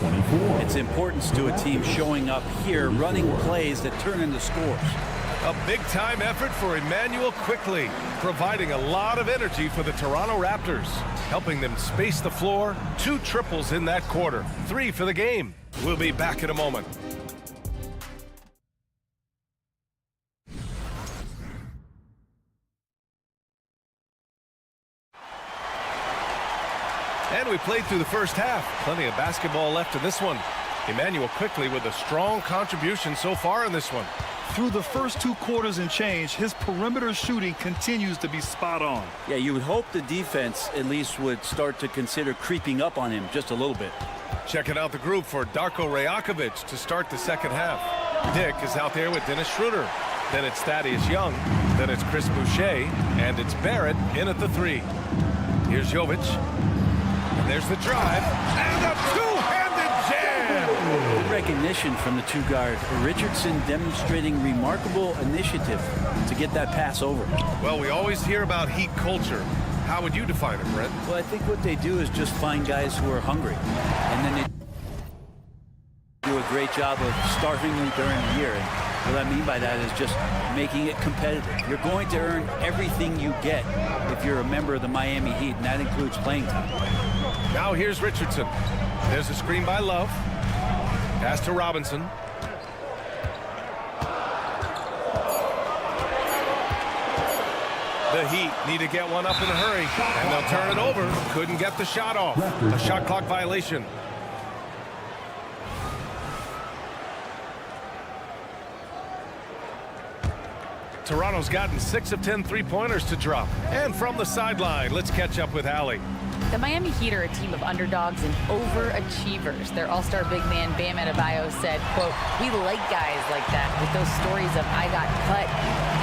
its importance to a team showing up here, running plays that turn into scores. A big-time effort for Emmanuel Quickly, providing a lot of energy for the Toronto Raptors, helping them space the floor. 2 triples in that quarter, 3 for the game. We'll be back in a moment. And we played through the first half. Plenty of basketball left in this one. Emmanuel Quickly with a strong contribution so far in this one. Through the first 2 quarters and change, his perimeter shooting continues to be spot on. Yeah, you would hope the defense at least would start to consider creeping up on him just a little bit. Checking out the group for Darko Rajakovic to start the second half. Dick is out there with Dennis Schroeder. Then it's Thaddeus Young. Then it's Chris Boucher. And it's Barrett in at the 3. Here's Jovic. And there's the drive. And a two-handed jam! Good recognition from the 2 guards. Richardson demonstrating remarkable initiative to get that pass over. Well, we always hear about Heat culture. How would you define it, Brent? Well, I think what they do is just find guys who are hungry. And then they do a great job of starving them during the year. And what I mean by that is just making it competitive. You're going to earn everything you get if you're a member of the Miami Heat, and that includes playing time. Now here's Richardson. There's a screen by Love. Pass to Robinson. The Heat need to get one up in a hurry, and they'll turn it over. Couldn't get the shot off. A shot clock violation. Toronto's gotten 6 of 10 three-pointers to drop. And from the sideline, let's catch up with Allie. The Miami Heat are a team of underdogs and overachievers. Their all-star big man, Bam Adebayo, said, quote, "We like guys like that with those stories of I got cut,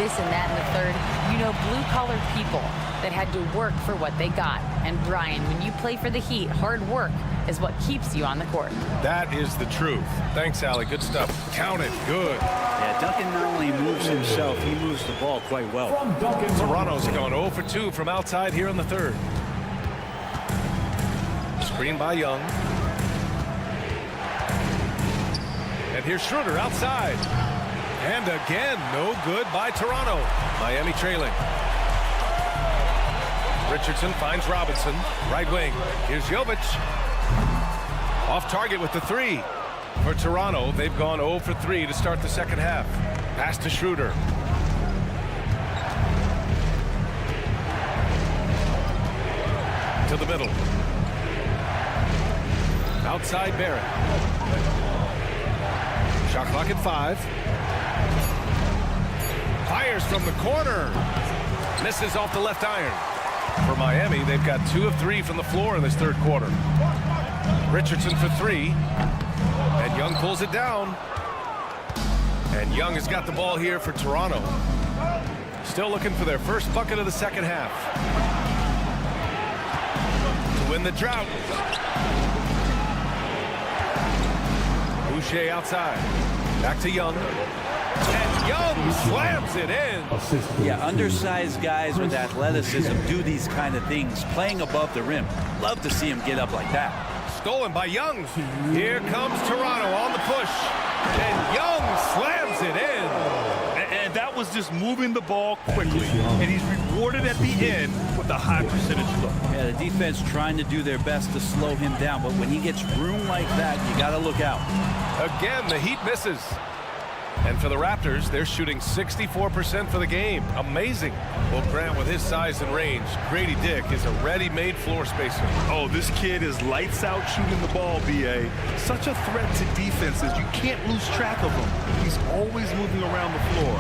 this and that and the third. You know, blue-collar people that had to work for what they got. And Brian, when you play for the Heat, hard work is what keeps you on the court." That is the truth. Thanks, Allie. Good stuff. Count it. Good. Yeah, Duncan not only moves himself, he moves the ball quite well. Toronto's gone 0 for 2 from outside here in the third. Screen by Young. And here's Schroeder outside. And again, no good by Toronto. Miami trailing. Richardson finds Robinson. Right wing. Here's Jovic. Off target with the 3. For Toronto, they've gone 0 for 3 to start the second half. Pass to Schroeder. To the middle. Outside Barrett. Shot clock at 5. Fires from the corner. Misses off the left iron. For Miami, they've got 2 of 3 from the floor in this third quarter. Richardson for 3. And Young pulls it down. And Young has got the ball here for Toronto. Still looking for their first bucket of the second half. To win the drought. Boucher outside. Back to Young. And Young slams it in. Yeah, undersized guys with athleticism do these kind of things, playing above the rim. Love to see him get up like that. Stolen by Young. Here comes Toronto on the push. And Young slams it in. And that was just moving the ball quickly. And he's rewarded at the end with a high percentage look. Yeah, the defense trying to do their best to slow him down, but when he gets room like that, you got to look out. Again, the Heat misses. And for the Raptors, they're shooting 64% for the game. Amazing. Well, Grant, with his size and range, Grady Dick is a ready-made floor spacer. Oh, this kid is lights out shooting the ball, B.A. Such a threat to defenses. You can't lose track of him. He's always moving around the floor.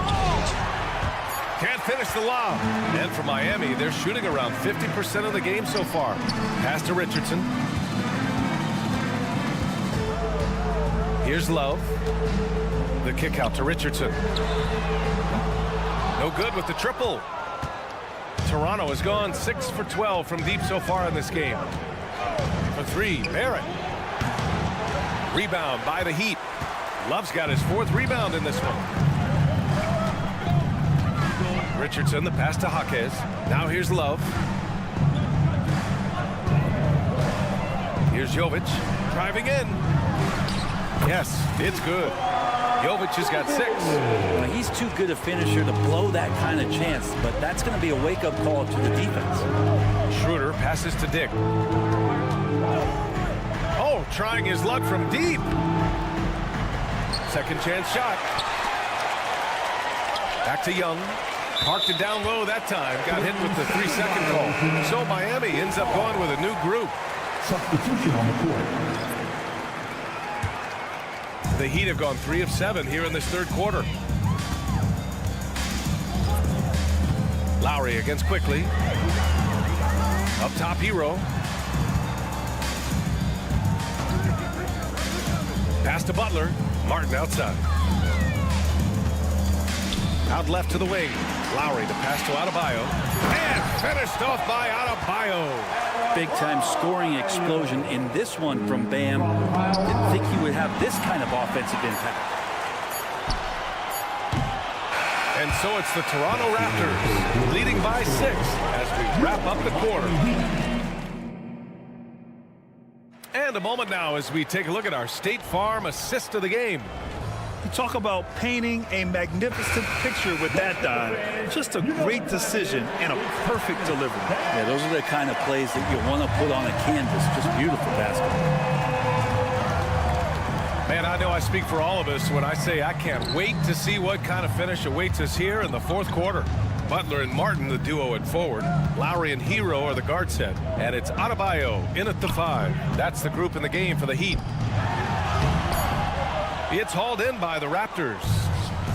Can't finish the lob. And for Miami, they're shooting around 50% of the game so far. Pass to Richardson. Here's Love. The kick out to Richardson. No good with the triple. Toronto has gone 6 for 12 from deep so far in this game. For 3, Barrett. Rebound by the Heat. Love's got his 4th rebound in this one. Richardson, the pass to Skijesss. Now here's Love. Here's Jovic driving in. Yes, it's good. Jovic has got 6. Well, he's too good a finisher to blow that kind of chance, but that's going to be a wake-up call to the defense. Schroeder passes to Dick. Oh, trying his luck from deep. Second chance shot. Back to Young. Parked it down low that time. Got hit with the 3-second call. So Miami ends up going with a new group. Substitution on the court. The Heat have gone 3 of 7 here in this third quarter. Lowry against Quickly. Up top, Hero. Pass to Butler. Martin outside. Out left to the wing. Lowry to pass to Adebayo. And finished off by Adebayo. Big-time scoring explosion in this one from Bam. Didn't think he would have this kind of offensive impact. And so it's the Toronto Raptors leading by 6 as we wrap up the quarter. And a moment now as we take a look at our State Farm assist of the game. You talk about painting a magnificent picture with that dive. Just a great decision and a perfect delivery. Yeah, those are the kind of plays that you want to put on a canvas. Just beautiful basketball. Man, I know I speak for all of us when I say I can't wait to see what kind of finish awaits us here in the fourth quarter. Butler and Martin, the duo at forward. Lowry and Hero are the guard set. And it's Adebayo in at the 5. That's the group in the game for the Heat. It's hauled in by the Raptors.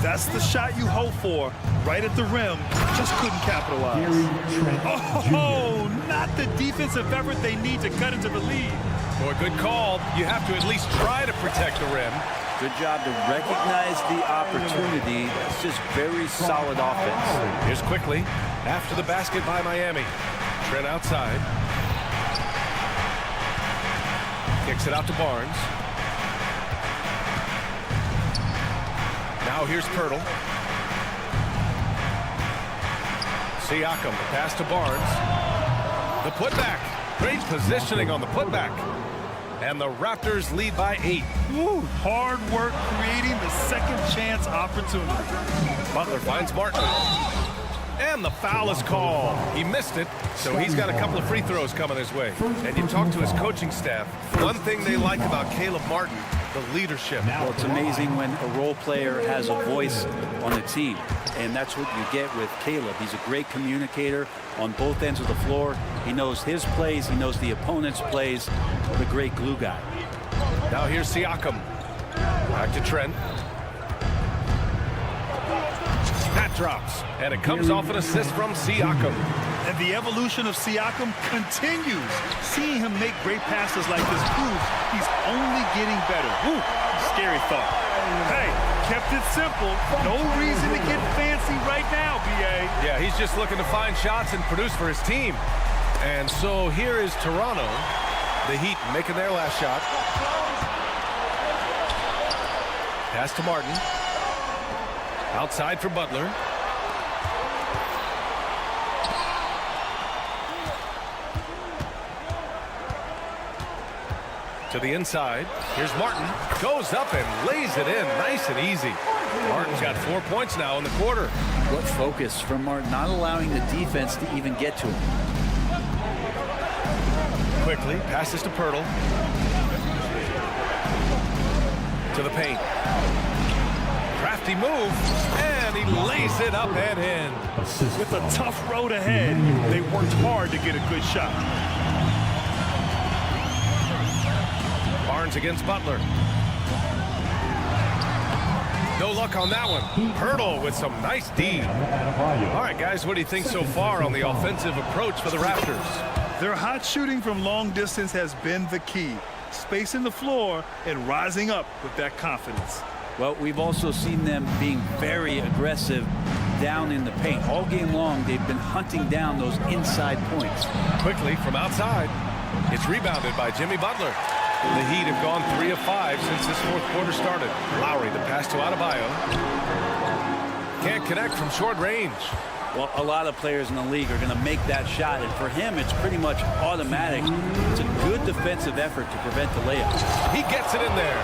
That's the shot you hope for. Right at the rim. Just couldn't capitalize. Oh, not the defensive effort they need to cut into the lead. Boy, good call. You have to at least try to protect the rim. Good job to recognize the opportunity. It's just very solid offense. Here's Quickly after the basket by Miami. Trent outside. Kicks it out to Barnes. Now here's Pirtle. Siakam, the pass to Barnes. The putback. Great positioning on the putback. And the Raptors lead by 8. Woo, hard work creating the second chance opportunity. Butler finds Martin. And the foul is called. He missed it, so he's got a couple of free throws coming his way. And you talk to his coaching staff. One thing they like about Caleb Martin the leadership. Well, it's amazing when a role player has a voice on the team, and that's what you get with Caleb. He's a great communicator on both ends of the floor. He knows his plays. He knows the opponent's plays. What a great glue guy. Now here's Siakam. Back to Trent. That drops, and it comes off an assist from Siakam. And the evolution of Siakam continues. Seeing him make great passes like this proves he's only getting better. Woo, scary thought. Hey, kept it simple. No reason to get fancy right now, B.A. Yeah, he's just looking to find shots and produce for his team. And so here is Toronto. The Heat making their last shot. Pass to Martin. Outside for Butler. To the inside. Here's Martin. Goes up and lays it in nice and easy. Martin's got 4 points now in the quarter. What focus from Martin, not allowing the defense to even get to him. Quickly passes to Pirtle. To the paint. Crafty move, and he lays it up and in. With a tough road ahead, they worked hard to get a good shot. Barnes against Butler. No luck on that one. Pirtle with some nice D. All right, guys, what do you think so far on the offensive approach for the Raptors? Their hot shooting from long distance has been the key. Spacing the floor and rising up with that confidence. Well, we've also seen them being very aggressive down in the paint. All game long, they've been hunting down those inside points. Quickly from outside. It's rebounded by Jimmy Butler. The Heat have gone 3 of 5 since this fourth quarter started. Lowry, the pass to Adebayo. Can't connect from short range. Well, a lot of players in the league are going to make that shot, and for him, it's pretty much automatic. It's a good defensive effort to prevent the layup. He gets it in there.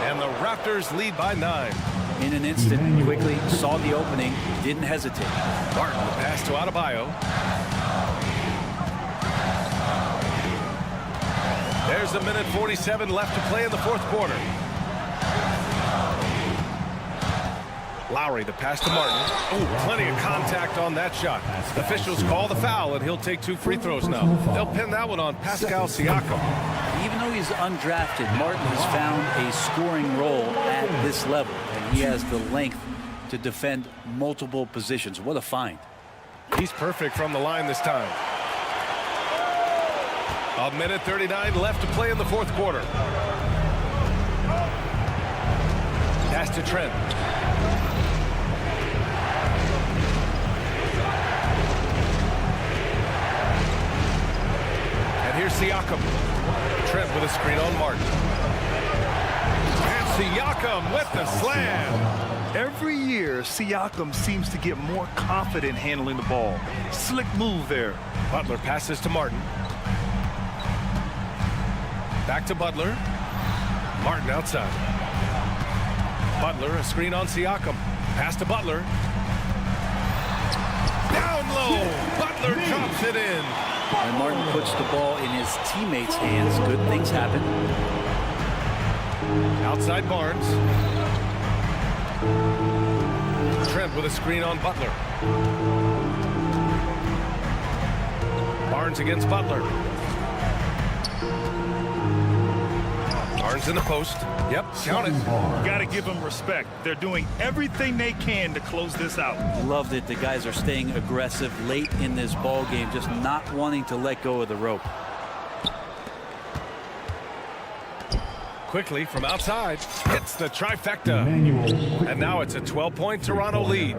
And the Raptors lead by 9. In an instant, quickly saw the opening, didn't hesitate. Martin, the pass to Adebayo. There's a minute 47 left to play in the fourth quarter. Lowry, the pass to Martin. Oh, plenty of contact on that shot. Officials call the foul, and he'll take 2 free throws now. They'll pin that one on Pascal Siakam. Even though he's undrafted, Martin has found a scoring role at this level, and he has the length to defend multiple positions. What a find. He's perfect from the line this time. A minute 39 left to play in the fourth quarter. Pass to Trent. And here's Siakam. Trent with a screen on Martin. And Siakam with the slam. Every year, Siakam seems to get more confident handling the ball. Slick move there. Butler passes to Martin. Back to Butler. Martin outside. Butler, a screen on Siakam. Pass to Butler. Down low. Butler drops it in. And Martin puts the ball in his teammates' hands. Good things happen. Outside Barnes. Trent with a screen on Butler. Barnes against Butler. Barnes in the post. Yep, count it. Got to give them respect. They're doing everything they can to close this out. Loved it. The guys are staying aggressive late in this ball game, just not wanting to let go of the rope. Quickly from outside, hits the trifecta. And now it's a 12-point Toronto lead.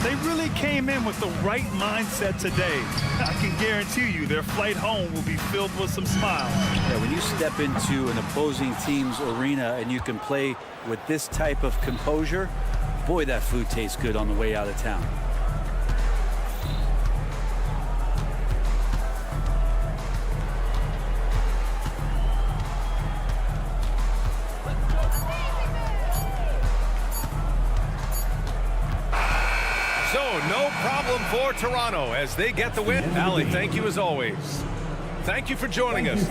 They really came in with the right mindset today. I can guarantee you their flight home will be filled with some smiles. Yeah, when you step into an opposing team's arena and you can play with this type of composure, boy, that food tastes good on the way out of town. No problem for Toronto as they get the win. Allie, thank you as always. Thank you for joining us.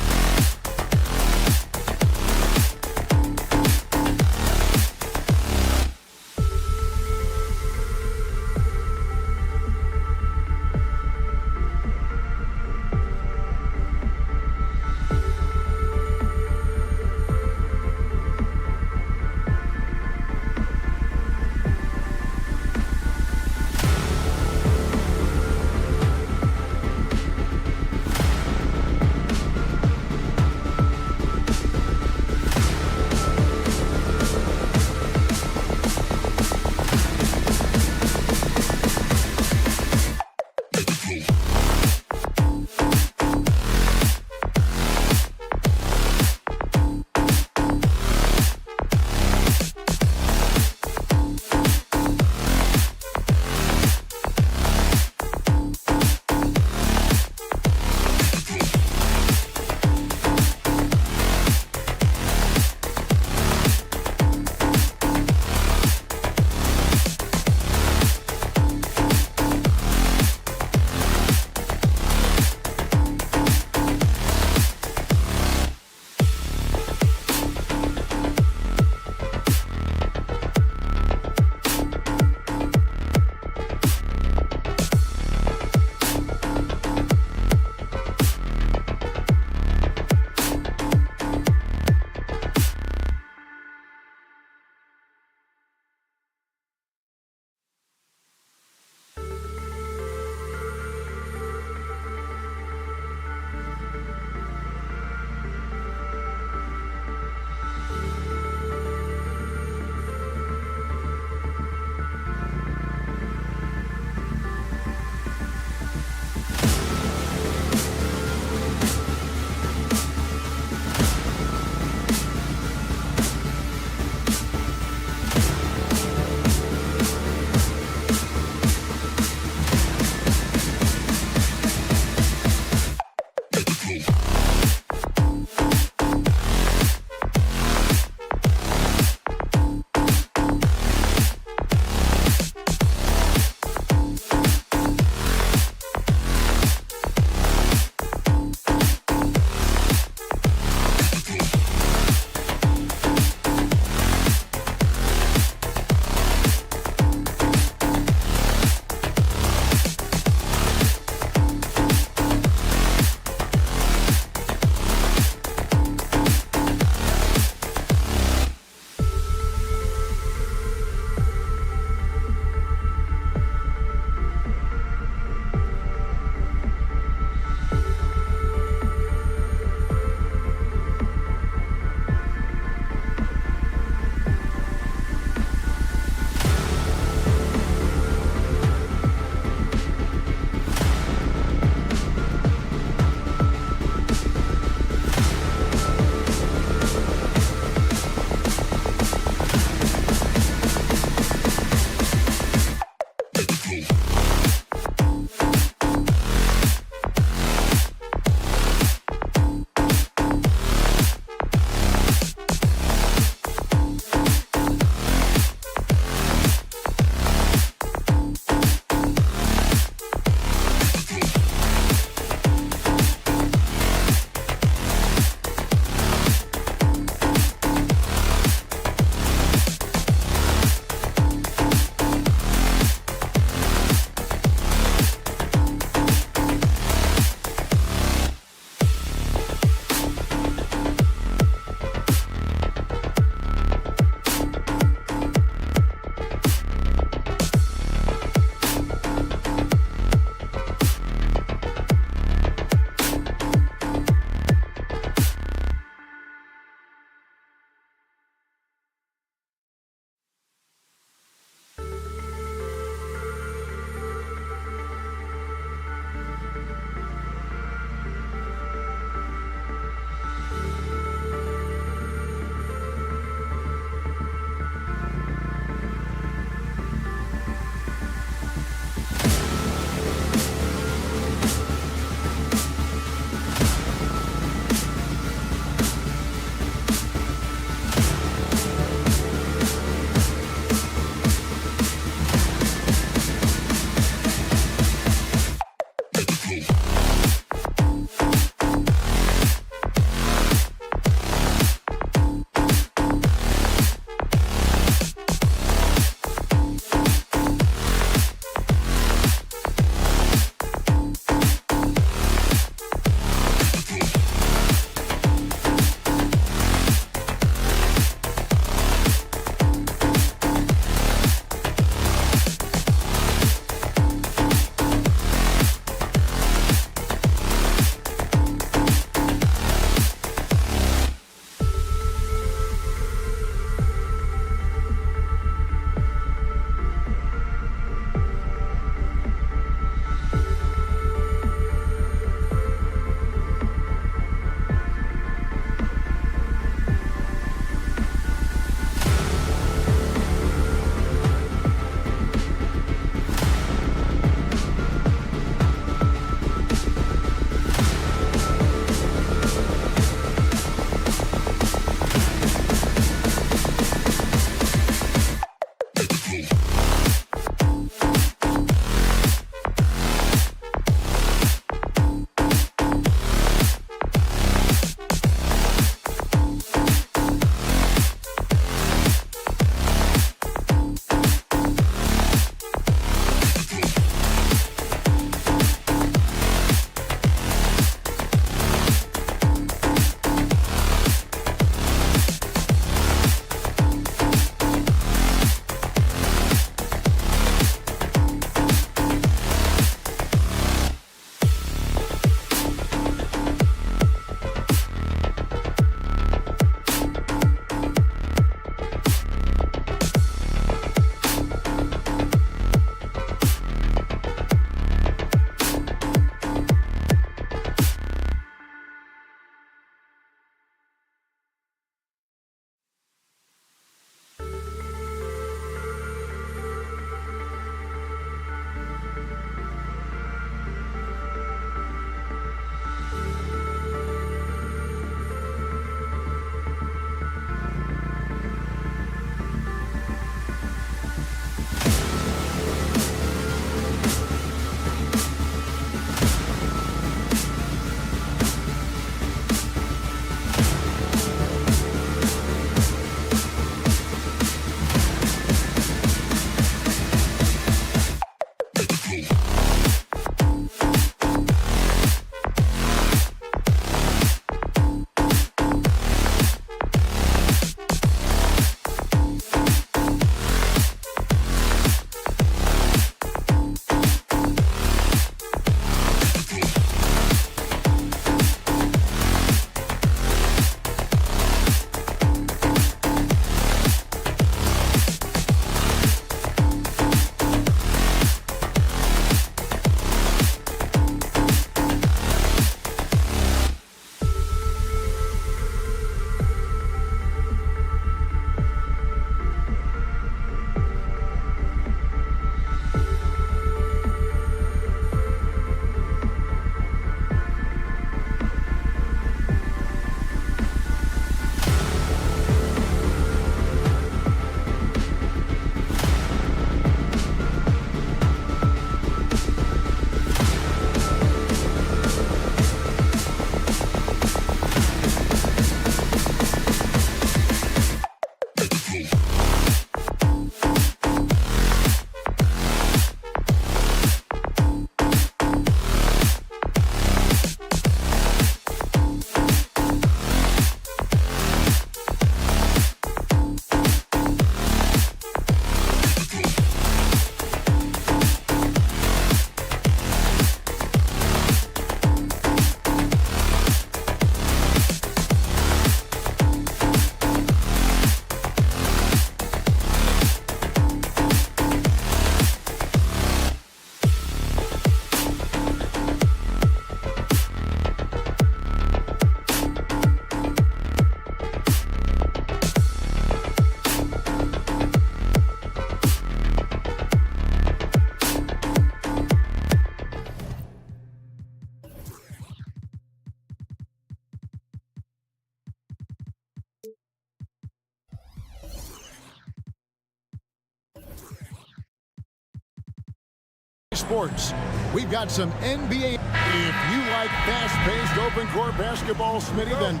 sports. We've got some NBA. If you like fast-paced open-court basketball, Smitty, then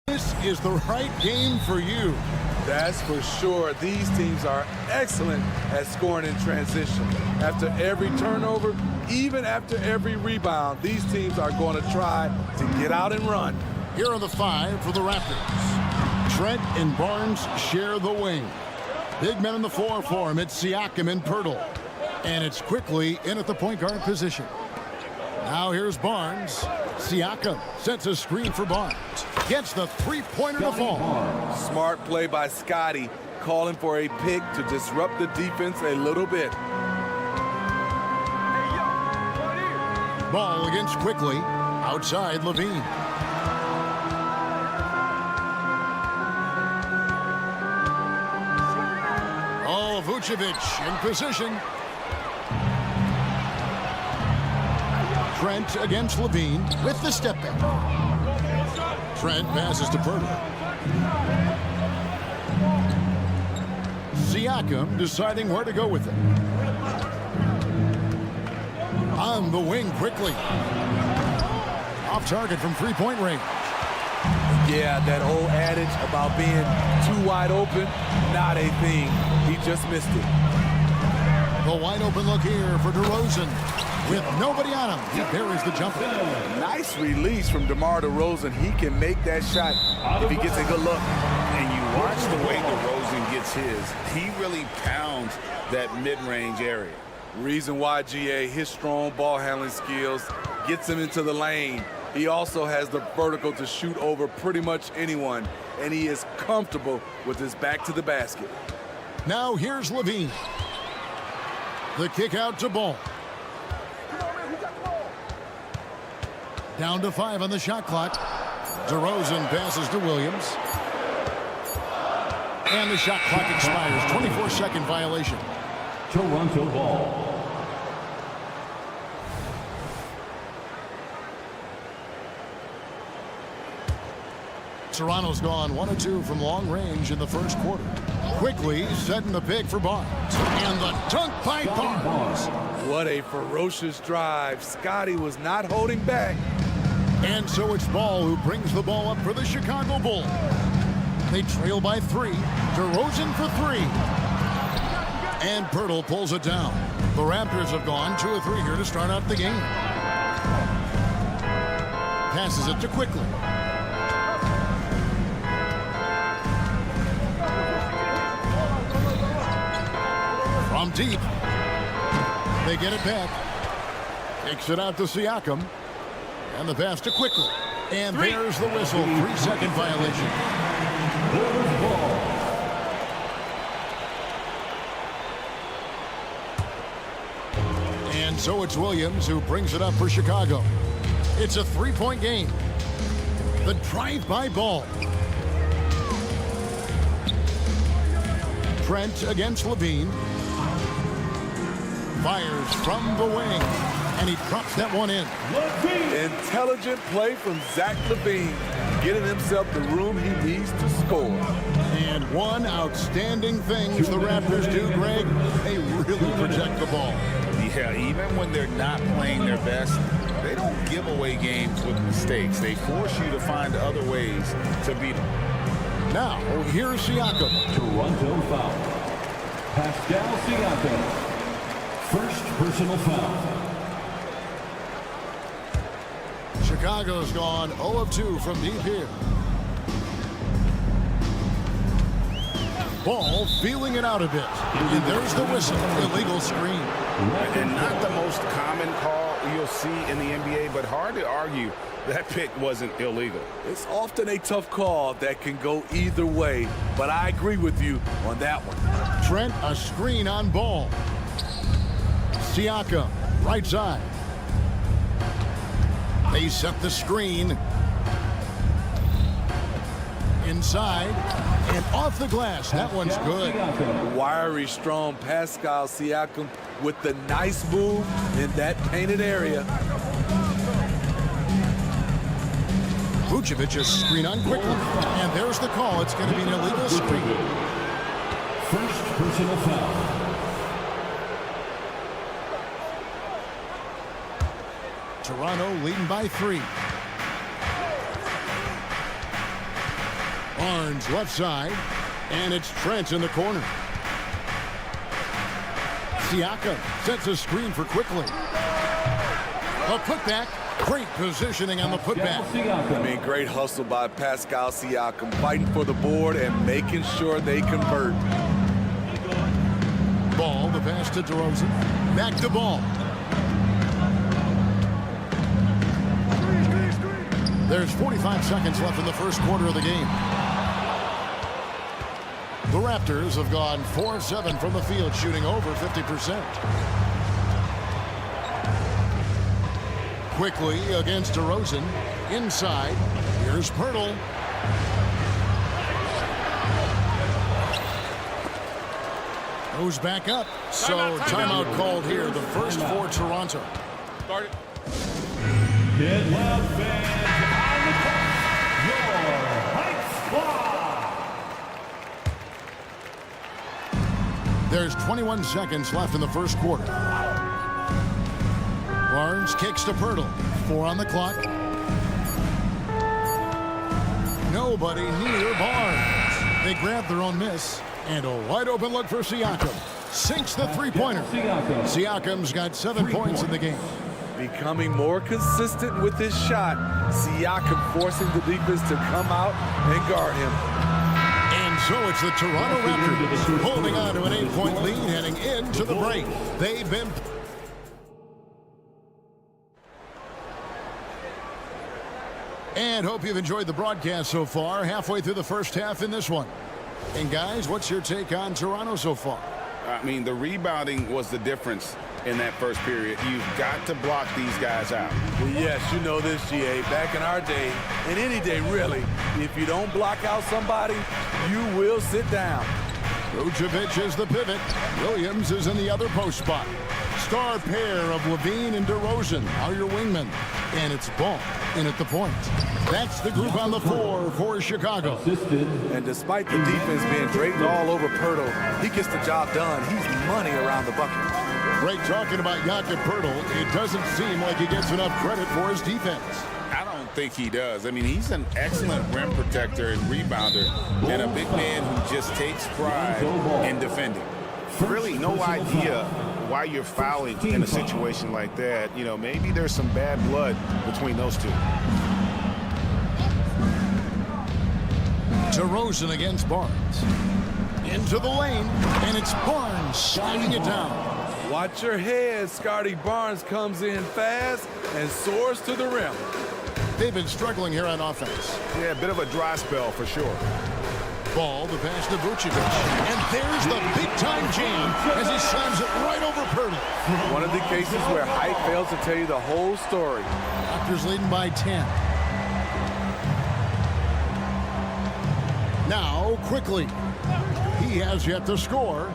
this is the right game for you. That's for sure. These teams are excellent at scoring in transition. After every turnover, even after every rebound, these teams are going to try to get out and run. Here are the 5 for the Raptors. Trent and Barnes share the wing. Big men in the 4 for him. It's Siakam and Pirtle. And it's quickly in at the point guard position. Now here's Barnes. Siakam sets a screen for Barnes. Gets the three-pointer to fall. Smart play by Scotty, calling for a pick to disrupt the defense a little bit. Ball against quickly. Outside Levine. Oh, Vucevic in position. Trent against Levine with the step back. Trent passes to Pirtle. Siakam deciding where to go with it. On the wing quickly. Off target from three-point range. Yeah, that old adage about being too wide open, not a thing. He just missed it. The wide open look here for DeRozan. With nobody on him, he buries the jumper. Nice release from DeMar DeRozan. He can make that shot if he gets a good look. And you watch the way DeRozan gets his. He really pounds that mid-range area. Reason why, GA, his strong ball handling skills gets him into the lane. He also has the vertical to shoot over pretty much anyone, and he is comfortable with his back to the basket. Now here's Levine. The kick out to Ball. Down to 5 on the shot clock. DeRozan passes to Williams. And the shot clock expires. 24-second violation. Toronto ball. Toronto's gone 1 of 2 from long range in the first quarter. Quickly setting the pick for Barnes. And the dunk by Barnes. What a ferocious drive. Scotty was not holding back. And so it's Ball who brings the ball up for the Chicago Bulls. They trail by 3. DeRozan for 3. And Pirtle pulls it down. The Raptors have gone 2 of 3 here to start out the game. Passes it to quickly. From deep. They get it back. Kicks it out to Siakam. And the pass to quickly. And there's the whistle. 3-second violation. And so it's Williams who brings it up for Chicago. It's a 3-point game. The drive-by Ball. Trent against Levine. Fires from the wing. And he drops that one in. Intelligent play from Zach LaVine, getting himself the room he needs to score. And one outstanding thing the Raptors do, Greg, they really protect the ball. Yeah, even when they're not playing their best, they don't give away games with mistakes. They force you to find other ways to beat them. Now, here's Siakam. Toronto foul. Pascal Siakam. First personal foul. Chicago's gone 0 of 2 from deep here. Ball feeling it out a bit. And there's the whistle. Illegal screen. And not the most common call you'll see in the NBA, but hard to argue that pick wasn't illegal. It's often a tough call that can go either way, but I agree with you on that one. Trent, a screen on Ball. Siakam, right side. They set the screen. Inside and off the glass. That one's good. Wiry, strong Pascal Siakam with the nice move in that painted area. Vucevic is screen on quickly. And there's the call. It's going to be an illegal screen. First personal foul. Toronto leading by 3. Barnes left side, and it's Trent in the corner. Siakam sets a screen for quickly. A putback. Great positioning on the putback. I mean, great hustle by Pascal Siakam, fighting for the board and making sure they convert. Ball, the pass to DeRozan. Back to Ball. There's 45 seconds left in the first quarter of the game. The Raptors have gone 4 of 7 from the field, shooting over 50%. Quickly against DeRozan. Inside. Here's Pirtle. Goes back up. So timeout called here. The first for Toronto. Start it. Get loud, fans. On the clock, your Height Squad. There's 21 seconds left in the first quarter. Barnes kicks to Pirtle. 4 on the clock. Nobody near Barnes. They grab their own miss. And a wide open look for Siakam. Sinks the three-pointer. Siakam's got 7 points in the game. Becoming more consistent with his shot. Siakam forcing the defense to come out and guard him. And so it's the Toronto Raptors holding on to an 8-point lead heading into the break. They've been... And hope you've enjoyed the broadcast so far. Halfway through the first half in this one. And guys, what's your take on Toronto so far? I mean, the rebounding was the difference in that first period. You've got to block these guys out. Well, yes, you know this, GA. Back in our day, and any day really, if you don't block out somebody, you will sit down. Vucevic is the pivot. Williams is in the other post spot. Star pair of Levine and DeRozan are your wingmen. And it's Ball in at the point. That's the group on the floor for Chicago. And despite the defense being draped all over Pirtle, he gets the job done. He's money around the bucket. Great talking about Jakob Pirtle. It doesn't seem like he gets enough credit for his defense. I don't think he does. I mean, he's an excellent rim protector and rebounder, and a big man who just takes pride in defending. Really no idea why you're fouling in a situation like that. You know, maybe there's some bad blood between those two. DeRozan against Barnes. Into the lane, and it's Barnes sliding it down. Watch your head. Scotty Barnes comes in fast and soars to the rim. They've been struggling here on offense. Yeah, a bit of a dry spell for sure. Ball, the pass to Vucevic. And there's the big-time jam as he slams it right over Pirtle. One of the cases where height fails to tell you the whole story. Raptors leading by 10. Now, quickly. He has yet to score.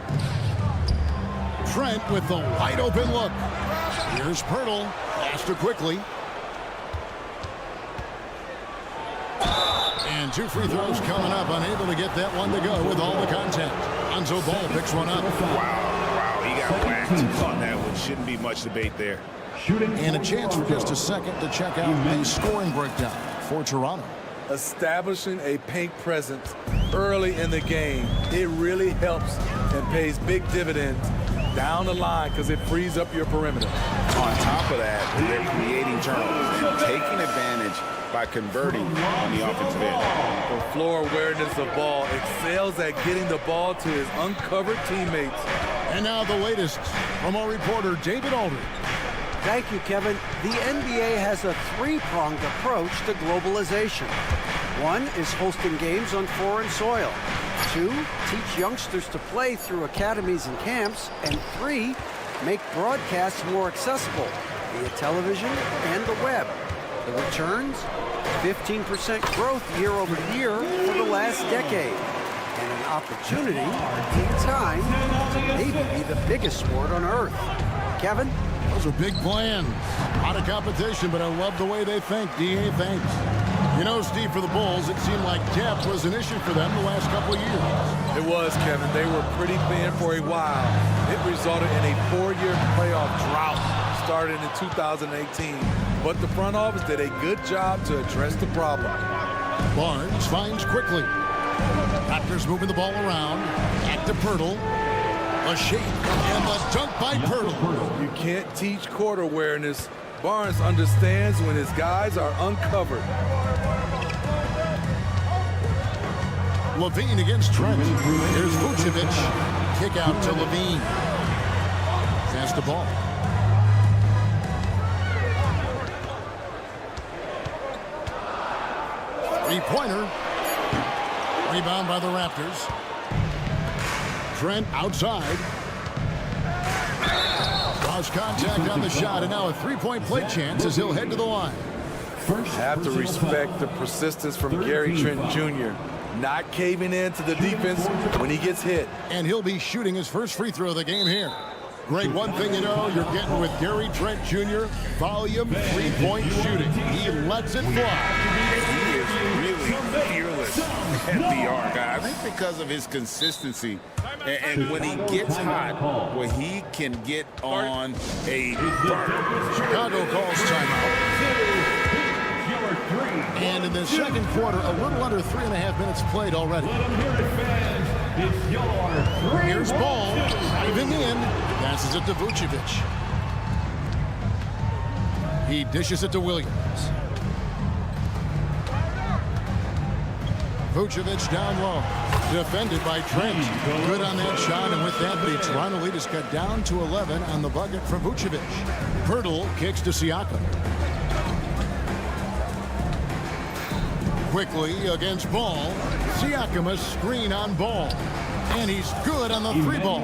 Trent with the wide-open look. Here's Pirtle. Pass to quickly. And 2 free throws coming up. Unable to get that one to go with all the contact. Lonzo Ball picks one up. Wow, he got whacked on that one. Shouldn't be much debate there. And a chance for just a second to check out the scoring breakdown for Toronto. Establishing a paint presence early in the game, it really helps and pays big dividends down the line because it frees up your perimeter. On top of that, they're creating turnovers and taking advantage by converting on the offensive end. The floor awareness of Ball excels at getting the ball to his uncovered teammates. And now the latest from our reporter, David Aldridge. Thank you, Kevin. The NBA has a three-pronged approach to globalization. 1 is hosting games on foreign soil. 2, teach youngsters to play through academies and camps. And 3, make broadcasts more accessible via television and the web. The returns? 15% growth year over year for the last decade. And an opportunity in time to maybe be the biggest sport on earth. Kevin? Those are big plans. A lot of competition, but I love the way they think. DA, thanks. You know, Steve, for the Bulls, it seemed like depth was an issue for them the last couple of years. It was, Kevin. They were pretty thin for a while. It resulted in a 4-year playoff drought started in 2018. But the front office did a good job to address the problem. Barnes finds quickly. Raptors moving the ball around. Back to Pirtle. A shake and the dunk by Pirtle. You can't teach court awareness. Barnes understands when his guys are uncovered. Levine against Trent. Here's Vucevic. Kick out to Levine. Pass the ball. Three-pointer. Rebound by the Raptors. Trent outside. Lost contact on the shot, and now a three-point play chance as he'll head to the line. Have to respect the persistence from Gary Trent Jr. Not caving in to the defense when he gets hit. And he'll be shooting his first free throw of the game here. Greg, one thing you know, you're getting with Gary Trent Jr., volume three-point shooting. He lets it fly. He is really fearless at the arc. I think because of his consistency. And when he gets hot, well, he can get on a burner. Chicago calls timeout. And in the second quarter, a little under 3.5 minutes played already. Here's ball, driving in, passes it to Vucevic. He dishes it to Williams. Vucevic down low, defended by Trent. Good on that shot, and with that, the Toronto lead is cut down to 11 on the bucket from Vucevic. Pirtle kicks to Siakam. Quickly against Ball. Siakam a screen on Ball. And he's good on the three ball.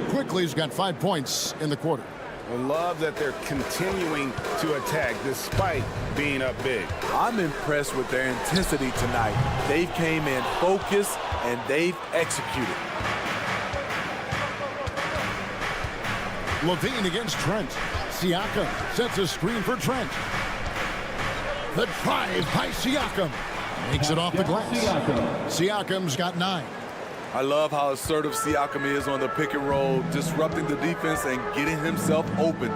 Quickly's got 5 points in the quarter. I love that they're continuing to attack despite being up big. I'm impressed with their intensity tonight. They came in focused and they've executed. Levine against Trent. Siakam sets a screen for Trent. The drive by Siakam. Makes it off the glass. Siakam's got 9. I love how assertive Siakam is on the pick and roll, disrupting the defense and getting himself open.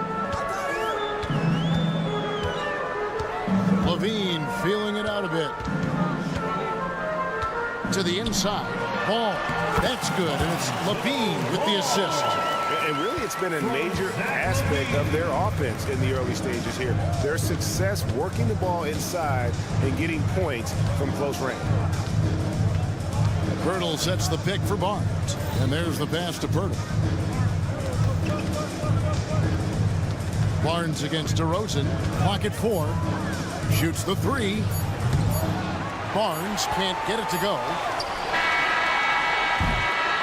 Levine feeling it out a bit. To the inside. Ball. That's good. And it's Levine with the assist. And really, it's been a major aspect of their offense in the early stages here. Their success working the ball inside and getting points from close range. Pirtle sets the pick for Barnes. And there's the pass to Pirtle. Barnes against DeRozan. Clock at 4. Shoots the 3. Barnes can't get it to go.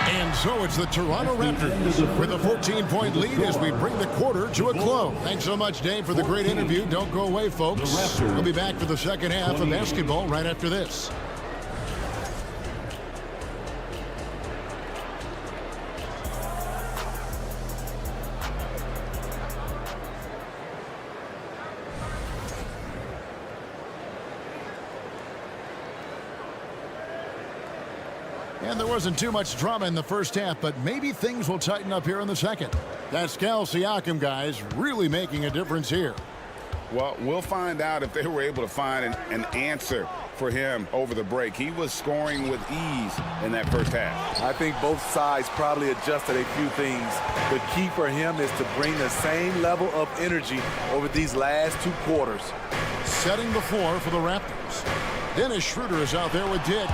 And so it's the Toronto Raptors with a 14-point lead as we bring the quarter to a close. Thanks so much, Dave, for the great interview. Don't go away, folks. We'll be back for the second half of basketball right after this. And there wasn't too much drama in the first half, but maybe things will tighten up here in the second. Pascal Siakam, guys, really making a difference here. Well, we'll find out if they were able to find an answer for him over the break. He was scoring with ease in that first half. I think both sides probably adjusted a few things. The key for him is to bring the same level of energy over these last 2 quarters. Setting the floor for the Raptors. Dennis Schroeder is out there with Dick.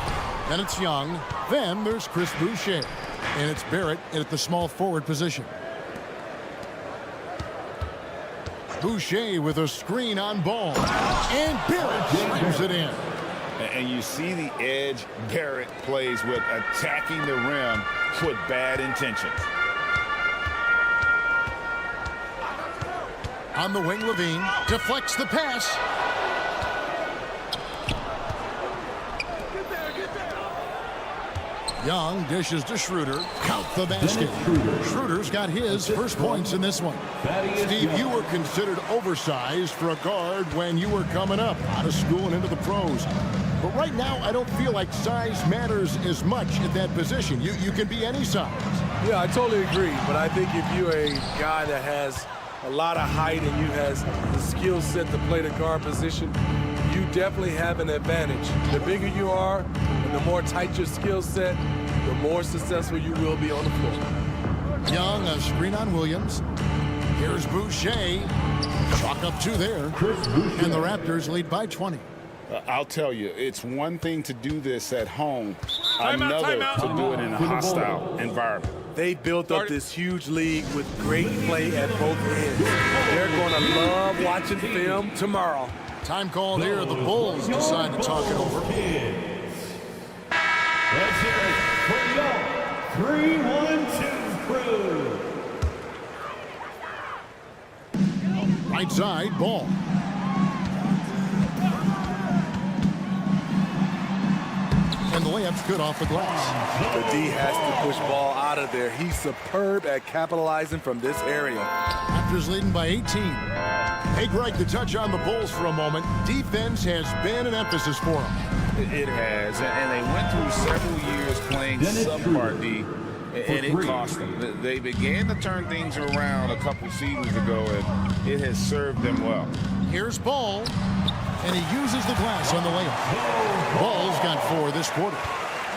Then it's Young. Then there's Chris Boucher. And it's Barrett at the small forward position. Boucher with a screen on Ball. And Barrett slams it in. And you see the edge Barrett plays with, attacking the rim with bad intentions. On the wing, Levine deflects the pass. Young dishes to Schroeder. Count the basket. Schroeder's got his first points in this one. Steve, you were considered oversized for a guard when you were coming up out of school and into the pros. But right now, I don't feel like size matters as much at that position. You can be any size. Yeah, I totally agree. But I think if you're a guy that has a lot of height and you has the skill set to play the guard position, you definitely have an advantage. The bigger you are and the more tight your skill set, the more successful you will be on the floor. Young, a screen on Williams. Here's Boucher. Chalk up 2 there. And the Raptors lead by 20. I'll tell you, it's one thing to do this at home, another to do it in a hostile environment. They built up this huge league with great play at both ends. They're going to love watching film tomorrow. Time called here. The Bulls decide to talk it over. Let's hear it for your 3-1-2 crew. Right side, Ball. And the layup's good off the glass. The D has to push Ball out of there. He's superb at capitalizing from this area. Raptors leading by 18. Hey, Greg, to touch on the Bulls for a moment, defense has been an emphasis for them. It has, and they went through several years playing subpar D, and it cost them. They began to turn things around a couple seasons ago, and it has served them well. Here's Ball, and he uses the glass on the layup. Ball's got 4 this quarter.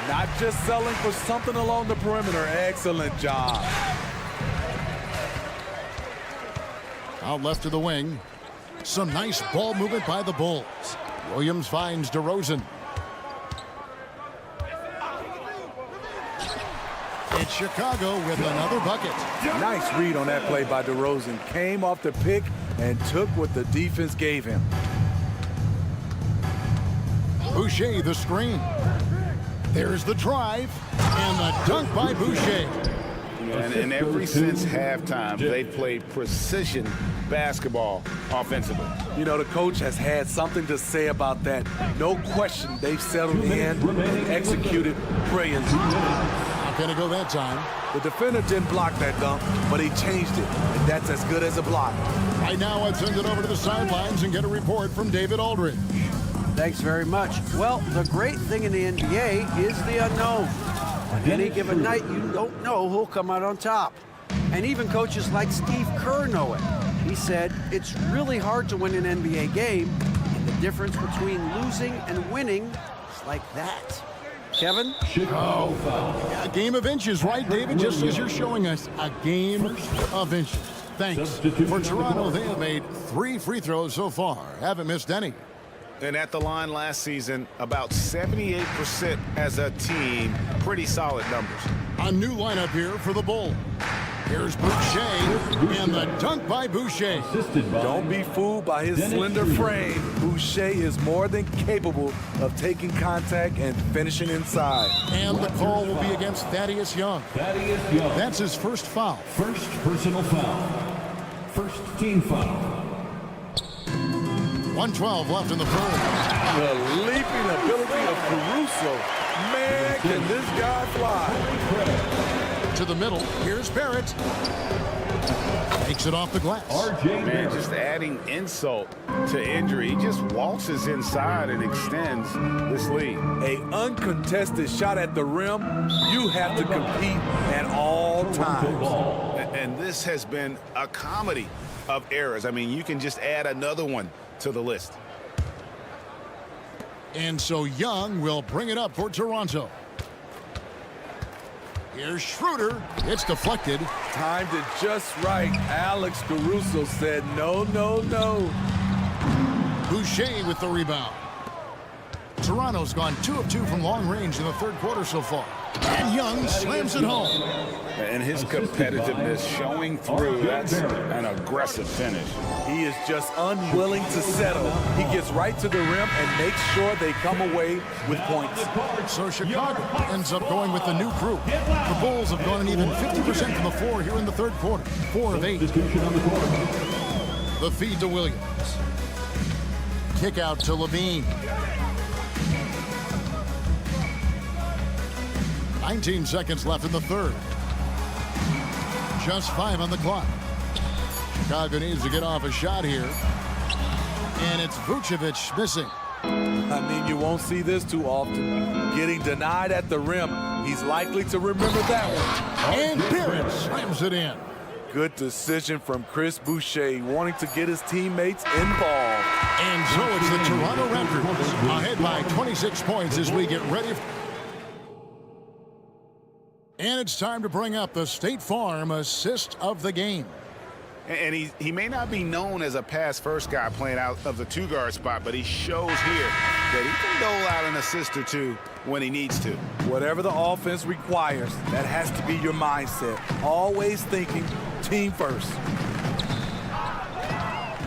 Not just selling for something along the perimeter. Excellent job. Out left of the wing. Some nice ball movement by the Bulls. Williams finds DeRozan. It's Chicago with another bucket. Nice read on that play by DeRozan. Came off the pick and took what the defense gave him. Boucher the screen. There's the drive and the dunk by Boucher. And ever since halftime, they've played precision basketball offensively. You know, the coach has had something to say about that. No question, they've settled in and executed brilliantly. Not gonna go that time. The defender didn't block that dunk, but he changed it, and that's as good as a block. Right now, I'd send it over to the sidelines and get a report from David Aldridge. Thanks very much. Well, the great thing in the NBA is the unknown. On any given night, you don't know who'll come out on top. And even coaches like Steve Kerr know it. He said, it's really hard to win an NBA game, and the difference between losing and winning is like that. Kevin? A game of inches, right, David? Just as you're showing us, a game of inches. Thanks. For Toronto, they have made 3 free throws so far. Haven't missed any. And at the line last season, about 78% as a team. Pretty solid numbers. A new lineup here for the Bulls. Here's Boucher, and the dunk by Boucher. Don't be fooled by his slender frame. Boucher is more than capable of taking contact and finishing inside. And the call will be against Thaddeus Young. That's his first foul. First personal foul. First team foul. 1:12 left in the third. The leaping ability of Caruso. Man, can this guy fly. To the middle. Here's Barrett. Takes it off the glass. Man, just adding insult to injury. He just waltzes inside and extends this lead. An uncontested shot at the rim, you have to compete at all times. And this has been a comedy of errors. I mean, you can just add another one to the list. And so Young will bring it up for Toronto. Here's Schroeder. It's deflected. Timed it just right. Alex Caruso said no, no, no. Boucher with the rebound. Toronto's gone 2 of 2 from long range in the third quarter so far. And Young slams it home. And his competitiveness showing through. That's an aggressive finish. He is just unwilling to settle. He gets right to the rim and makes sure they come away with points. So Chicago ends up going with the new crew. The Bulls have gone an even 50% from the floor here in the third quarter. 4 of 8. The feed to Williams. Kick out to Levine. 19 seconds left in the third. Just 5 on the clock. Chicago needs to get off a shot here. And it's Vucevic missing. I mean, you won't see this too often. Getting denied at the rim. He's likely to remember that one. And Barrett slams it in. Good decision from Chris Boucher, wanting to get his teammates involved. And so it's the Toronto Raptors ahead by 26 points as we get ready. And it's time to bring up the State Farm assist of the game. And he may not be known as a pass-first guy playing out of the two-guard spot, but he shows here that he can dole out an assist or two when he needs to. Whatever the offense requires, that has to be your mindset. Always thinking team first.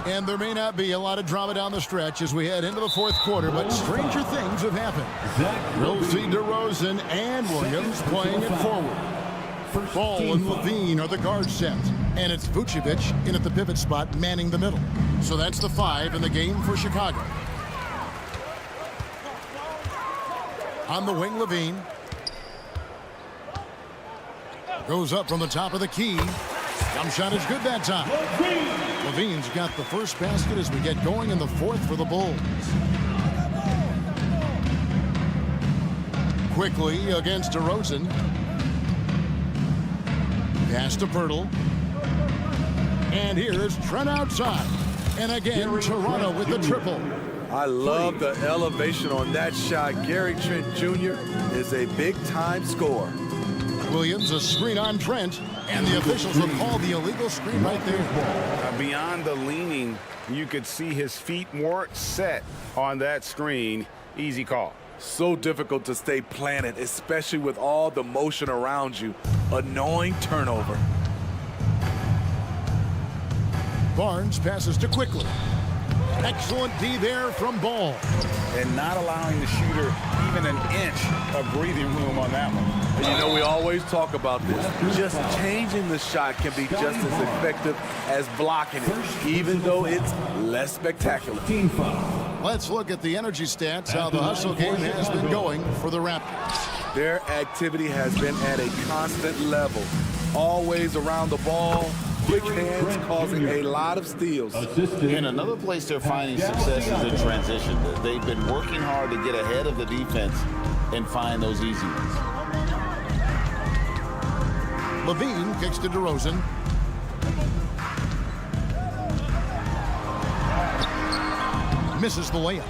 And there may not be a lot of drama down the stretch as we head into the fourth quarter, but stranger things have happened. We'll see DeRozan and Williams playing it forward. Ball and Levine are the guard set. And it's Vucevic in at the pivot spot, manning the middle. So that's the 5 in the game for Chicago. On the wing, Levine. Goes up from the top of the key. Jump shot is good that time. Levine's got the first basket as we get going in the fourth for the Bulls. Quickly against DeRozan. Pass to Pirtle. And here's Trent outside. And again, Toronto with the triple. I love the elevation on that shot. Gary Trent Jr. is a big-time scorer. Williams, a screen on Trent. And the officials will call the illegal screen right there. Beyond the leaning, you could see his feet weren't set on that screen. Easy call. So difficult to stay planted, especially with all the motion around you. Annoying turnover. Barnes passes to Quickly. Excellent D there from Ball. And not allowing the shooter even an inch of breathing room on that one. And you know, we always talk about this. Just changing the shot can be just as effective as blocking it, even though it's less spectacular. Let's look at the energy stats, how the hustle game has been going for the Raptors. Their activity has been at a constant level. Always around the ball. Quick hands causing a lot of steals. And another place they're finding success is in transition. They've been working hard to get ahead of the defense and find those easy ones. Levine kicks to DeRozan. Misses the layup.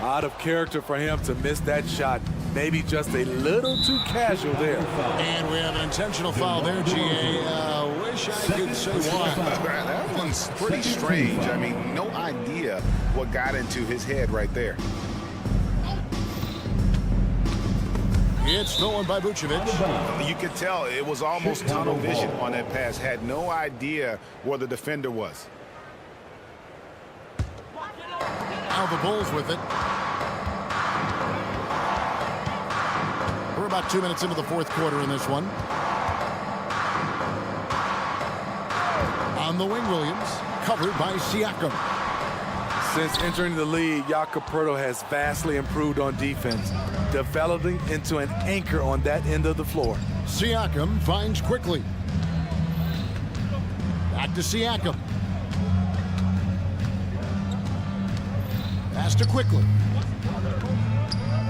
Out of character for him to miss that shot. Maybe just a little too casual there. And we have an intentional foul there, GA. Wish I could say why. That one's pretty strange. I mean, no idea what got into his head right there. It's stolen by Vucevic. You could tell it was almost tunnel vision on that pass. Had no idea where the defender was. Now the Bulls with it. We're about 2 minutes into the fourth quarter in this one. On the wing, Williams, covered by Siakam. Since entering the league, Jakob Poeltl has vastly improved on defense, developing into an anchor on that end of the floor. Siakam finds Quickly. Back to Siakam. Pass to Quickly.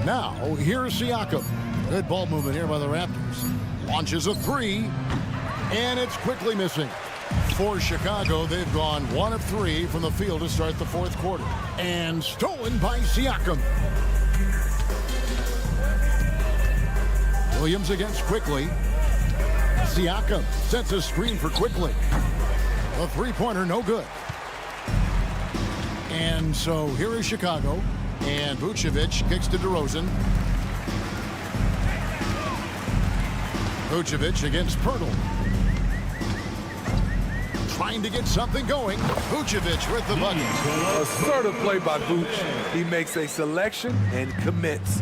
Now, here's Siakam. Good ball movement here by the Raptors. Launches a three, and it's Quickly missing. For Chicago, they've gone 1 of 3 from the field to start the fourth quarter. And stolen by Siakam. Williams against Quickly. Siakam sets a screen for Quickly. The three-pointer, no good. And so here is Chicago. And Vucevic kicks to DeRozan. Vucevic against Pirtle. Trying to get something going. Vucevic with the bucket. Assertive play by Vuce. He makes a selection and commits.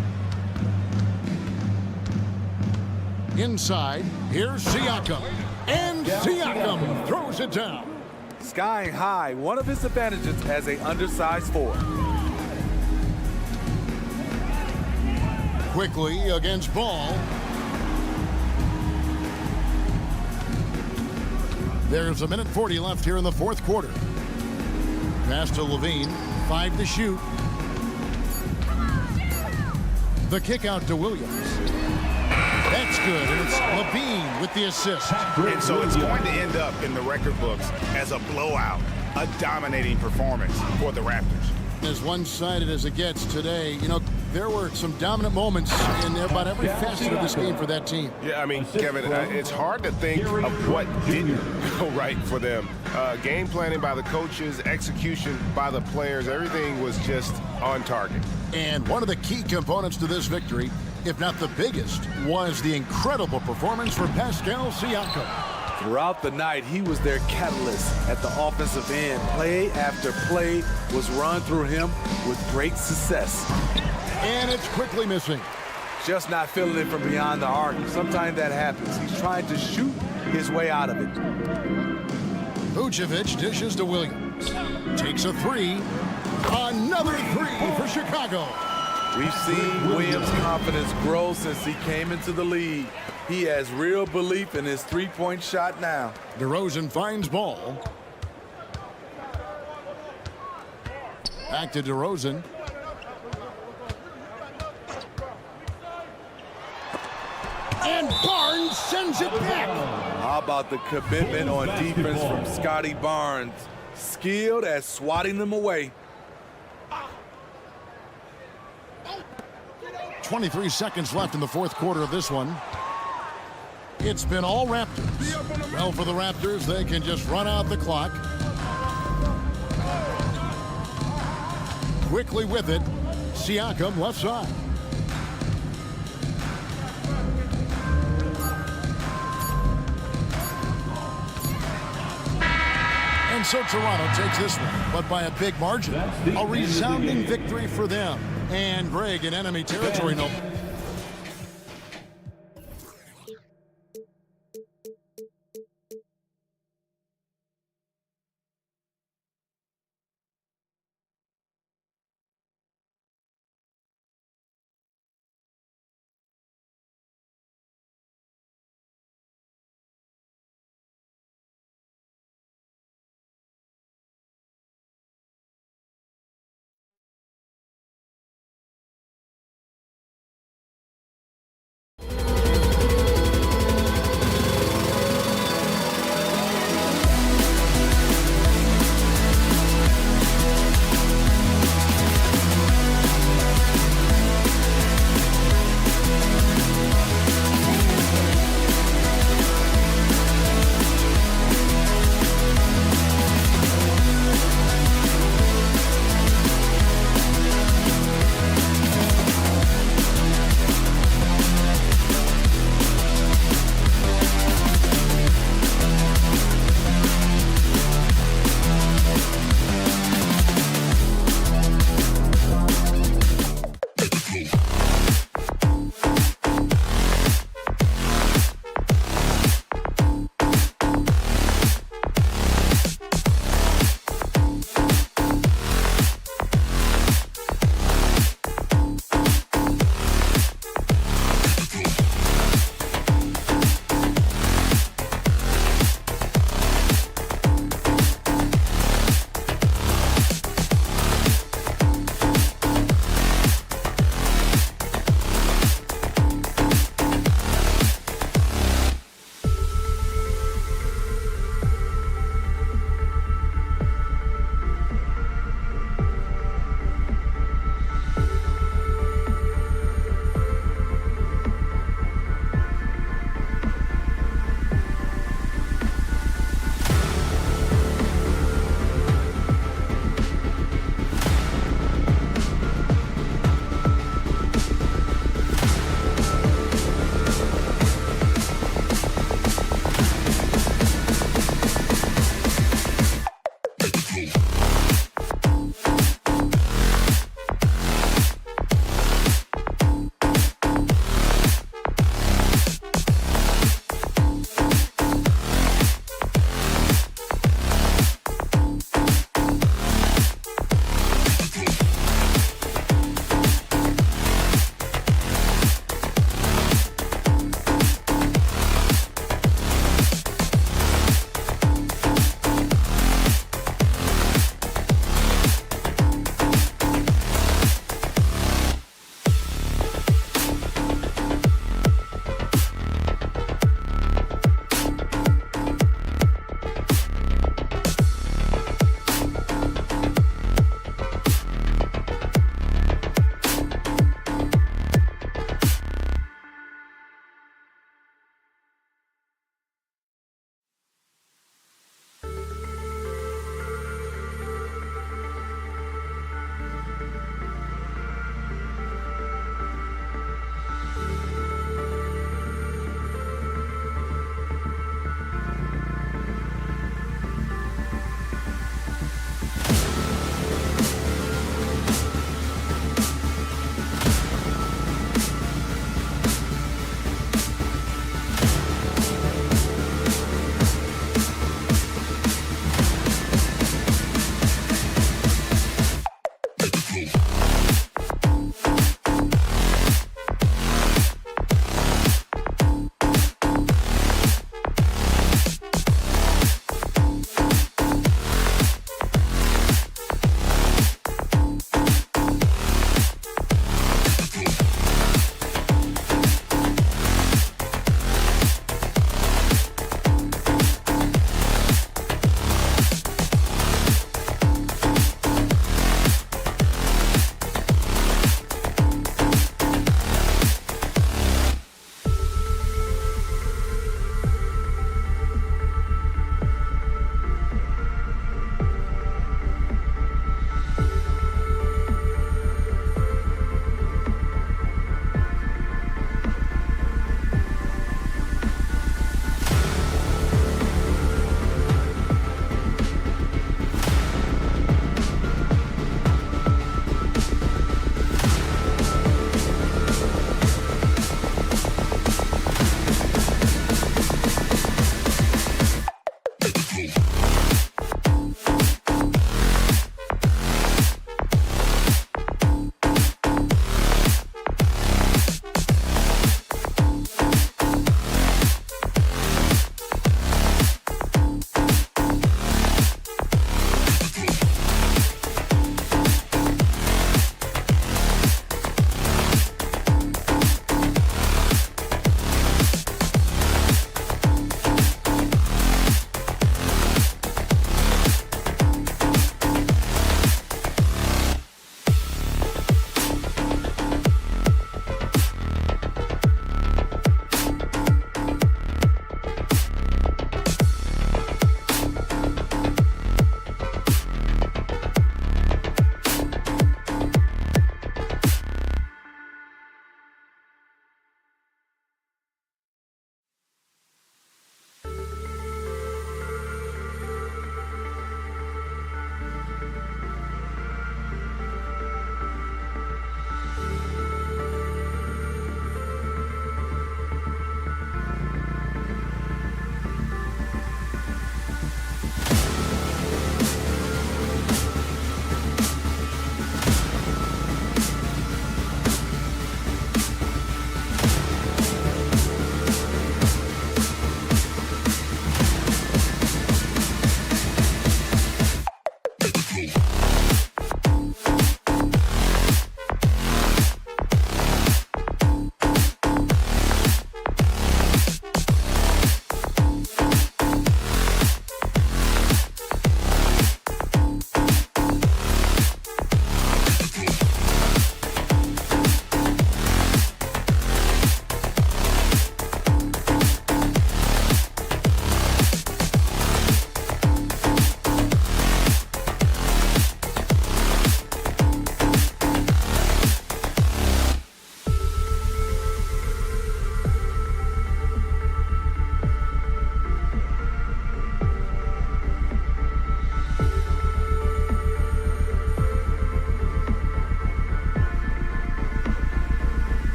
Inside, here's Siakam. And Siakam throws it down. Skying high, one of his advantages as an undersized forward. Quickly against Ball. There's 1:40 left here in the fourth quarter. Pass to Levine, 5 to shoot. The kick out to Williams. That's good, and it's Levine with the assist. And so it's going to end up in the record books as a blowout, a dominating performance for the Raptors. As one-sided as it gets today, you know, there were some dominant moments in about every facet of this game for that team. Yeah, I mean, Kevin, it's hard to think of what didn't go right for them. Game planning by the coaches, execution by the players, everything was just on target. And one of the key components to this victory, if not the biggest, was the incredible performance for Pascal Siakam. Throughout the night, he was their catalyst at the offensive end. Play after play was run through him with great success. And it's quickly missing. Just not feeling it from beyond the arc. Sometimes that happens. He's trying to shoot his way out of it. Vucevic dishes to Williams. Takes a three. Another three for Chicago. We've seen Williams' confidence grow since he came into the league. He has real belief in his three-point shot now. DeRozan finds ball. Back to DeRozan. And Barnes sends it back. How about the commitment on defense from Scotty Barnes? Skilled at swatting them away. 23 seconds left in the fourth quarter of this one. It's been all Raptors. Well, for the Raptors, they can just run out the clock. Quickly with it, Siakam left side. And so Toronto takes this one, but by a big margin. A resounding victory for them. And Greg in enemy territory. No.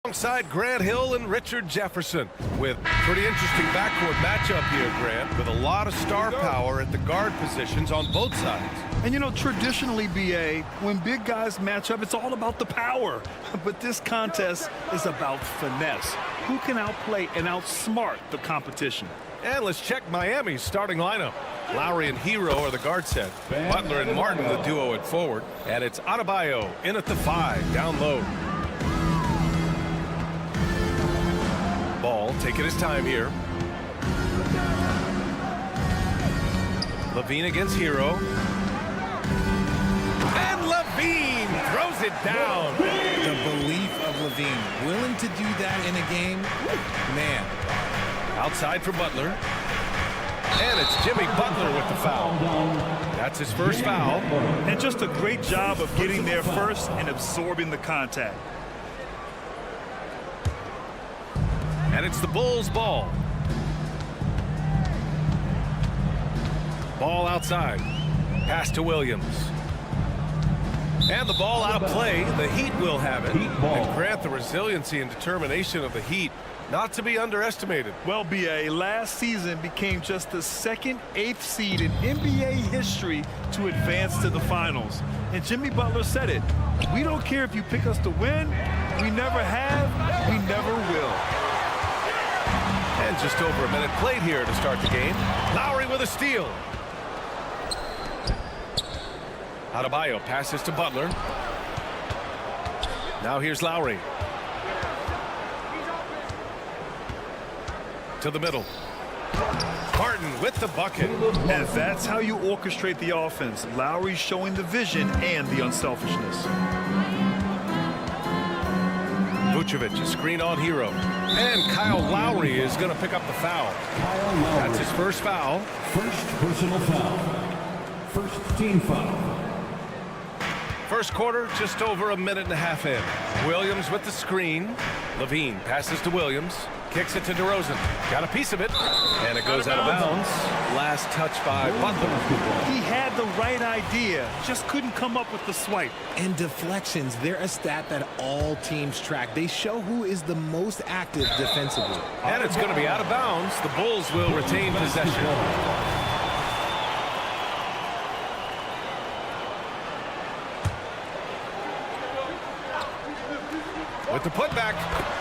Alongside Grant Hill and Richard Jefferson with pretty interesting backcourt matchup here, Grant, with a lot of star power at the guard positions on both sides. And you know, traditionally, BA, when big guys match up, it's all about the power. But this contest is about finesse. Who can outplay and outsmart the competition? And let's check Miami's starting lineup. Lowry and Hero are the guard set. Butler and Martin the duo at forward. And it's Adebayo in at the 5, down low. Ball taking his time here. Levine against Hero. And Levine throws it down. The belief of Levine, willing to do that in a game, man. Outside for Butler. And it's Jimmy Butler with the foul. That's his first foul. And just a great job of getting there first and absorbing the contact. And it's the Bulls' ball. Ball outside. Pass to Williams. And the ball out of play. The Heat will have it. And grant the resiliency and determination of the Heat not to be underestimated. Well, BA, last season became just the second 8th seed in NBA history to advance to the finals. And Jimmy Butler said it. We don't care if you pick us to win. We never have. We never will. And just over a minute played here to start the game. Lowry with a steal. Adebayo passes to Butler. Now here's Lowry. To the middle. Martin with the bucket. And that's how you orchestrate the offense. Lowry showing the vision and the unselfishness. Vucevic, a screen on Hero. And Kyle Lowry is going to pick up the foul. That's his first foul. First personal foul. First team foul. First quarter, just over a minute and a half in. Williams with the screen. Levine passes to Williams. Kicks it to DeRozan. Got a piece of it. And it goes out of bounds. Last touch by Butler. He had the right idea, just couldn't come up with the swipe. And deflections, they're a stat that all teams track. They show who is the most active defensively. And it's going to be out of bounds. The Bulls will retain possession. With the putback.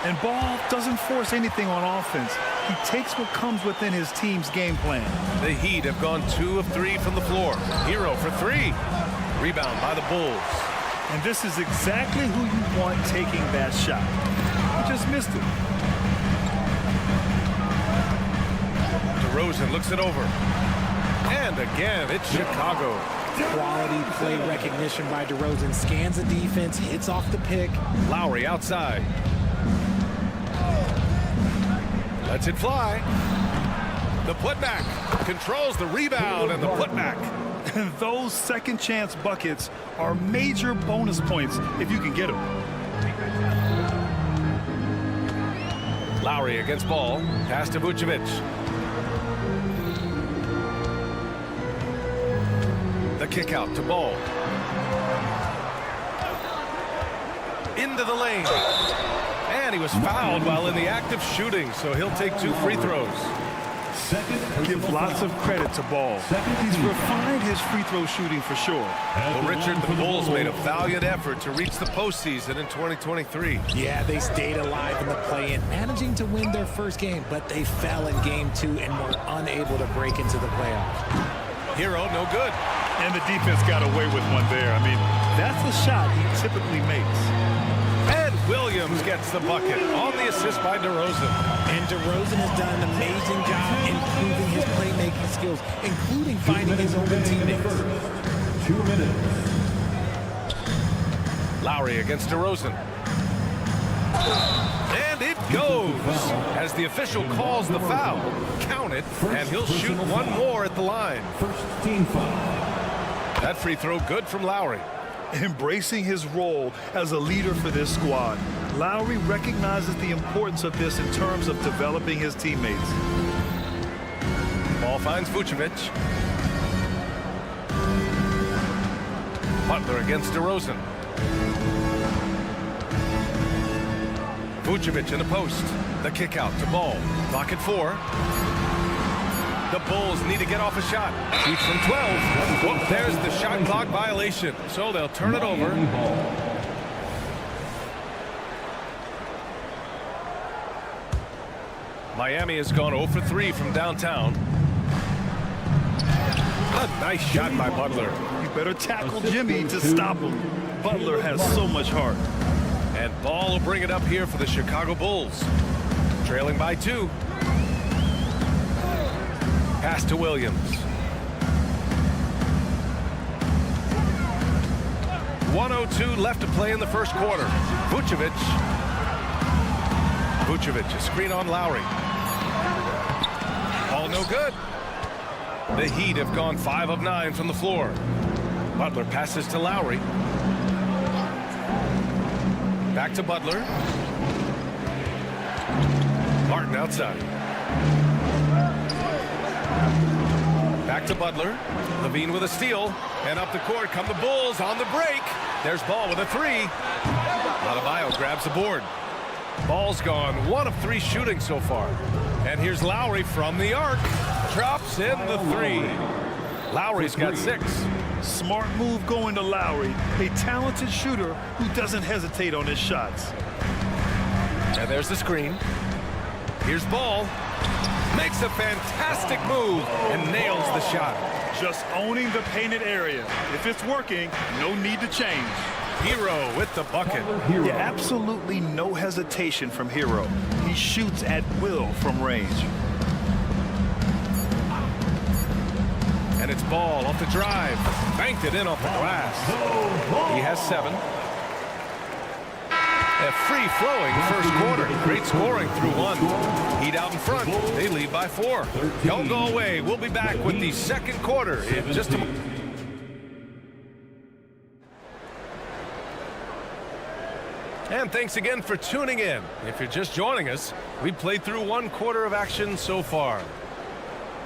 And Ball doesn't force anything on offense. He takes what comes within his team's game plan. The Heat have gone 2 of 3 from the floor. Hero for 3. Rebound by the Bulls. And this is exactly who you want taking that shot. He just missed it. DeRozan looks it over. And again, it's Chicago. Quality play recognition by DeRozan. Scans the defense, hits off the pick. Lowry outside. Lets it fly. The putback. Controls the rebound and the putback. And those second chance buckets are major bonus points if you can get them. Lowry against Ball. Pass to Vucevic. The kick out to Ball. Into the lane. And he was fouled while in the act of shooting, so he'll take 2 free throws. Give lots of credit to Ball. He's refined his free throw shooting for sure. Well, Richard, the Bulls made a valiant effort to reach the postseason in 2023. Yeah, they stayed alive in the play-in, managing to win their first game, but they fell in game 2 and were unable to break into the playoffs. Hero, no good. And the defense got away with one there. I mean, that's the shot he typically makes. And Williams gets the bucket on the assist by DeRozan. And DeRozan has done an amazing job improving his playmaking skills, including finding his open teammates. 2 minutes. Lowry against DeRozan. And it goes as the official calls the foul. Count it, and he'll shoot one more at the line. First team foul. That free throw good from Lowry. Embracing his role as a leader for this squad, Lowry recognizes the importance of this in terms of developing his teammates. Ball finds Vucevic. Butler against DeRozan. Vucevic in the post. The kick out to Ball. Clock at 4. The Bulls need to get off a shot. Shoots from 12. Whoop, there's the shot clock violation. So they'll turn it over. Miami has gone 0 for 3 from downtown. A nice shot by Butler. You better tackle Jimmy to stop him. Butler has so much heart. And Ball will bring it up here for the Chicago Bulls. Trailing by 2. Pass to Williams. 1:02 left to play in the first quarter. Vucevic, a screen on Lowry. Ball no good. The Heat have gone 5 of 9 from the floor. Butler passes to Lowry. Back to Butler. Martin outside. Back to Butler. Levine with a steal. And up the court come the Bulls on the break. There's Ball with a 3. Adebayo grabs the board. Ball's gone 1 of 3 shooting so far. And here's Lowry from the arc. Drops in the 3. Lowry's got 6. Smart move going to Lowry, a talented shooter who doesn't hesitate on his shots. And there's the screen. Here's Ball. Makes a fantastic move and nails the shot. Just owning the painted area. If it's working, no need to change. Hero with the bucket. Yeah, absolutely no hesitation from Hero. He shoots at will from range. And it's Ball off the drive. Banked it in off the glass. He has 7. A free-flowing first quarter. Great scoring through 1. Heat out in front. They lead by 4. Don't go away. We'll be back with the second quarter in just a moment. And thanks again for tuning in. If you're just joining us, we played through 1 quarter of action so far.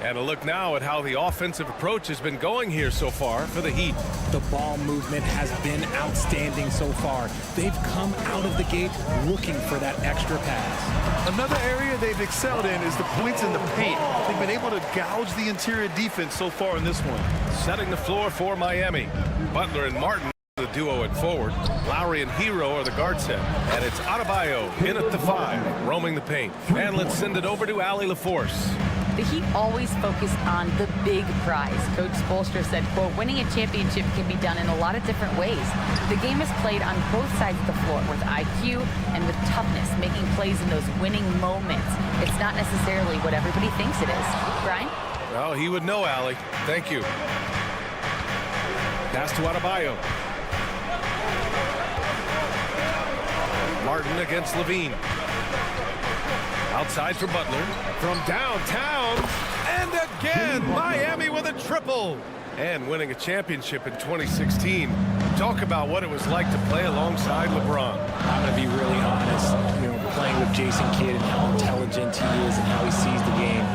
And a look now at how the offensive approach has been going here so far for the Heat. The ball movement has been outstanding so far. They've come out of the gate looking for that extra pass. Another area they've excelled in is the points in the paint. They've been able to gouge the interior defense so far in this one. Setting the floor for Miami. Butler and Martin, the duo at forward. Lowry and Hero are the guard set. And it's Adebayo in at the 5, roaming the paint. And let's send it over to Allie LaForce. The Heat always focus on the big prize. Coach Spoelstra said, quote, winning a championship can be done in a lot of different ways. The game is played on both sides of the floor with IQ and with toughness, making plays in those winning moments. It's not necessarily what everybody thinks it is. Brian? Well, he would know, Allie. Thank you. Pass to Adebayo. Martin against Levine. Outside for Butler. From downtown. And again, Miami with a triple. And winning a championship in 2016. Talk about what it was like to play alongside LeBron. I'm going to be really honest. You know, playing with Jason Kidd and how intelligent he is and how he sees the game.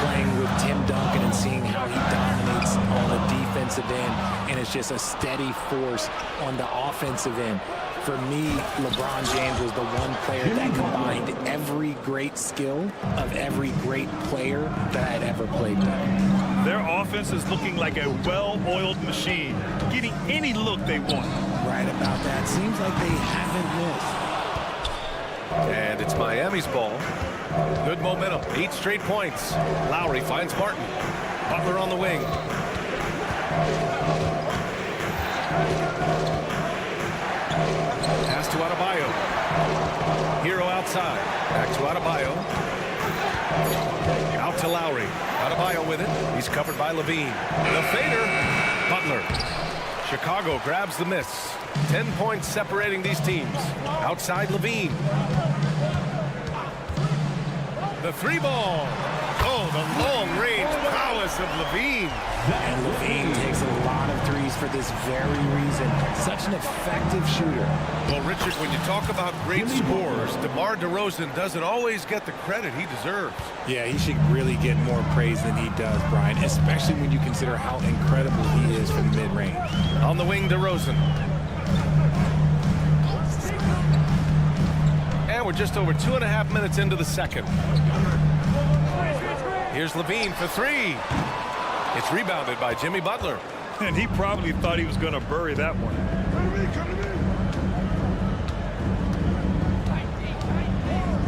Playing with Tim Duncan and seeing how he dominates on the defensive end. And it's just a steady force on the offensive end. For me, LeBron James was the one player that combined every great skill of every great player that I had ever played with. Their offense is looking like a well-oiled machine, getting any look they want. Right about that. Seems like they haven't missed. And it's Miami's ball. Good momentum. 8 straight points. Lowry finds Martin. Butler on the wing. Pass to Adebayo. Hero outside. Back to Adebayo. Out to Lowry. Adebayo with it. He's covered by Levine. The fader. Butler. Chicago grabs the miss. 10 points separating these teams. Outside Levine. The 3-ball. Oh, the long-range prowess of Levine. And Levine takes a lot of threes for this very reason. Such an effective shooter. Well, Richard, when you talk about great scorers, DeMar DeRozan doesn't always get the credit he deserves. Yeah, he should really get more praise than he does, Brian, especially when you consider how incredible he is from mid-range. On the wing, DeRozan. And we're just over 2.5 minutes into the second. Here's Levine for 3. It's rebounded by Jimmy Butler. And he probably thought he was going to bury that one.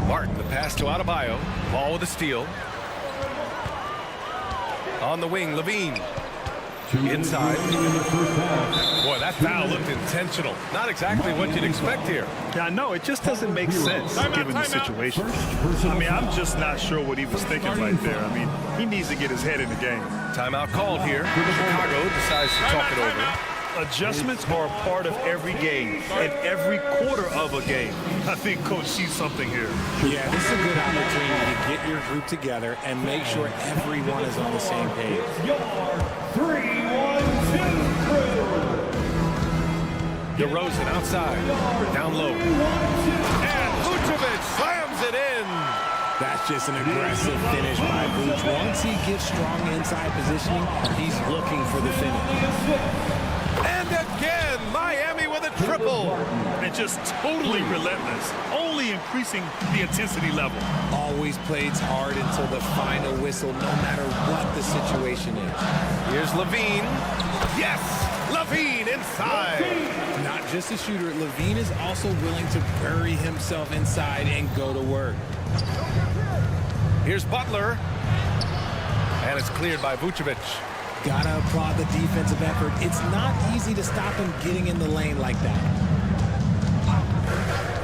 Martin, the pass to Adebayo. Ball with a steal. On the wing, Levine. Inside. Boy, that foul looked intentional. Not exactly what you'd expect here. Yeah, no, it just doesn't make sense given the situation. I mean, I'm just not sure what he was thinking right there. I mean, he needs to get his head in the game. Timeout called here. Chicago decides to talk it over. Adjustments are a part of every game and every quarter of a game. I think Coach sees something here. Yeah, this is a good opportunity to get your group together and make sure everyone is on the same page. 3-1-2 crew. DeRozan outside, down low. And Vucevic slams it in. That's just an aggressive finish by Vooch. Once he gets strong inside positioning, he's looking for the finish. And again, Miami with a triple. And just totally relentless, only increasing the intensity level. Always plays hard until the final whistle, no matter what the situation is. Here's Levine. Yes, Levine inside. Not just a shooter, Levine is also willing to bury himself inside and go to work. Here's Butler. And it's cleared by Vucevic. Gotta applaud the defensive effort. It's not easy to stop him getting in the lane like that.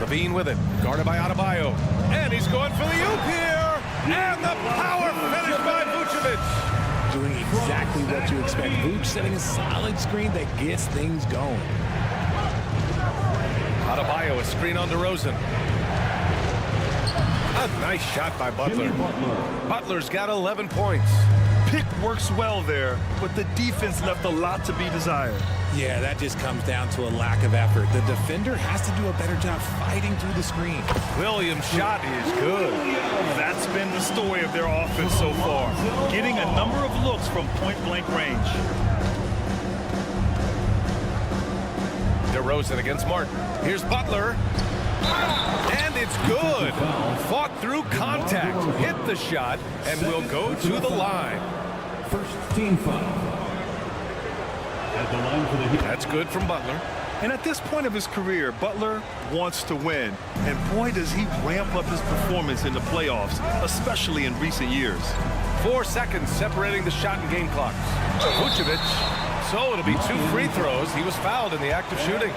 Levine with it, guarded by Adebayo. And he's going for the oop here. And the power finish by Vucevic. Doing exactly what you expect. Vooch setting a solid screen that gets things going. Adebayo, a screen on DeRozan. A nice shot by Butler. Butler's got 11 points. Pick works well there, but the defense left a lot to be desired. Yeah, that just comes down to a lack of effort. The defender has to do a better job fighting through the screen. Williams' shot is good. That's been the story of their offense so far, getting a number of looks from point-blank range. DeRozan against Martin. Here's Butler. And it's good. Fought through contact, hit the shot, and will go to the line. First team foul. At the line for the Heat. That's good from Butler. And at this point of his career, Butler wants to win. And boy, does he ramp up his performance in the playoffs, especially in recent years. 4 seconds separating the shot and game clocks. Vucevic. So it'll be 2 free throws. He was fouled in the act of shooting.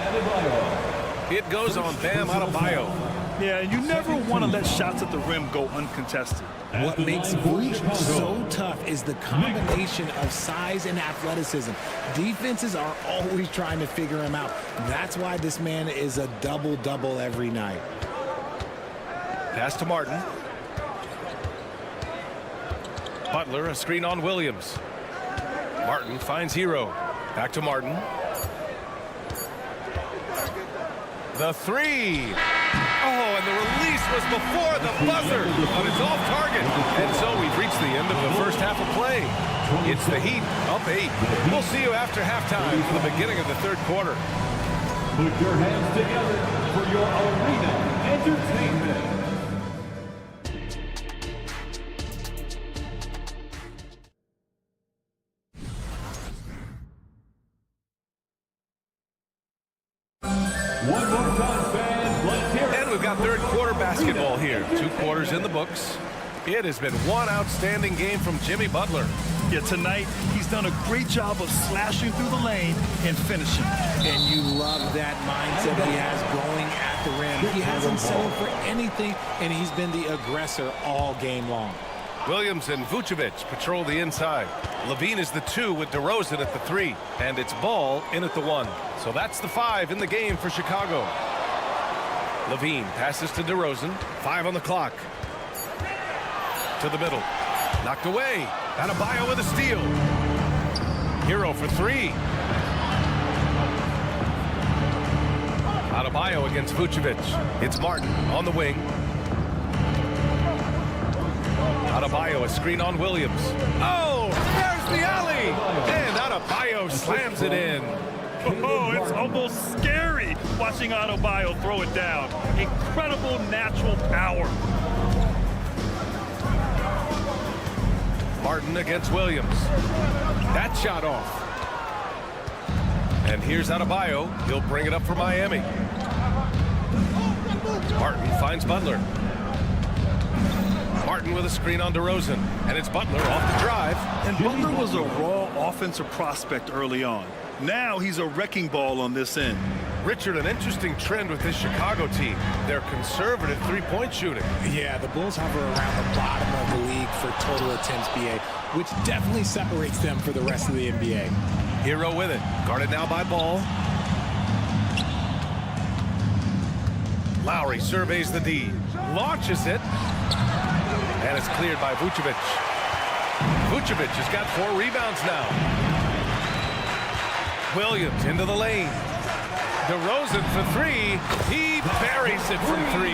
It goes on Bam Adebayo. Yeah, and you never want to let shots at the rim go uncontested. What makes Vooch so tough is the combination of size and athleticism. Defenses are always trying to figure him out. That's why this man is a double-double every night. Pass to Martin. Butler, a screen on Williams. Martin finds Hero. Back to Martin. The three. Oh, and the release was before the buzzer, but it's off target. And so we've reached the end of the first half of play. It's the Heat up 8. We'll see you after halftime for the beginning of the third quarter. Put your hands together for your arena entertainment. One more time, fans. Let's hear it. And we've got third quarter basketball here. 2 quarters in the books. It has been one outstanding game from Jimmy Butler. Yeah, tonight he's done a great job of slashing through the lane and finishing. And you love that mindset he has going at the rim. He hasn't settled for anything, and he's been the aggressor all game long. Williams and Vucevic patrol the inside. Levine is the 2 with DeRozan at the 3. And it's Ball in at the 1. So that's the 5 in the game for Chicago. Levine passes to DeRozan. 5 on the clock. To the middle. Knocked away. Adebayo with a steal. Hero for 3. Adebayo against Vucevic. It's Martin on the wing. Adebayo, a screen on Williams. Oh, there's the alley! And Adebayo slams it in. Oh, it's almost scary watching Adebayo throw it down. Incredible natural power. Martin against Williams. That shot off. And here's Adebayo. He'll bring it up for Miami. Martin finds Butler. Martin with a screen on DeRozan. And it's Butler off the drive. And Butler was a raw offensive prospect early on. Now he's a wrecking ball on this end. Richard, an interesting trend with this Chicago team. They're conservative three-point shooting. Yeah, the Bulls hover around the bottom of the league for total attempts, BA, which definitely separates them for the rest of the NBA. Hero with it. Guarded now by Ball. Lowry surveys the D. Launches it. And it's cleared by Vucevic. Vucevic has got 4 rebounds now. Williams into the lane. DeRozan for 3. He buries it from 3.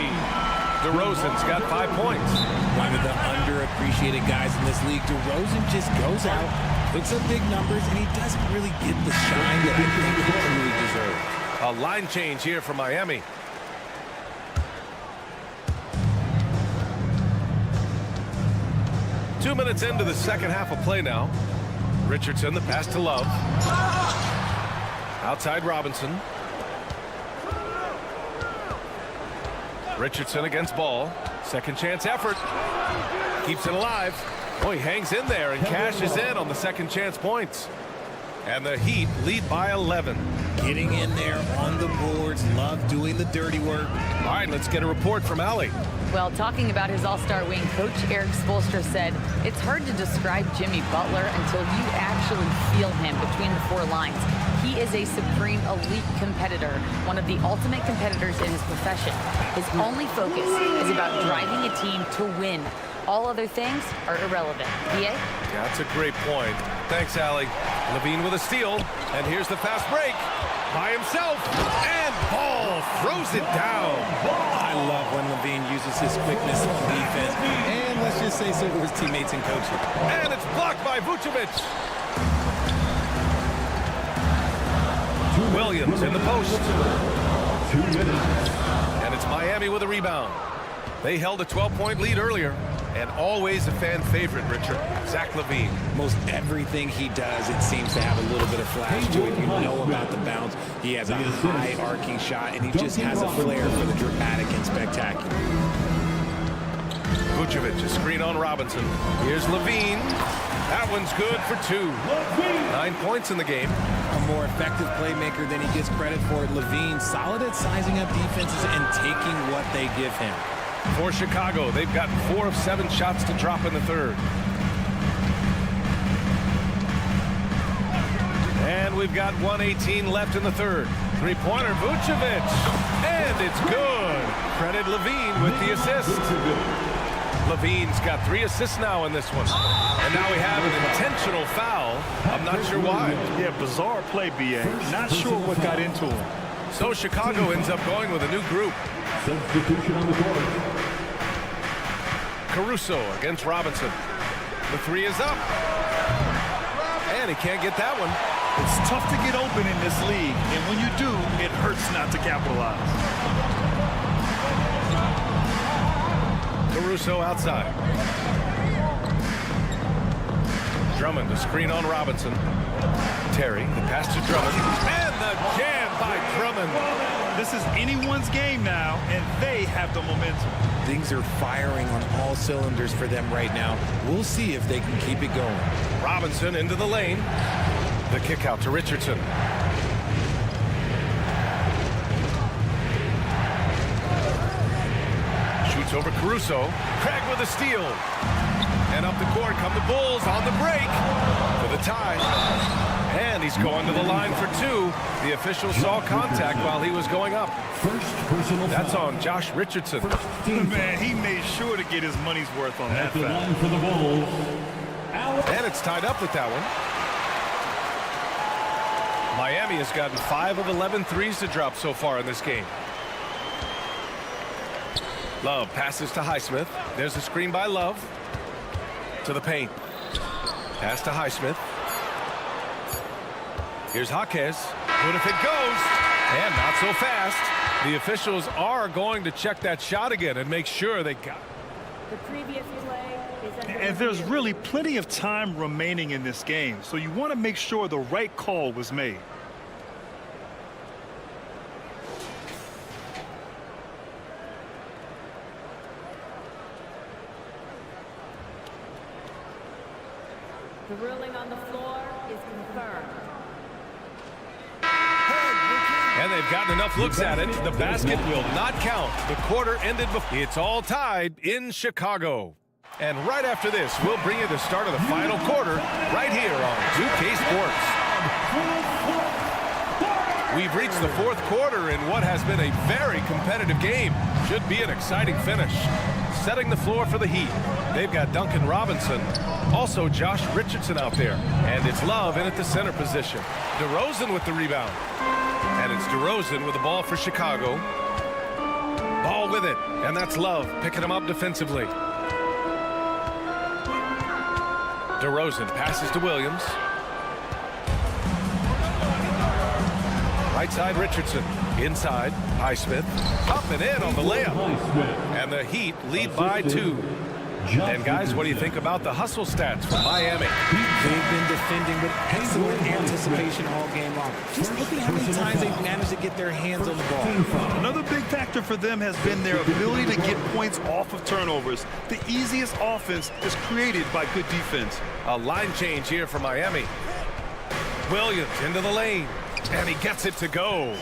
DeRozan's got 5 points. One of the underappreciated guys in this league. DeRozan just goes out, puts up big numbers, and he doesn't really get the shine that I think he truly deserves. A line change here for Miami. Two minutes into the second half of play now. Richardson, the pass to Love. Outside Robinson. Richardson against Ball. Second chance effort. Keeps it alive. Oh, he hangs in there and cashes in on the second chance points. And the Heat lead by 11. Getting in there on the boards. Love doing the dirty work. All right, let's get a report from Allie. Well, talking about his all-star wing, Coach Eric Spoelstra said, it's hard to describe Jimmy Butler until you actually feel him between the 4 lines. He is a supreme elite competitor, one of the ultimate competitors in his profession. His only focus is about driving a team to win. All other things are irrelevant. PA? Yeah, that's a great point. Thanks, Allie. Levine with a steal, and here's the fast break. By himself, and Ball throws it down. I love when Levine uses his quickness on defense, and let's just say so to his teammates and coaches. And it's blocked by Vucevic. Williams in the post. 2 minutes. And it's Miami with a rebound. They held a 12-point lead earlier. And always a fan favorite, Richard, Zach LaVine. Most everything he does, it seems to have a little bit of flash to it. You know about the bounce. He has a high arcing shot, and he just has a flair for the dramatic and spectacular. Vucevic, a screen on Robinson. Here's LaVine. That one's good for 2. 9 points in the game. A more effective playmaker than he gets credit for. LaVine, solid at sizing up defenses and taking what they give him. For Chicago, they've gotten 4 of 7 shots to drop in the third. And we've got 1:18 left in the third. Three-pointer, Vucevic. And it's good. Credit LaVine with the assist. LaVine's got 3 assists now in this one. And now we have an intentional foul. I'm not sure why. Yeah, bizarre play, B.A. Not sure what got into him. So Chicago ends up going with a new group. Substitution on the court. Caruso against Robinson. The 3 is up. And he can't get that one. It's tough to get open in this league, and when you do, it hurts not to capitalize. Caruso outside. Drummond, a screen on Robinson. Terry, the pass to Drummond. And the jam by Drummond. This is anyone's game now, and they have the momentum. Things are firing on all cylinders for them right now. We'll see if they can keep it going. Robinson into the lane. The kick out to Richardson. Shoots over Caruso. Craig with a steal. And up the court come the Bulls on the break for the tie. And he's going to the line for 2. The official saw contact while he was going up. That's on Josh Richardson. Man, he made sure to get his money's worth on that foul. And it's tied up with that one. Miami has gotten 5 of 11 threes to drop so far in this game. Love passes to Highsmith. There's a screen by Love. To the paint. Pass to Highsmith. Here's Skijesss. Good if it goes. And not so fast. The officials are going to check that shot again and make sure they got it. The previous play is under And there's really plenty of time remaining in this game, so you want to make sure the right call was made. The ruling on the floor is confirmed. And they've gotten enough looks at it. The basket will not count. The quarter ended before. It's all tied in Chicago. And right after this, we'll bring you the start of the final quarter right here on 2K Sports. We've reached the fourth quarter in what has been a very competitive game. Should be an exciting finish. Setting the floor for the Heat. They've got Duncan Robinson, also Josh Richardson out there. And it's Love in at the center position. DeRozan with the rebound. And it's DeRozan with the ball for Chicago. Ball with it. And that's Love picking him up defensively. DeRozan passes to Williams. Right side Richardson. Inside Highsmith. Up and in on the layup. And the Heat lead by 2. And guys, what do you think about the hustle stats for Miami? They've been defending with excellent anticipation all game long. Just look at how many times they've managed to get their hands on the ball. Another big factor for them has been their ability to get points off of turnovers. The easiest offense is created by good defense. A line change here for Miami. Williams into the lane. And he gets it to go.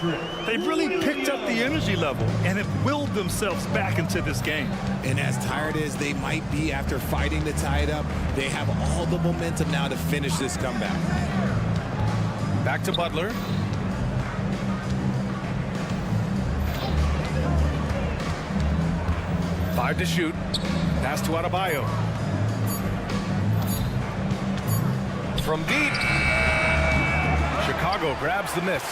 They've really picked up the energy level and have willed themselves back into this game. And as tired as they might be after fighting to tie it up, they have all the momentum now to finish this comeback. Back to Butler. Five to shoot. Pass to Adebayo. From deep. Chicago grabs the miss.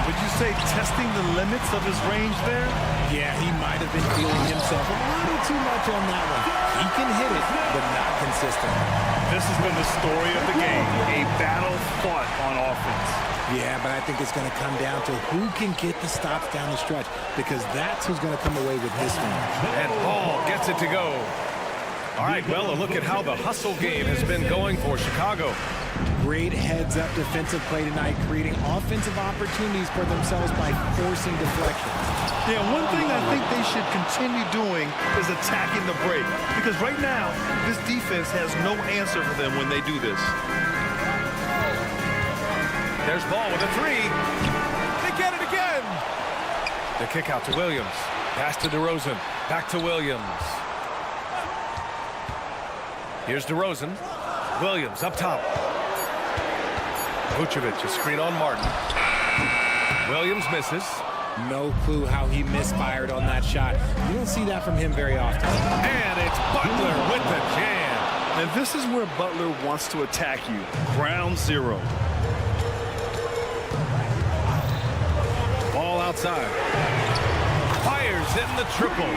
Would you say testing the limits of his range there? Yeah, he might have been feeling himself a little too much on that one. He can hit it, but not consistent. This has been the story of the game, a battle fought on offense. Yeah, but I think it's going to come down to who can get the stops down the stretch, because that's who's going to come away with this one. And Paul gets it to go. All right, well, a look at how the hustle game has been going for Chicago. Great heads-up defensive play tonight, creating offensive opportunities for themselves by forcing deflections. Yeah, one thing I think they should continue doing is attacking the break. Because right now, this defense has no answer for them when they do this. There's Ball with a three. They get it again. The kick out to Williams. Pass to DeRozan. Back to Williams. Here's DeRozan. Williams up top. Vucevic, a screen on Martin. Williams misses. No clue how he misfired on that shot. You don't see that from him very often. And it's Butler with the jam. And this is where Butler wants to attack you. Ground zero. Ball outside. Fires in the triple.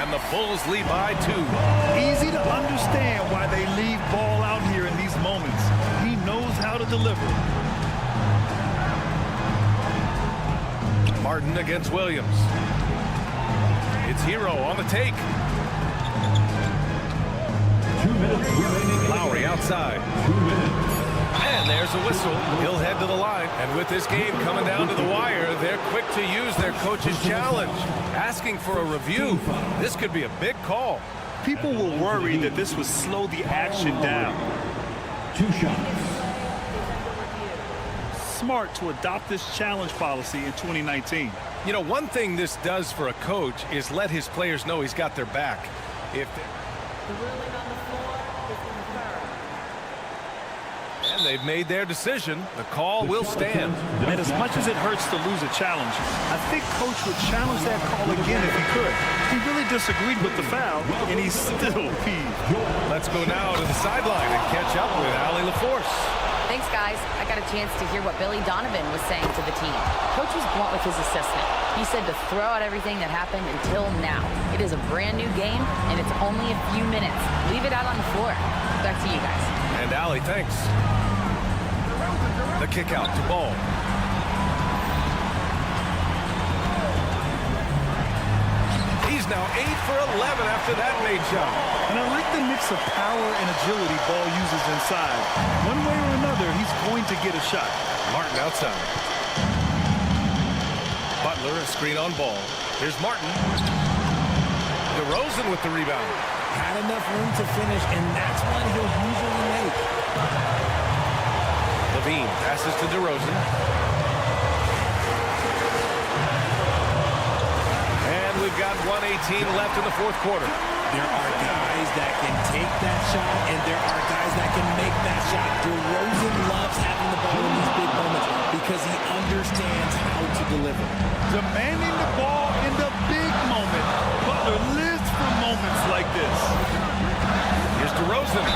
And the Bulls lead by 2. Easy to understand why they leave Ball out here in these moments. He knows how to deliver. Martin against Williams. It's Hero on the take. 2 minutes remaining. Lowry outside. 2 minutes. And there's a whistle. He'll head to the line. And with this game coming down to the wire, they're quick to use their coach's challenge. Asking for a review. This could be a big call. People were worried that this would slow the action down. 2 shots. Smart to adopt this challenge policy in 2019. You know, one thing this does for a coach is let his players know he's got their back. And they've made their decision. The call will stand. And as much as it hurts to lose a challenge, I think Coach would challenge that call again if he could. He really disagreed with the foul, and he's still peeved. Let's go now to the sideline and catch up with Allie LaForce. Thanks, guys. I got a chance to hear what Billy Donovan was saying to the team. Coach was blunt with his assessment. He said to throw out everything that happened until now. It is a brand new game, and it's only a few minutes. Leave it out on the floor. Back to you guys. And Allie, thanks. The kick out to Ball. He's now 8 for 11 after that made shot. And I like the mix of power and agility Ball uses inside. One way or another, he's going to get a shot. Martin outside. Butler, a screen on Ball. Here's Martin. DeRozan with the rebound. Had enough room to finish, and that's what he'll usually make. Levine passes to DeRozan. And we've got 1:18 left in the fourth quarter. There are guys that can take that shot, and there are guys that can make that shot. DeRozan loves having the ball in the demanding the ball in the big moment. Butler lives for moments like this. Here's DeRozan.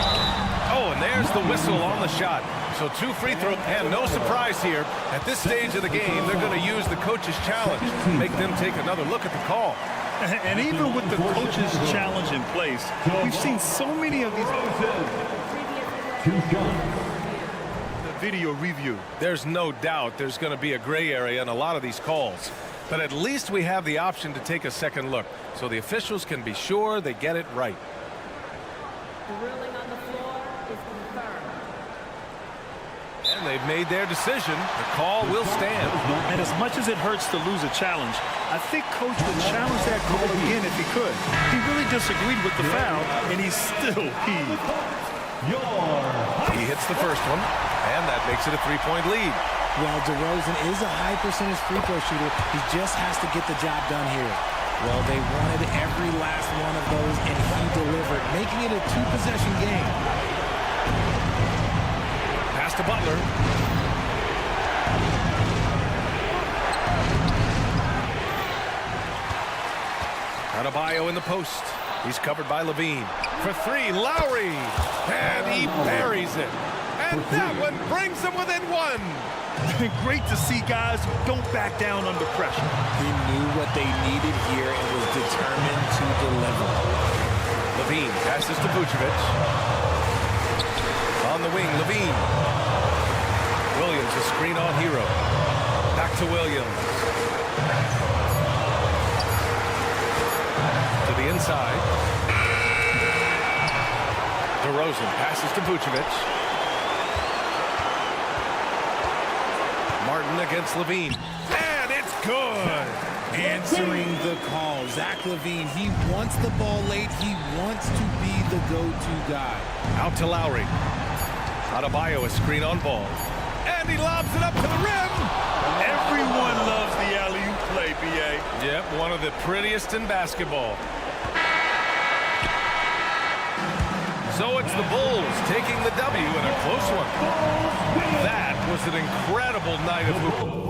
Oh, and there's the whistle on the shot. So 2 free throws, and no surprise here. At this stage of the game, they're going to use the coach's challenge, make them take another look at the call. And even with the coach's challenge in place, we've seen so many of these. The video review. There's no doubt there's going to be a gray area in a lot of these calls. But at least we have the option to take a second look, so the officials can be sure they get it right. The ruling on the floor is confirmed. And they've made their decision. The call will stand. And as much as it hurts to lose a challenge, I think Coach would challenge that call again if he could. He really disagreed with the foul, and he still heaved. He hits the first one, and that makes it a 3-point lead. Well, DeRozan is a high percentage free throw shooter. He just has to get the job done here. Well, they wanted every last one of those, and he delivered, making it a 2-possession game. Pass to Butler. Adebayo in the post. He's covered by Levine. For 3, Lowry. And he buries it. And that one brings them within 1. Great to see guys who don't back down under pressure. He knew what they needed here and was determined to deliver. Levine passes to Vucevic. On the wing, Levine. Williams, a screen on Hero. Back to Williams. To the inside. DeRozan passes to Vucevic. Martin against Levine. And it's good. Answering the call. Zach LaVine, he wants the ball late. He wants to be the go-to guy. Out to Lowry. Adebayo, a screen on ball. And he lobs it up to the rim. Everyone loves the alley-oop play, B.A. Yep, one of the prettiest in basketball. So it's the Bulls taking the W in a close one. That was an incredible night of hooping.